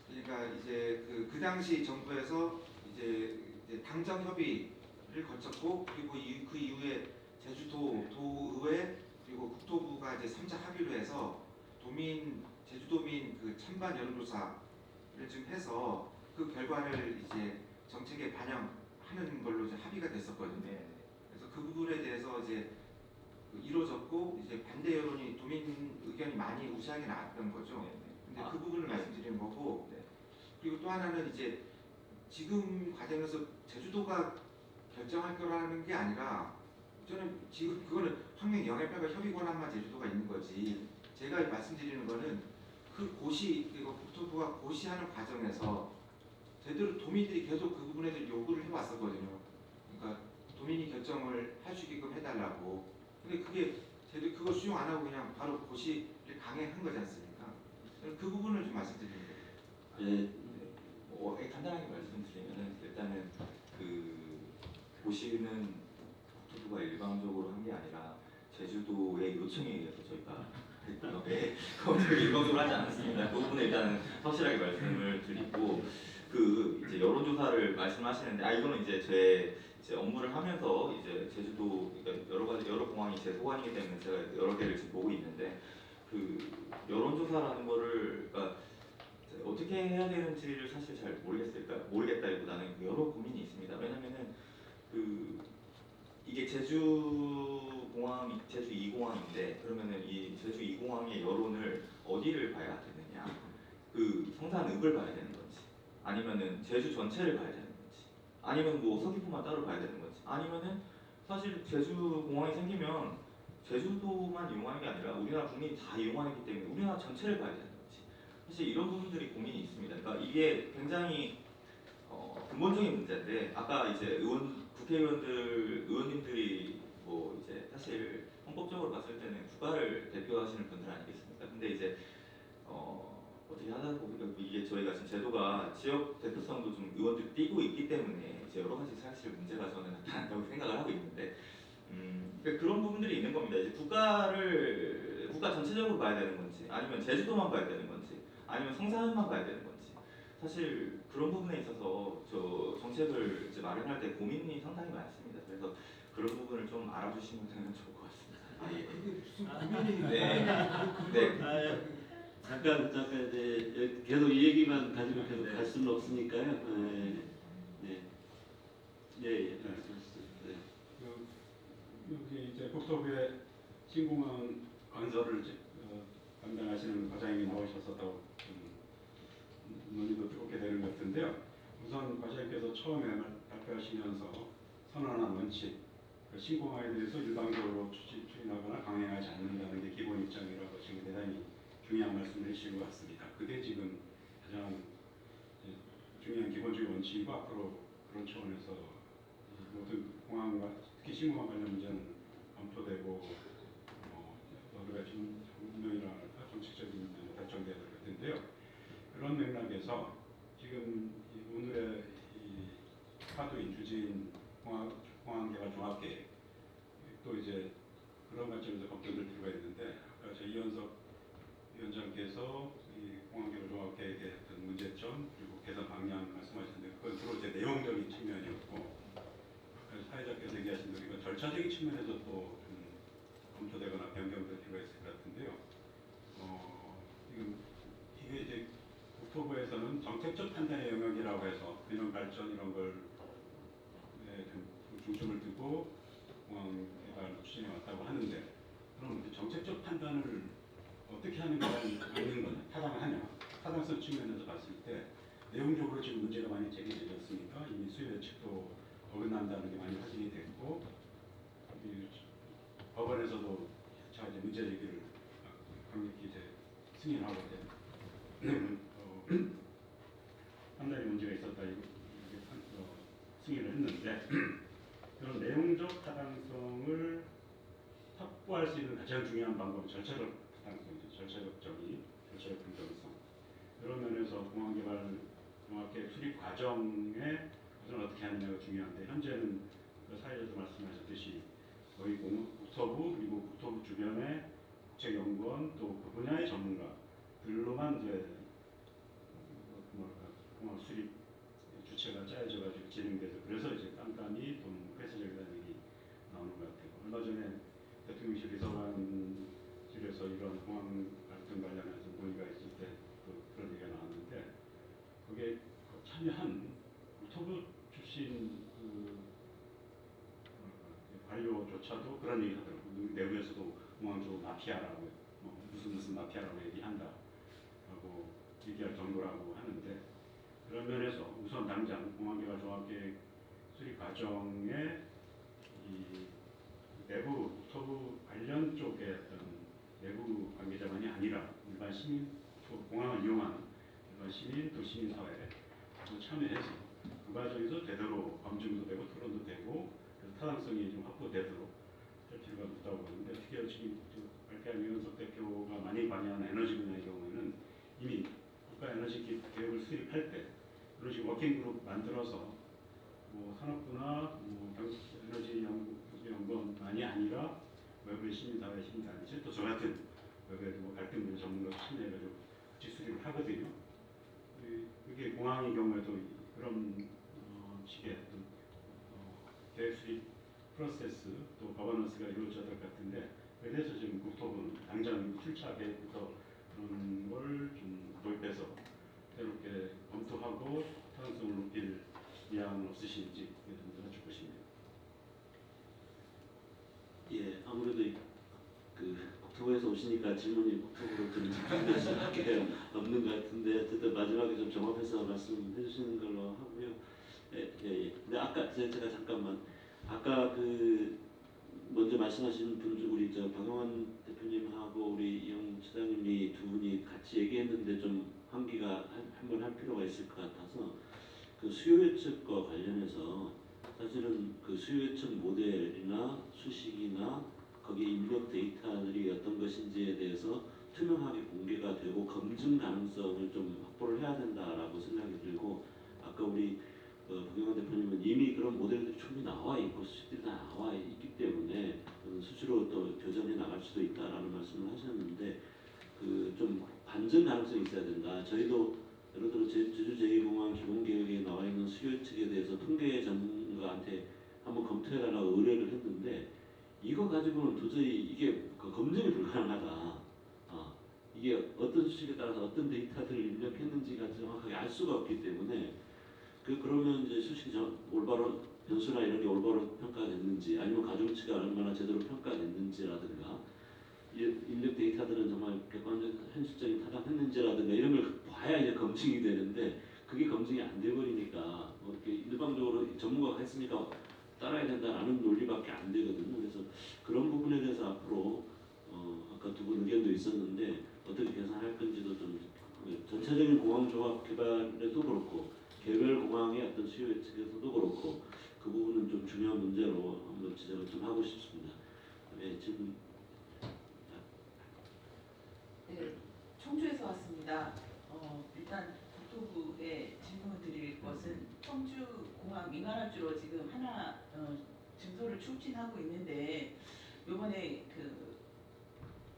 그러니까 이제 그 당시 정부에서 이제 당정 협의를 거쳤고 그리고 그 이후에 제주도 도의회 그리고 국토부가 이제 3자 합의로 해서 제주도민 그 찬반 여론조사를 지금 해서 그 결과를 이제 정책에 반영하는 걸로 이제 합의가 됐었거든요. 그래서 그 부분에 대해서 이제 이루어졌고 이제 반대 여론이 도민 의견이 많이 우세하게 나왔던 거죠. 근데 그 부분을 말씀드리는 거고 그리고 또 하나는 이제 지금 과정에서 제주도가 결정할 거라는 게 아니라 저는 지금 그거는 환경 영향평가 협의 권한만 제주도가 있는 거지. 제가 말씀드리는 거는 그 고시 그리고 국토부가 고시하는 과정에서 제대로 도민들이 계속 그 부분에 대해 요구를 해왔었거든요. 그러니까 도민이 결정을 할 수 있게끔 해달라고. 근데 그게 제대로 그거 수용 안 하고 그냥 바로 고시를 강행한 거지 않습니까? 그 부분을 좀 말씀드리는 거예요. 예, 간단하게 말씀드리면은 일단은 그 고시는 국토부가 일방적으로 한 게 아니라 제주도의 요청에 의해서 저희가 했고요. 저희가 일방적으로 하지 않았습니다. 그 부분은 일단은 확실하게 말씀을 드리고 그 이제 여론조사를 말씀하시는데 이거는 이제 제 업무를 하면서 이제 제주도 그러니까 여러 공항이 제 소관이기 때문에 제가 여러 개를 지금 보고 있는데 그 여론조사라는 거를 그러니까 어떻게 해야 되는지를 사실 잘 모르겠다기보다는 여러 고민이 있습니다. 왜냐면은 이게 제주 2공항인데 그러면은 이 제주 2공항의 여론을 어디를 봐야 되느냐? 그 성산읍을 봐야 되는 건지, 아니면은 제주 전체를 봐야 되는 건지, 아니면 뭐 서귀포만 따로 봐야 되는 건지, 아니면은 사실 제주 공항이 생기면 제주도만 이용하는 게 아니라 우리나라 국민이 다 이용하기 때문에 우리나라 전체를 봐야 되는 건지. 사실 이런 부분들이 고민이 있습니다. 그러니까 이게 굉장히 근본적인 문제인데 아까 이제 의원님들이 뭐 이제 사실 헌법적으로 봤을 때는 국가를 대표하시는 분들 아니겠습니까? 근데 이제 어떻게 하다 보니까 이게 저희가 지금 제도가 지역 대표성도 좀 의원들이 띄고 있기 때문에 이제 여러 가지 사실 문제가 저는 나타난다고 생각을 하고 있는데 그러니까 그런 부분들이 있는 겁니다. 이제 국가 전체적으로 봐야 되는 건지 아니면 제주도만 봐야 되는 건지 아니면 성산만 봐야 되는 건지 사실 그런 부분에 있어서 저 정책을 이제 마련할 때 고민이 상당히 많습니다. 그래서 그런 부분을 좀 알아주시면 좋을 것 같습니다. 예. 이게 무슨 고민이 네. 네. 잠깐 이제 계속 이 얘기만 가지고 계속 갈 수는 없으니까요. 말씀하시죠. 네. 여기 이제 국토부의 신공항 건설을 담당하시는 과장님이 나오셨었다고 논의도 뜨겁게 되는 것 같은데요. 우선 과장님께서 처음에 발표하시면서 선언한 원칙, 신공항에 대해서 일방적으로 추진하거나 강행하지 않는다는 게 기본 입장이라고 지금 대단히 중요한 말씀을 해주신 것 같습니다. 그게 지금 가장 중요한 기본적인 원칙이고 앞으로 그런 차원에서 모든 공항과 특히 신공항 관련 문제는 검토되고 여러 가지 운명이나 정책적인 면에 결정돼야 될 것 같은데요. 그런 맥락에서 지금 오늘의 화두인 주제인 공항개발 종합계획 또 이제 그런 관점에서 검토될 필요가 있는데 아까 저 이현석 위원장께서 이 공항개발 종합계획의 어떤 문제점 그리고 개선 방향 말씀하셨는데 그건 주로 이제 내용적인 측면이었고 사회자께서 얘기하신 대로 이건 절차적인 측면에서 또 좀 검토되거나 변경될 필요가 있을 것 같은데요. 지금 이게 이제 국토부에서는 정책적 판단의 영역이라고 해서 균형 발전 이런 걸 중점을 두고 공항 개발 추진해 왔다고 하는데 그럼 정책적 판단을 어떻게 하는 게 맞는 거냐, 타당하냐, 타당성 측면에서 봤을 때 내용적으로 지금 문제가 많이 제기되었으니까 이미 수요 예측도 어긋난다는 게 많이 확인이 됐고 법원에서도 자 이제 문제 제기를 강력히 이제 승인하고 판단에 문제가 있었다 이거 승인을 했는데 그런 내용적 타당성을 확보할 수 있는 가장 중요한 방법은 절차적 타당성이죠. 절차적 정의, 절차적 공정성. 그런 면에서 공항개발 종합계획 수립 과정에 우선 어떻게 하느냐가 중요한데 현재는 사회자도 말씀하셨듯이 거의 국토부 그리고 국토부 주변의 국책연구원 또 그 분야의 전문가들로만 이제 공항 수립 주체가 짜여져가지고 진행돼서 그래서 이제 깜깜이 또는 폐쇄적이라는 얘기 나오는 것 같아요. 얼마 전에 대통령실 비서관실에서 이런 공항 갈등 관련해서 논의가 있을 때 또 그런 얘기가 나왔는데 거기에 참여한 국토부 출신 관료조차도 그런 얘기 하더라고요. 내부에서도 공항 쪽 마피아라고 무슨 마피아라고 얘기한다 하고 얘기할 정도라고 하는데 그런 면에서 우선 당장 공항개발 종합계획 수립 과정에 이 내부 국토부 관련 쪽의 어떤 내부 관계자만이 아니라 일반 시민, 공항을 이용하는 일반 시민 또 시민사회 참여해서 그 과정에서 제대로 검증도 되고 토론도 되고 그래서 타당성이 좀 확보되도록 할 필요가 있다고 보는데 특히 지금 발표한 이현석 대표가 많이 관여하는 에너지 분야의 경우에는 이미 국가 에너지 계획을 수립할 때 그런 식으로 워킹그룹 만들어서 뭐 산업부나 뭐 에너지 연구원만이 아니라 외부의 시민사회 시민단체 또 저 같은 외부의 뭐 갈등 분야 전문가 참여해가지고 같이 수립을 하거든요. 그게 공항의 경우에도 그런 식의 어떤 계획 수립 프로세스 또 거버넌스가 이루어져야 될 것 같은데 그에 대해서 지금 국토부는 당장 출차 계획부터 그런 걸 좀 도입해서 새롭게 검토하고 타당성을 높일 의향은 없으신지 좀 여쭙고 싶네요. 예, 아무래도 그 국토부에서 오시니까 질문이 국토부로 좀 집중될 수밖에 없는 것 같은데 어쨌든 마지막에 좀 종합해서 말씀해 주시는 걸로 하고요. 예. 근데 아까 제가 잠깐만 아까 그 먼저 말씀하신 분 중 우리 저 박영환 대표님하고 우리 이영 시장님이 두 분이 같이 얘기했는데 좀 환기가 한번 할 필요가 있을 것 같아서 그 수요 예측과 관련해서 사실은 그 수요 예측 모델이나 수식이나 거기에 입력 데이터들이 어떤 것인지에 대해서 투명하게 공개가 되고 검증 가능성을 좀 확보를 해야 된다라고 생각이 들고, 아까 우리 박영환 대표님은 이미 그런 모델들이 충분히 나와 있고 수식들이 다 나와 있기 때문에 수시로 또 교전해 나갈 수도 있다라는 말씀을 하셨는데, 그 좀 반전 가능성이 있어야 된다. 저희도 예를 들어 제주 제2공항 기본계획에 나와 있는 수요 예측에 대해서 통계 전문가한테 한번 검토해달라고 의뢰를 했는데, 이거 가지고는 도저히 이게 검증이 불가능하다. 이게 어떤 수식에 따라서 어떤 데이터들을 입력했는지가 정확하게 알 수가 없기 때문에, 그러면 이제 수식이 올바로 변수나 이런 게 올바로 평가됐는지, 아니면 가중치가 얼마나 제대로 평가됐는지라든가, 입력 데이터들은 정말 객관적 현실적인 타당했는지라든가 이런 걸 봐야 이제 검증이 되는데, 그게 검증이 안 돼버리니까 이렇게 일방적으로 전문가가 했으니까 따라야 된다라는 논리밖에 안 되거든요. 그래서 그런 부분에 대해서 앞으로 아까 두 분 의견도 있었는데 어떻게 개선할 건지도 좀, 전체적인 공항 조합 개발에도 그렇고 개별 공항의 어떤 수요 예측에서도 그렇고 그 부분은 좀 중요한 문제로 한번 지적을 좀 하고 싶습니다. 네, 지금 네, 청주에서 왔습니다. 일단 국토부에 질문을 드릴 것은 청주 공항 민간합주로 지금 하나 증설을 추진하고 있는데, 이번에 그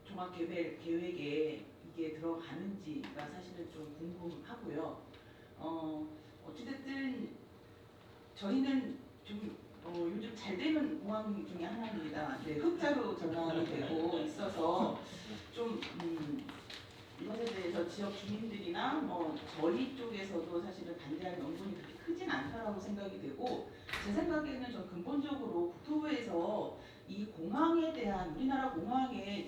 종합개발 계획에 이게 들어가는지가 사실은 좀 궁금하고요. 어찌됐든 저희는 좀 요즘 잘 되는 공항 중에 하나입니다. 네, 흑자로 전환이 되고 있어서 좀 이것에 대해서 지역 주민들이나 저희 쪽에서도 사실은 반대할 명분이 그렇게 크진 않다라고 생각이 되고, 제 생각에는 좀 근본적으로 국토부에서 이 공항에 대한 우리나라 공항에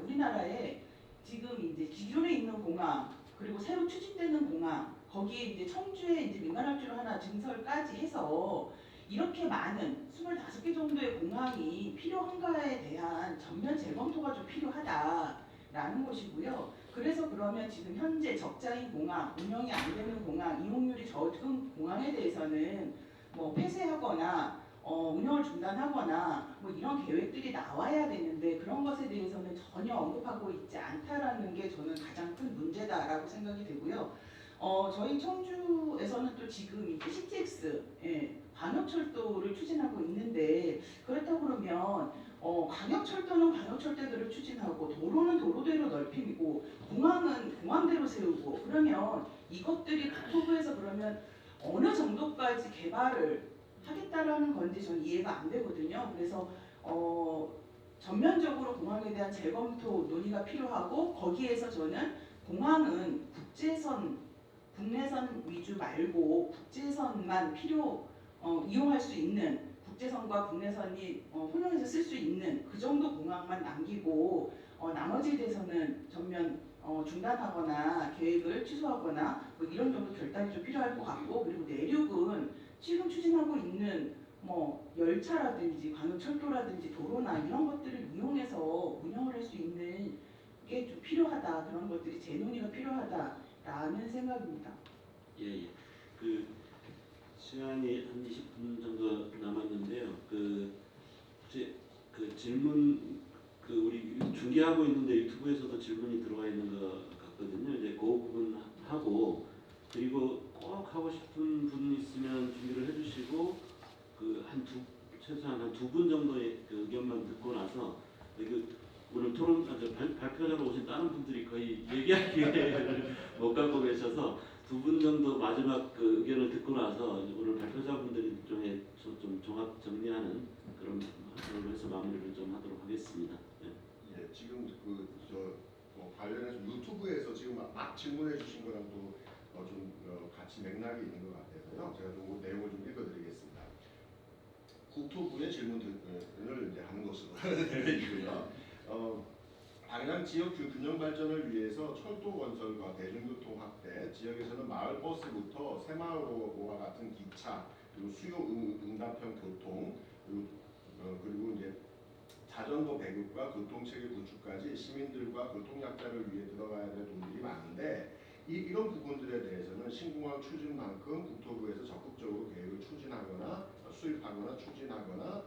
우리나라에 지금 이제 기존에 있는 공항 그리고 새로 추진되는 공항, 거기에 이제 청주에 이제 민간합주로 하나 증설까지 해서 이렇게 많은 25개 정도의 공항이 필요한가에 대한 전면 재검토가 좀 필요하다라는 것이고요. 그래서 그러면 지금 현재 적자인 공항, 운영이 안 되는 공항, 이용률이 적은 공항에 대해서는 폐쇄하거나 운영을 중단하거나 이런 계획들이 나와야 되는데, 그런 것에 대해서는 전혀 언급하고 있지 않다라는 게 저는 가장 큰 문제다라고 생각이 되고요. 저희 청주에서는 또 지금 이제 CTX 광역철도를 추진하고 있는데, 그렇다고 그러면 광역철도는 광역철도대로 추진하고 도로는 도로대로 넓히고 공항은 공항대로 세우고, 그러면 이것들이 국토부에서 그러면 어느 정도까지 개발을 하겠다라는 건지 전 이해가 안 되거든요. 그래서 전면적으로 공항에 대한 재검토 논의가 필요하고, 거기에서 저는 공항은 국내선 위주 말고 국제선만 이용할 수 있는, 국제선과 국내선이 혼용해서 쓸 수 있는 그 정도 공항만 남기고 나머지에 대해서는 전면 중단하거나 계획을 취소하거나 이런 정도 결단이 좀 필요할 것 같고, 그리고 내륙은 지금 추진하고 있는 열차라든지 광역철도라든지 도로나 이런 것들을 이용해서 운영을 할 수 있는 게 좀 필요하다, 그런 것들이 재논의가 필요하다라는 생각입니다. 예. 그 시간이 한 20분 정도 남았는데요. 혹시 그 질문 우리 중계하고 있는데 유튜브에서도 질문이 들어와 있는 것 같거든요. 이제 그 부분 하고, 그리고 꼭 하고 싶은 분 있으면 준비를 해주시고, 최소한 한 두 분 정도의 의견만 듣고 나서 오늘 토론 발표자로 오신 다른 분들이 거의 얘기할 기회를 못 갖고 계셔서 두 분 정도 마지막 의견을 듣고 나서 오늘 발표자분들이 좀 종합 정리하는 그런 걸로 해서 마무리를 좀 하도록 하겠습니다. 네. 예, 지금 관련해서 유튜브에서 지금 막 질문해 주신 거랑 좀 같이 맥락이 있는 것 같아서요. 제가 좀 그 내용을 좀 읽어드리겠습니다. 국토부의 질문을 이제 하는 것으로 되고요. 방향 지역 균형 발전을 위해서 철도 건설과 대중교통 확대, 지역에서는 마을 버스부터 새마을호와 같은 기차, 그리고 수요 응답형 교통, 그리고 이제 자전거 배급과 교통체계 구축까지 시민들과 교통약자를 위해 들어가야 될 돈들이 많은데, 이런 부분들에 대해서는 신공항 추진만큼 국토부에서 적극적으로 계획을 추진하거나 수립하거나 추진하거나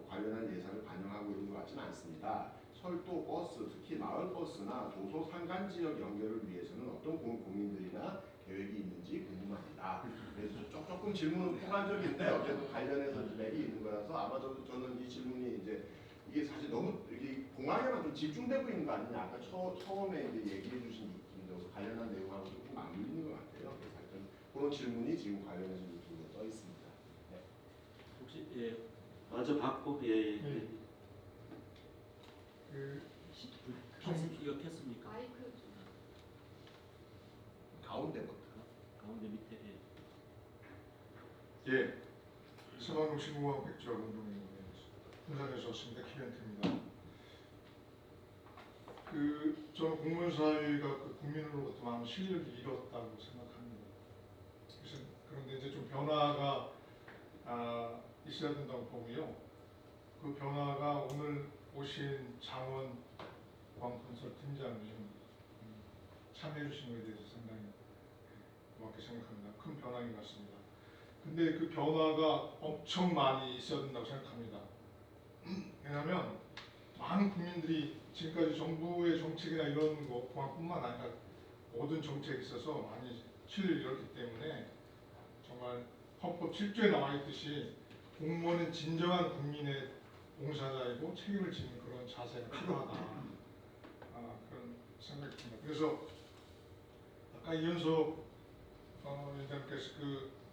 관련한 예산을 반영하고 있는 것 같지는 않습니다. 철도, 버스, 특히 마을 버스나 도서 상간 지역 연결을 위해서는 어떤 고민들이나 계획이 있는지 궁금합니다. 그래서 조금 질문은 포괄적인데 어쨌든 관련해서 맥이 있는 거라서 아마도 저는 이 질문이 이제 이게 사실 너무 이게 공항에만 좀 집중되고 있는 거 아니냐. 아까 처음에 이제 얘기해 주신 관련한 내용하고 조금 맞물리는 것 같아요. 그래서 하여튼 그런 질문이 지금 관련해서 좀 떠 있습니다. 네. 혹시 마저 받고 이거 켰습니까? 마이크 좀. 가운데부터. 가운데 밑에 예, 서방금 신공항 백지화 운동위원회 군산에서 왔습니다. 키벤트입니다. 저는 공무원 사회가 국민으로부터 많은 신뢰를 잃었다고 생각합니다. 그런데 이제 좀 변화가 있어야 된다고 보고요. 그 변화가 오늘 오신 장원 광건설 팀장님 참여해 주신 것에 대해서 상당히 고맙게 생각합니다. 큰 변화인 것 같습니다. 근데 그 변화가 엄청 많이 있어야 된다고 생각합니다. 왜냐하면 많은 국민들이 지금까지 정부의 정책이나 이런 거 공항뿐만 아니라 모든 정책에 있어서 많이 신뢰를 잃었기 때문에 정말 헌법 7조에 나와 있듯이 공무원은 진정한 국민의 봉사자이고 책임을 지는 그런 자세가 필요하다. 그런 생각이 듭니다. 그래서 아까 이현석 위원장께서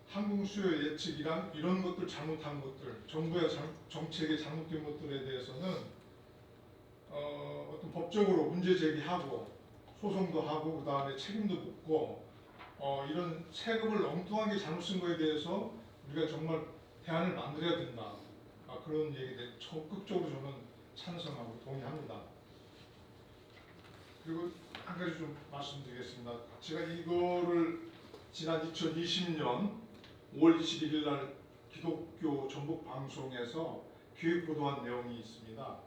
항공 수요 예측이랑 이런 것들 잘못한 것들, 정부의 정책에 잘못된 것들에 대해서는 어떤 법적으로 문제 제기하고 소송도 하고 그 다음에 책임도 묻고 이런 세금을 엉뚱하게 잘못 쓴 거에 대해서 우리가 정말 대안을 만들어야 된다. 그런 얘기에 적극적으로 저는 찬성하고 동의합니다. 그리고 한 가지 좀 말씀드리겠습니다. 제가 이거를 지난 2020년 5월 21일 날 기독교 전북 방송에서 기획 보도한 내용이 있습니다.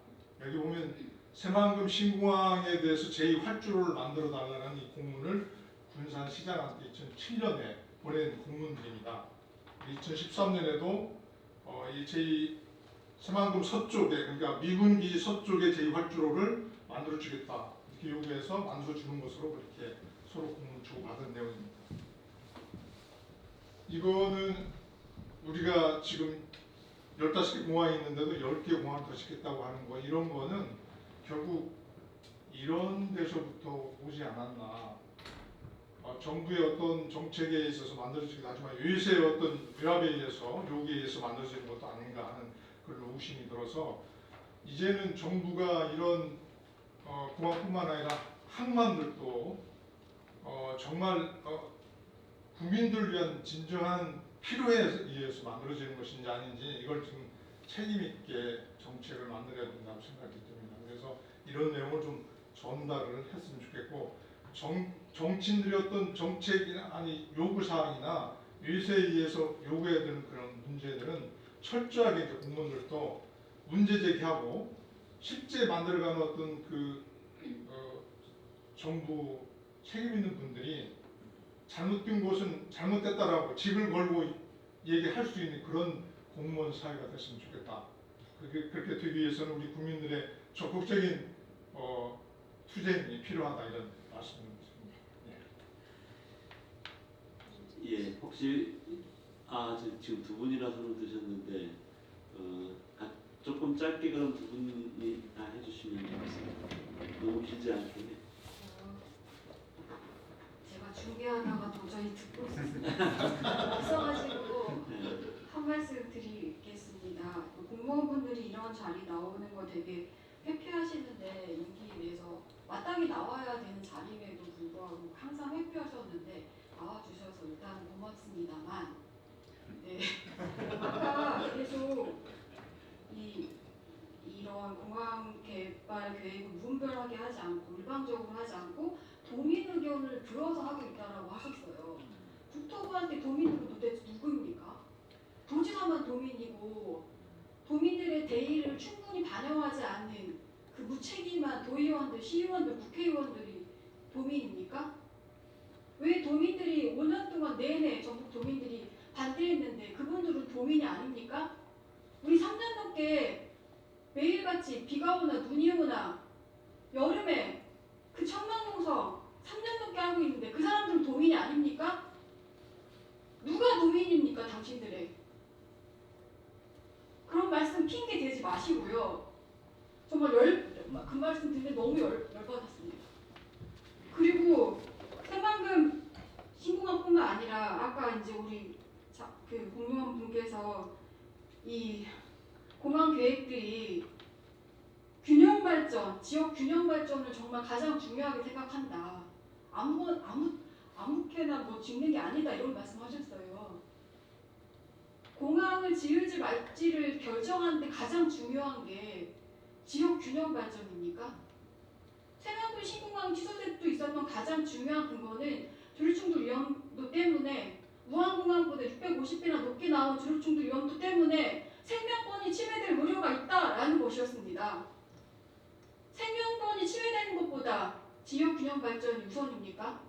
여기 보면 새만금 신공항에 대해서 제2활주로를 만들어 달라는 이 공문을 군산시장한테 2007년에 보낸 공문들입니다. 2013년에도 이 새만금 서쪽에, 그러니까 미군 기지 서쪽에 제2활주로를 만들어 주겠다 이렇게 요구해서 만들어 주는 것으로 그렇게 서로 공문을 주고받은 내용입니다. 이거는 우리가 지금 15개 공항이 있는데도 10개 공항을 더 짓겠다고 하는 거, 이런 거는 결국 이런 데서부터 오지 않았나. 정부의 어떤 정책에 있어서 만들어지긴 하지만 외세의 어떤 외압에 의해서, 요구에 의해서 만들어지는 것도 아닌가 하는 그런 의심이 들어서 이제는 정부가 이런 공항뿐만 아니라 항만들도 정말 국민들 위한 진정한 필요에 의해서 만들어지는 것인지 아닌지 이걸 좀 책임 있게 정책을 만들어야 된다고 생각이 듭니다. 그래서 이런 내용을 좀 전달을 했으면 좋겠고, 정치인들이 어떤 정책이나 아니 요구 사항이나 위세에 의해서 요구해야 되는 그런 문제들은 철저하게 이제 공무원들도 문제 제기하고 실제 만들어가는 어떤 정부 책임 있는 분들이 잘못된 것은 잘못됐다라고 직을 걸고 얘기할 수 있는 그런 공무원 사회가 됐으면 좋겠다. 그렇게 되기 위해서는 우리 국민들의 적극적인 투쟁이 필요하다, 이런 말씀을 드립니다. 예, 혹시 지금 두 분이나 손을 드셨는데 조금 짧게 그럼 두 분이 다 해주시면 좋겠습니다. 너무 길지 않게. 제가 준비하다가 도저히 듣고 없어가지고 한 말씀 드리겠습니다. 공무원분들이 이런 자리 나오는 거 되게 회피하시는데 임기에 대해서 마땅히 나와야 되는 자리임에도 불구하고 항상 회피하셨는데 나와주셔서 일단 고맙습니다만, 네. 아까 계속 이런 공항 개발 계획을 무분별하게 하지 않고 일방적으로 하지 않고 도민 의견을 들어서 하고 있다라고 하셨어요. 국토부한테 도민들은 도대체 누구입니까? 도지사만 도민이고 도민들의 대의를 충분히 반영하지 않는 그 무책임한 도의원들, 시의원들, 국회의원들이 도민입니까? 왜 도민들이 5년 동안 내내 전국 도민들이 반대했는데 그분들은 도민이 아닙니까? 우리 3년 넘게 매일같이 비가 오나 눈이 오나 여름에 그 청만농성 3년 넘게 하고 있는데 그 사람들은 도민이 아닙니까? 누가 도민입니까 당신들의? 그런 말씀 핑계 대지 마시고요. 정말 그 말씀 듣는데 너무 열받았습니다. 그리고 새만금 신공항뿐만 아니라 아까 이제 우리 그 공무원 분께서 이 공항 계획들이 균형 발전, 지역 균형 발전을 정말 가장 중요하게 생각한다. 아무렇게나 뭐 짓는 게 아니다 이런 말씀하셨어요. 공항을 지을지 말지를 결정하는데 가장 중요한 게 지역 균형 발전입니까? 새만금 신공항 취소 때도 있었던 가장 중요한 근거는 조류충돌 위험도 때문에 무안공항보다 650배나 높게 나온 조류충돌 위험도 때문에 생명권이 침해될 우려가 있다라는 것이었습니다. 생명권이 침해되는 것보다 지역 균형 발전이 우선입니까?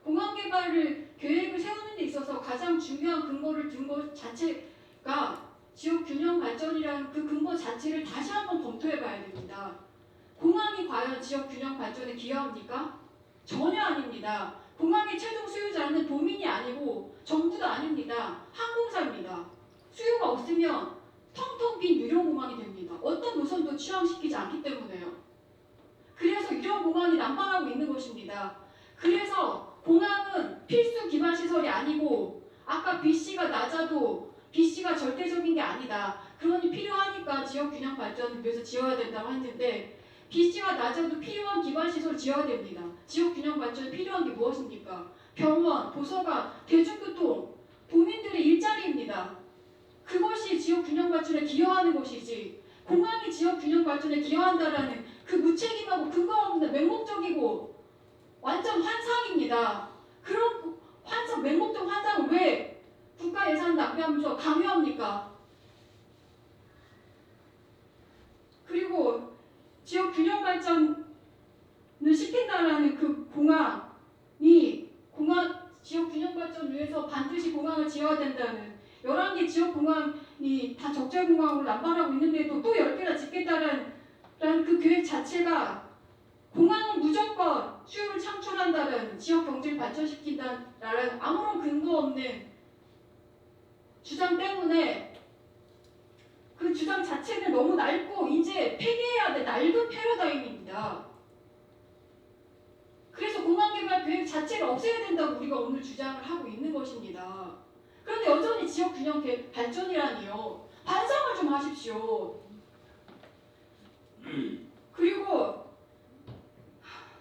공항 개발을 계획을 세우는 데 있어서 가장 중요한 근거를 든 것 자체가 지역 균형 발전이라는 그 근거 자체를 다시 한번 검토해 봐야 됩니다. 공항이 과연 지역 균형 발전에 기여합니까? 전혀 아닙니다. 공항의 최종 수요자는 도민이 아니고 정부도 아닙니다. 항공사입니다. 수요가 없으면 텅텅 빈 유료공항이 됩니다. 어떤 노선도 취항시키지 않기 때문에요. 그래서 유료공항이 난방하고 있는 것입니다. 그래서 공항은 필수 기반시설이 아니고 아까 BC가 낮아도 BC가 절대적인 게 아니다. 그러니 필요하니까 지역균형 발전을 위해서 지어야 된다고 했는데 BC가 낮아도 필요한 기반시설 지어야 됩니다. 지역균형 발전에 필요한 게 무엇입니까? 병원, 도서관, 대중교통, 도민들의 일자리입니다. 그것이 지역균형 발전에 기여하는 것이지 공항이 지역균형 발전에 기여한다라는 그 무책임하고 근거 없는 맹목적이고 완전 환상입니다. 그런 맹목적 환상을 왜 국가 예산 낭비하면서 강요합니까? 그리고 지역 균형 발전을 시킨다라는 그 지역 균형 발전을 위해서 반드시 공항을 지어야 된다는 11개 지역 공항이 다 적재 공항으로 남발하고 있는데도 또 10개나 짓겠다라는 그 계획 자체가 공항은 무조건 수요를 창출한다는 지역 경제를 발전시킨다라는 아무런 근거 없는 주장 때문에 그 주장 자체는 너무 낡고 이제 폐기해야 돼. 낡은 패러다임입니다. 그래서 공항개발 계획 자체를 없애야 된다고 우리가 오늘 주장을 하고 있는 것입니다. 그런데 여전히 지역균형 발전이라니요. 반성을 좀 하십시오. 그리고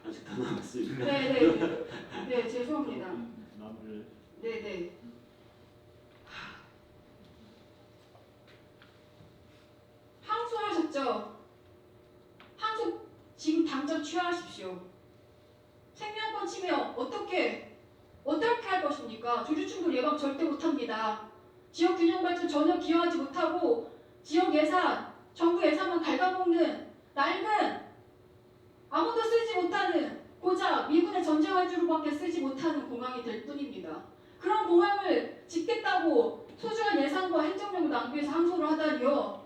아직 다 남았습니다. 네, 죄송합니다. 마무리를. 네네. 항소하셨죠? 항소 지금 당장 취하하십시오. 생명권 침해 어떻게 할 것입니까? 조류충돌 예방 절대 못합니다. 지역균형 발전 전혀 기여하지 못하고 지역 예산, 정부 예산만 갉아먹는 낡은 아무도 쓰지 못하는 고작 미군의 전쟁 활주로밖에 쓰지 못하는 공항이 될 뿐입니다. 그런 공항을 짓겠다고 소중한 예산과 행정력을 낭비해서 항소를 하다니요.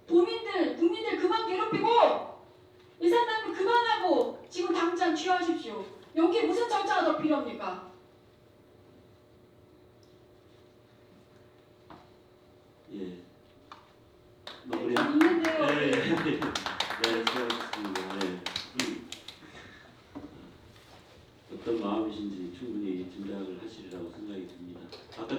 국민들 그만 괴롭히고 예산 낭비 그만하고 지금 당장 취하하십시오. 여기에 무슨 절차가 더 필요합니까? 예. 마무리. 있는데요. 네, 수고하셨습니다. 네. 어떤 마음이신지 충분히 짐작을 하시리라고 생각이 듭니다. 아까